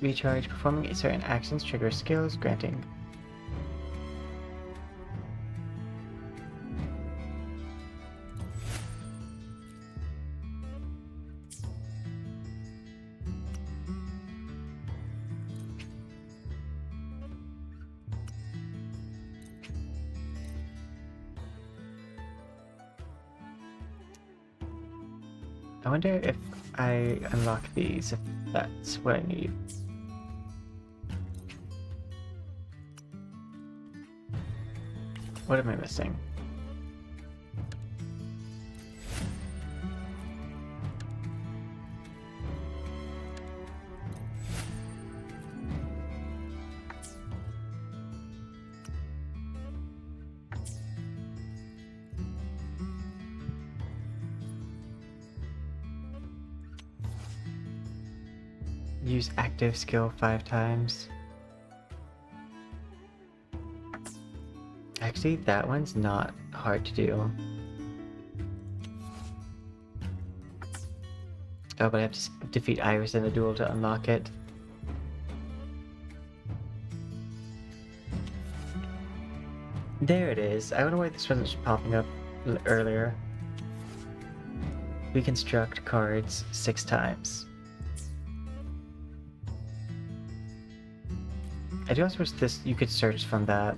Recharge. Performing certain actions trigger skills, granting. I wonder if I unlock these, if that's what I need. What am I missing? use active skill 5 times. Actually, that one's not hard to do. Oh, but I have to defeat Iris in a duel to unlock it. There it is. I wonder why this wasn't popping up earlier. Reconstruct cards 6 times. I do also wish this you could search from that.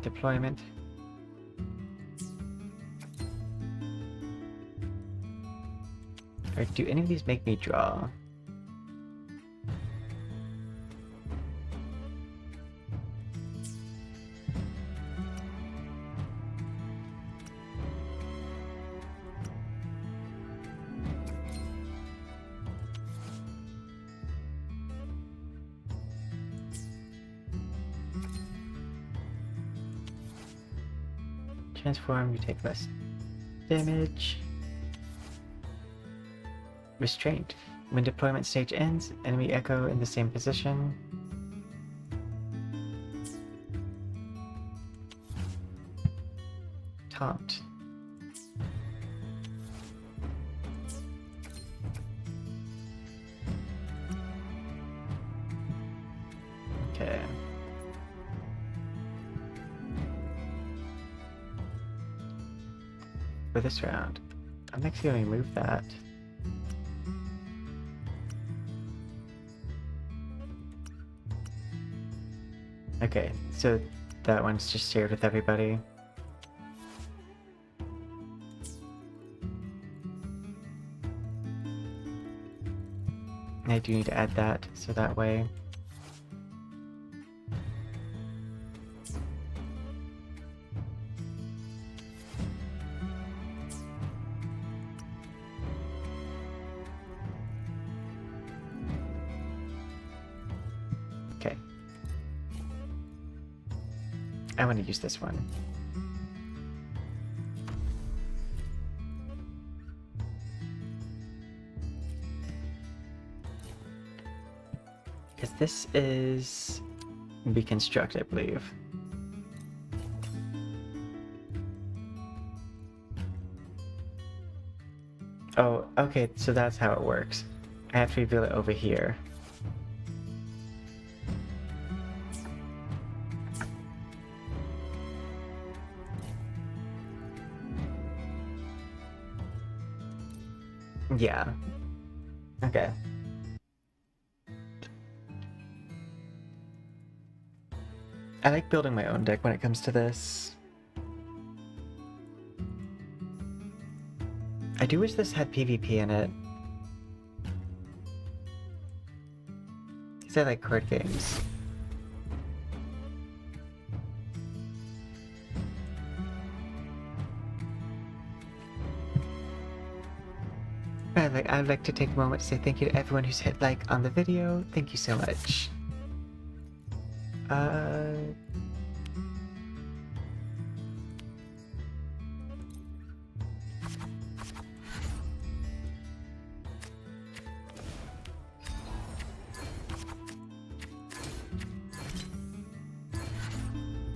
Deployment. Or do any of these make me draw? Transform, you take less damage. Restraint. When deployment stage ends, enemy echo in the same position. Taunt. Okay. For this round, I'm actually going to remove that. Okay, so that one's just shared with everybody. I do need to add that, so that way. Okay. I want to use this one. Because this is reconstruct, I believe. Oh, okay, so that's how it works. I have to reveal it over here. Yeah. Okay. I like building my own deck when it comes to this. I do wish this had PvP in it. Because I like card games. I'd like to take a moment to say thank you to everyone who's hit like on the video. Thank you so much.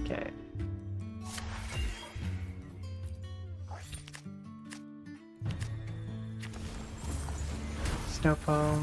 Okay. Snowfall.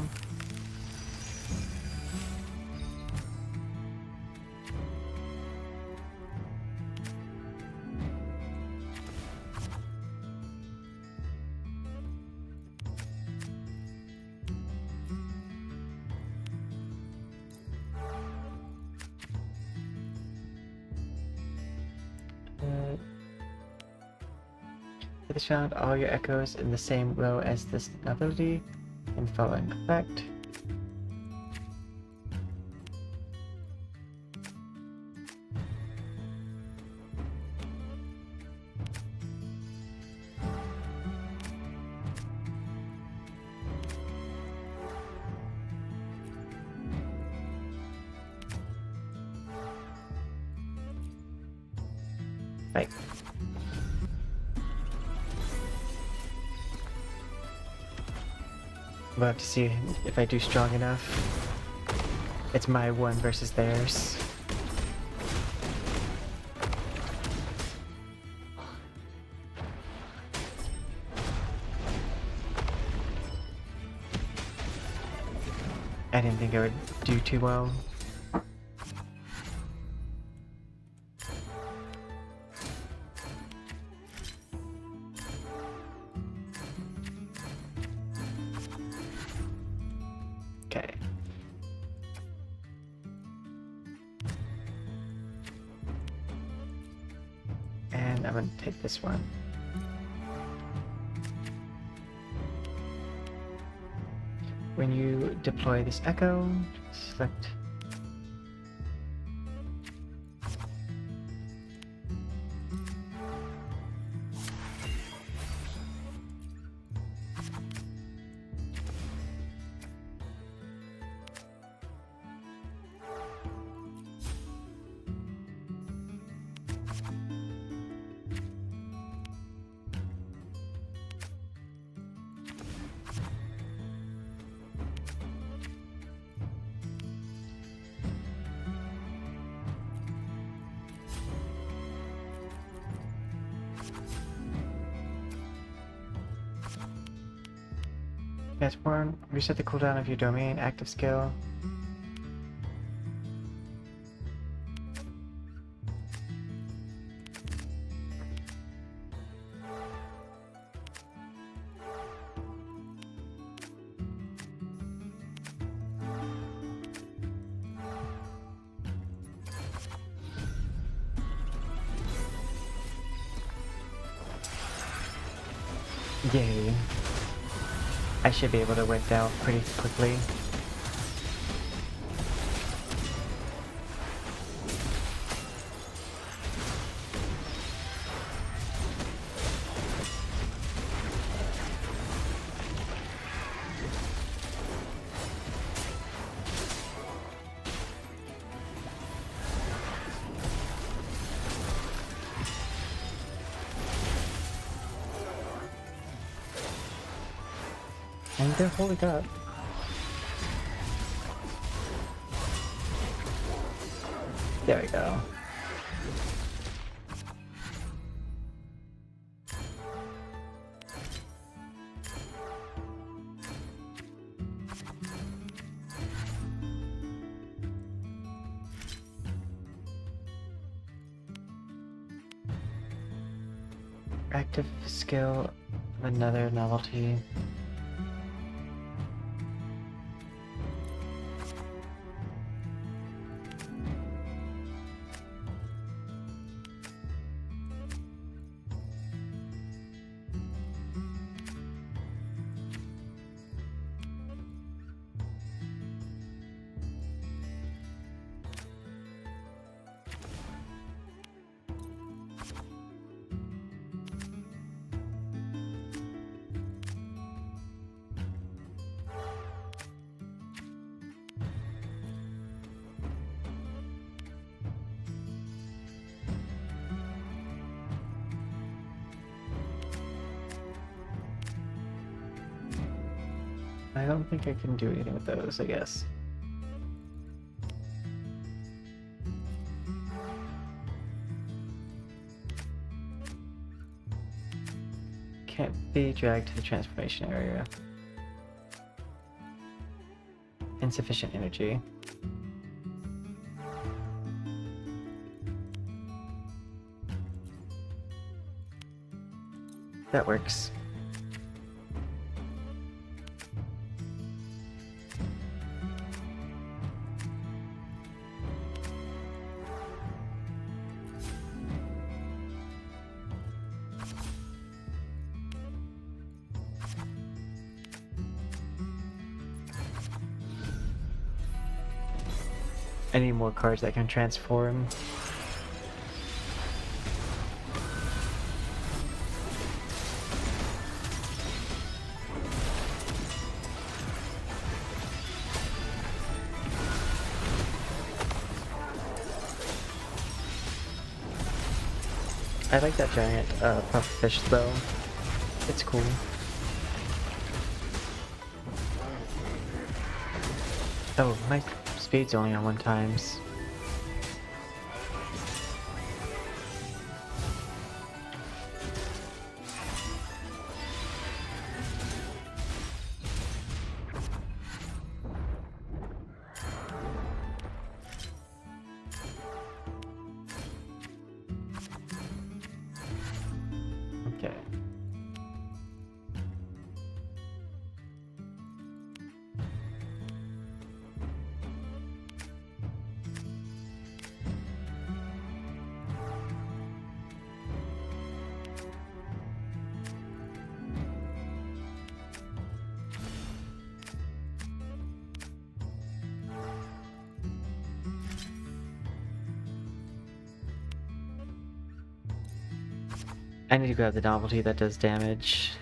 For this round, all your echoes in the same row as this ability in following effect. Right. We'll have to see if I do strong enough. It's my one versus theirs. I didn't think I would do too well. Okay. And I'm gonna take this one. When you deploy this echo, select Transform, reset the cooldown of your domain, active skill. Yay. I should be able to whip down pretty quickly. And they're holding up. There we go. Active skill, another novelty. I don't think I can do anything with those, I guess. Can't be dragged to the transformation area. Insufficient energy. That works. I need more cards that can transform. I like that giant puff fish though. It's cool. Oh, my speed's only on 1 times. Okay. I need to grab the novelty that does damage.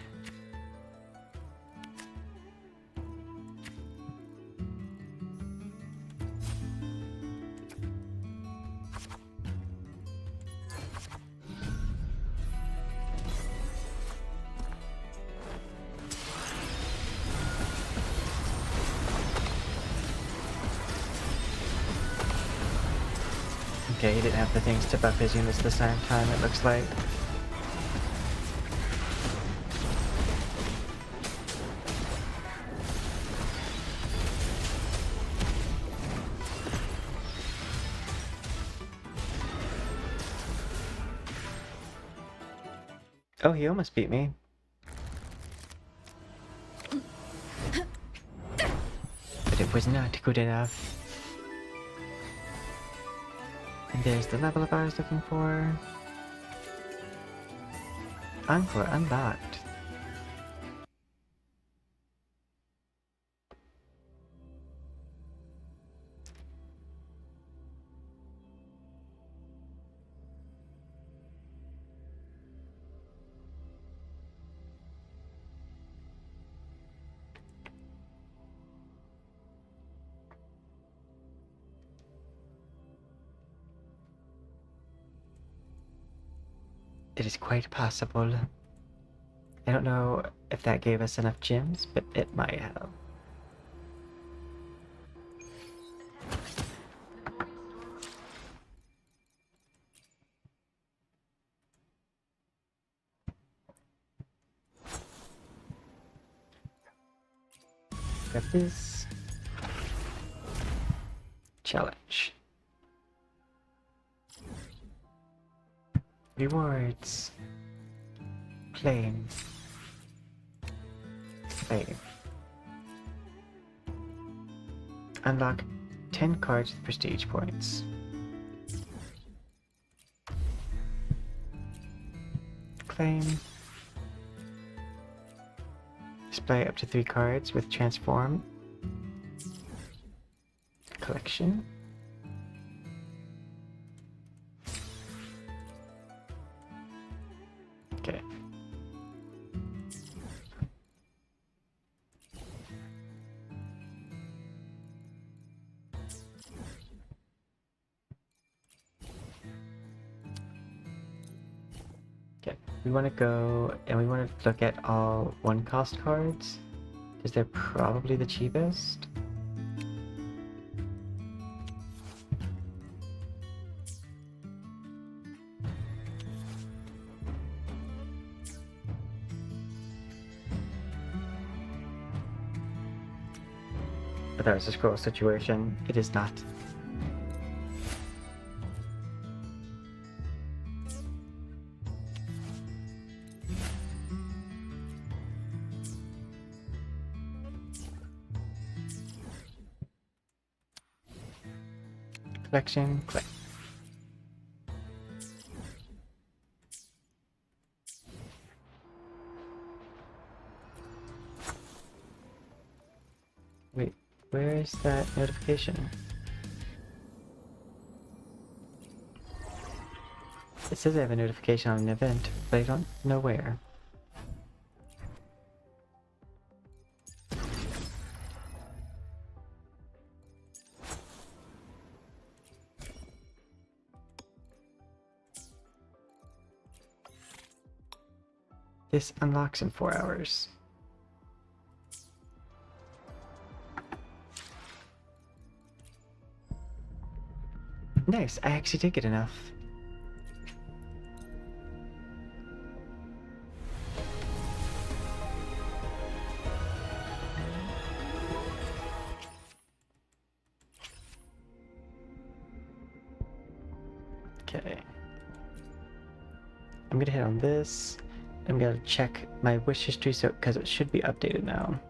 Okay, he didn't have the things to buff his units this time, it looks like. Oh, he almost beat me. But it was not good enough. And there's the level up I was looking for. Encore unlocked. It is quite possible. I don't know if that gave us enough gems, but it might have. Grab this. Challenge. Rewards. Claim. Save. Unlock 10 cards with prestige points. Claim. Display up to 3 cards with transform. Collection. Okay. Okay, we want to go and we want to look at all 1-cost cards because they're probably the cheapest. But that was a scroll situation. It is not. Collection, click. Wait, where is that notification? It says I have a notification on an event, but I don't know where. This unlocks in 4 hours. Nice, I actually did get enough. Okay. I'm gonna hit on this. I'm gonna check my wish history so because it should be updated now.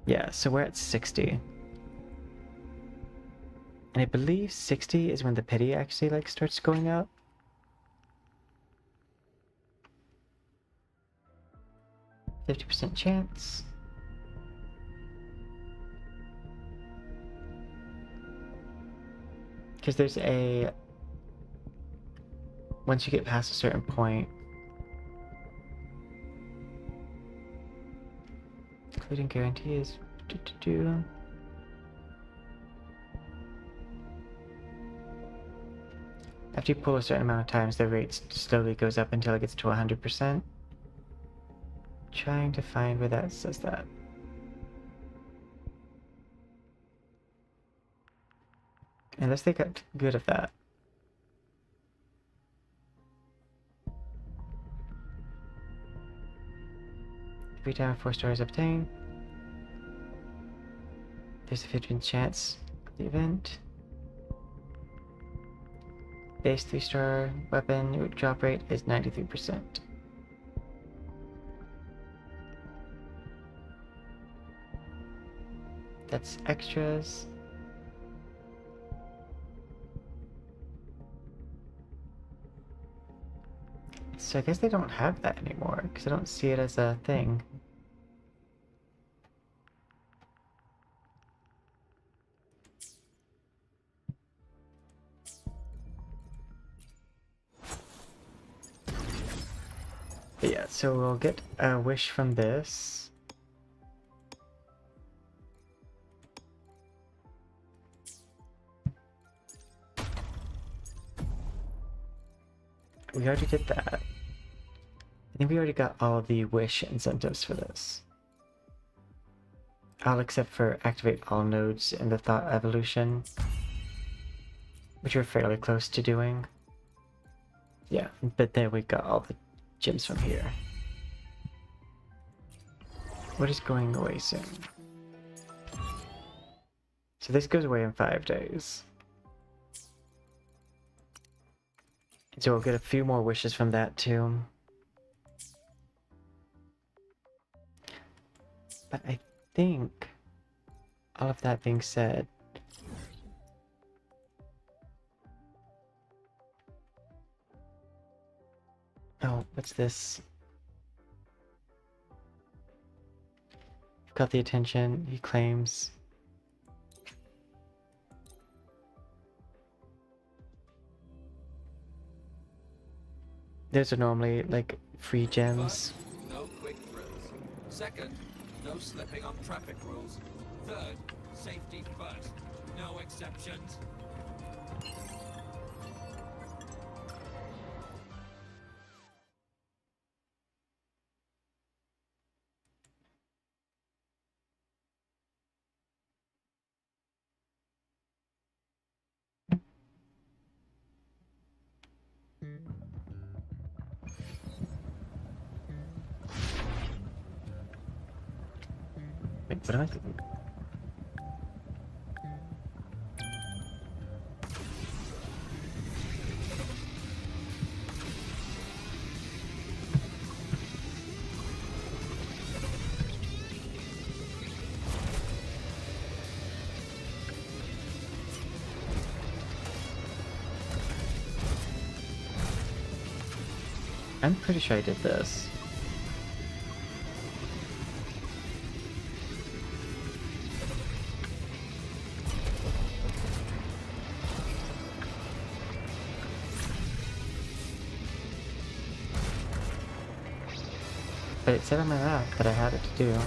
Yeah, so we're at 60. And I believe 60 is when the pity actually like starts going up. %50 chance. Because there's a... Once you get past a certain point, including guarantee is after you pull a certain amount of times, the rate slowly goes up until it gets to 100%. Trying to find where that says that. Unless they got good at that. 3 times 4 stars obtained. There's a 15% chance of the event. Base 3-star weapon, your drop rate is 93%. That's extras. So I guess they don't have that anymore, because I don't see it as a thing. But yeah, so we'll get a wish from this. We already did that. I think we already got all the wish incentives for this. All except for activate all nodes in the thought evolution, which we're fairly close to doing. Yeah, but then we got all the gems from here. What is going away soon? So this goes away in 5 days. So we'll get a few more wishes from that too. But I think, all of that being said, oh, what's this? Got the attention, he claims. Those are normally like free gems. First, no quick thrills. Second, no slipping on traffic rules. Third, safety first. No exceptions. Wait, what am I thinking? I'm pretty sure I did this. But it said on my map that I had it to do.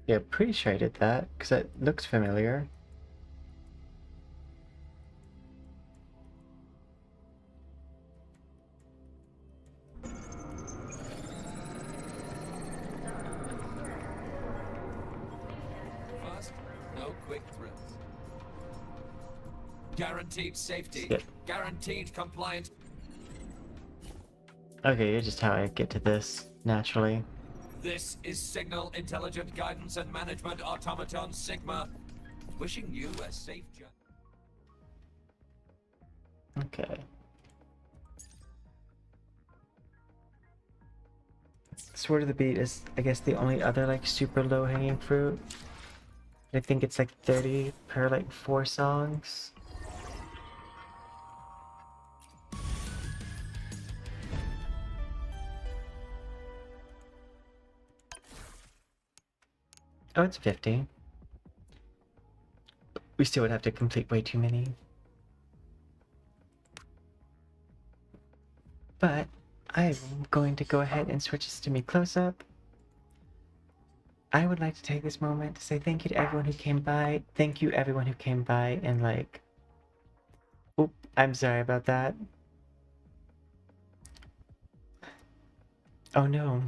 Yeah, pretty sure I did that, because it looks familiar. First, no quick thrills. Guaranteed safety. Skip. Guaranteed compliance. Okay, you're just how I get to this, naturally. This is Signal Intelligent Guidance and Management Automaton Sigma. Wishing you a safe journey. Okay. Sword of the Beat is, I guess, the only other, like, super low-hanging fruit. I think it's, like, 30 per, like, 4 songs. Oh, it's 50. We still would have to complete way too many. But I'm going to go ahead and switch this to me close-up. I would like to take this moment to say thank you to everyone who came by. Thank you everyone who came by and like... Oop, I'm sorry about that. Oh no.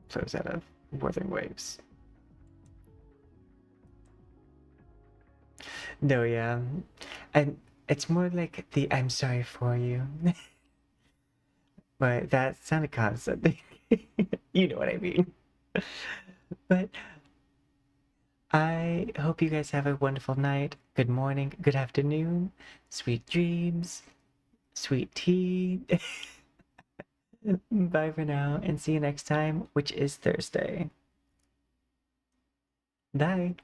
Flows out of Wuthering Waves. No, yeah. And it's more like the I'm sorry for you. But that sounded constant. You know what I mean. But I hope you guys have a wonderful night, good morning, good afternoon, sweet dreams, sweet tea. Bye for now, and see you next time, which is Thursday. Bye.